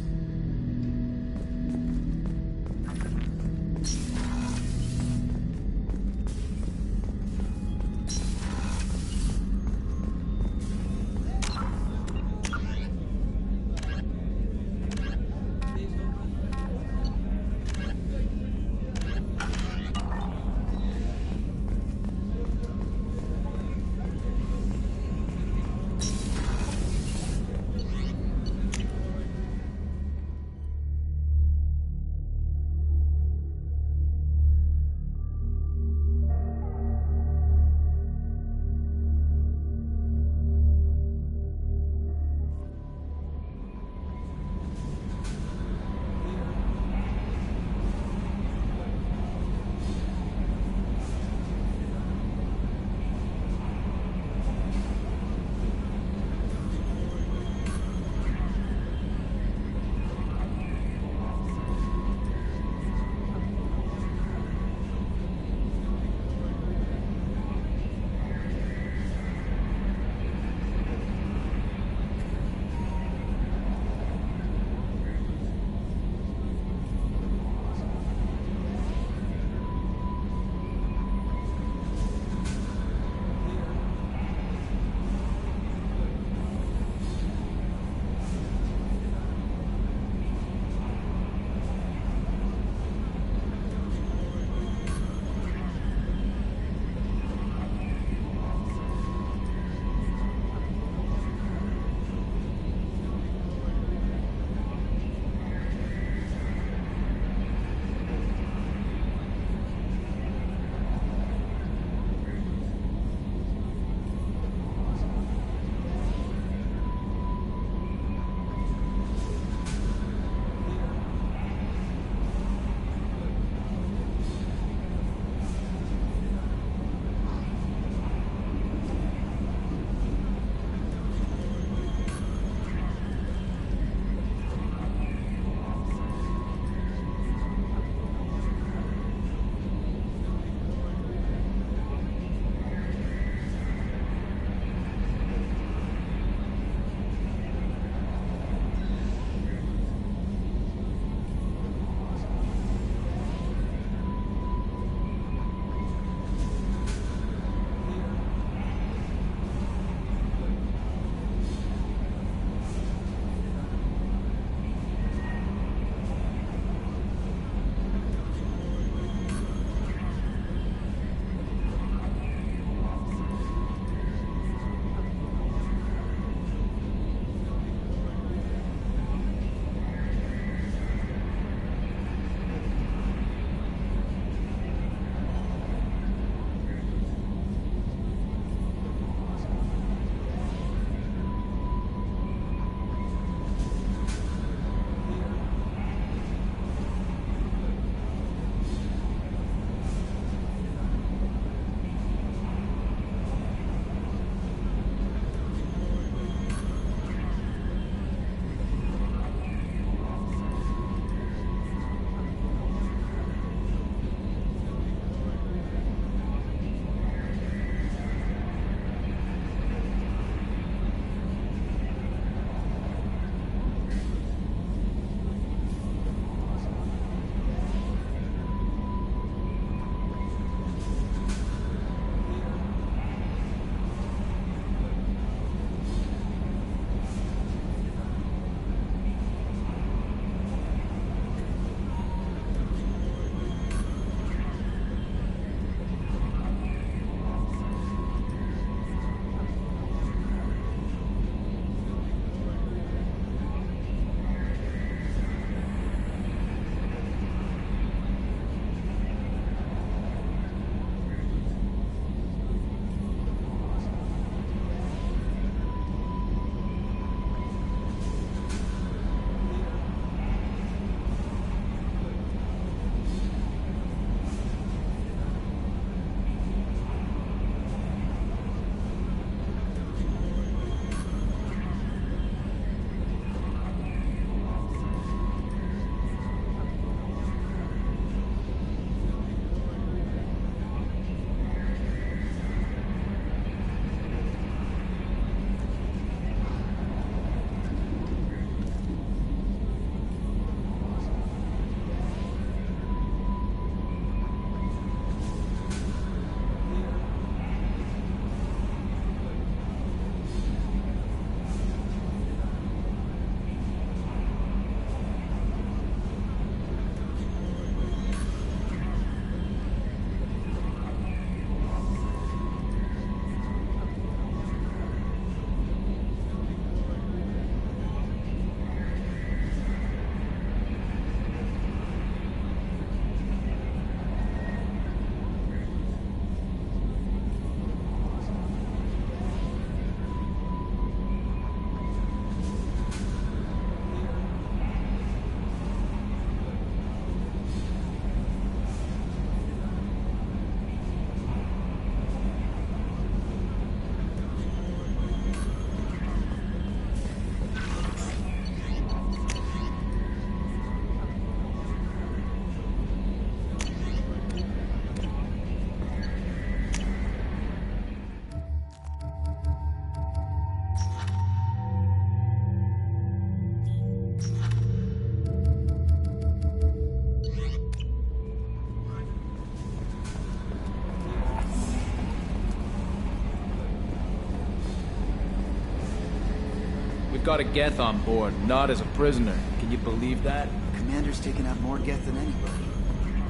E: got a Geth on board, not as a prisoner. Can you believe that?
I: Commander's taken out more Geth than anybody.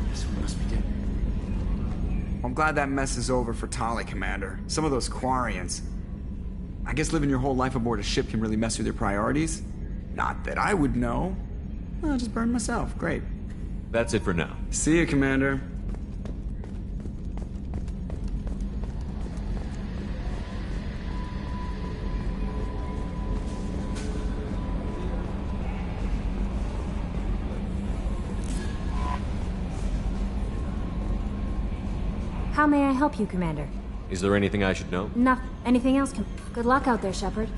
I: Guess we must be doing.
P: I'm glad that mess is over for Tali, Commander. Some of those Quarians. I guess living your whole life aboard a ship can really mess with your priorities. Not that I would know. I'll just burn myself. Great.
O: That's it for now.
P: See you, Commander.
A: How may I help you, Commander?
O: Is there anything I should know?
A: Anything else? Good luck out there, Shepard.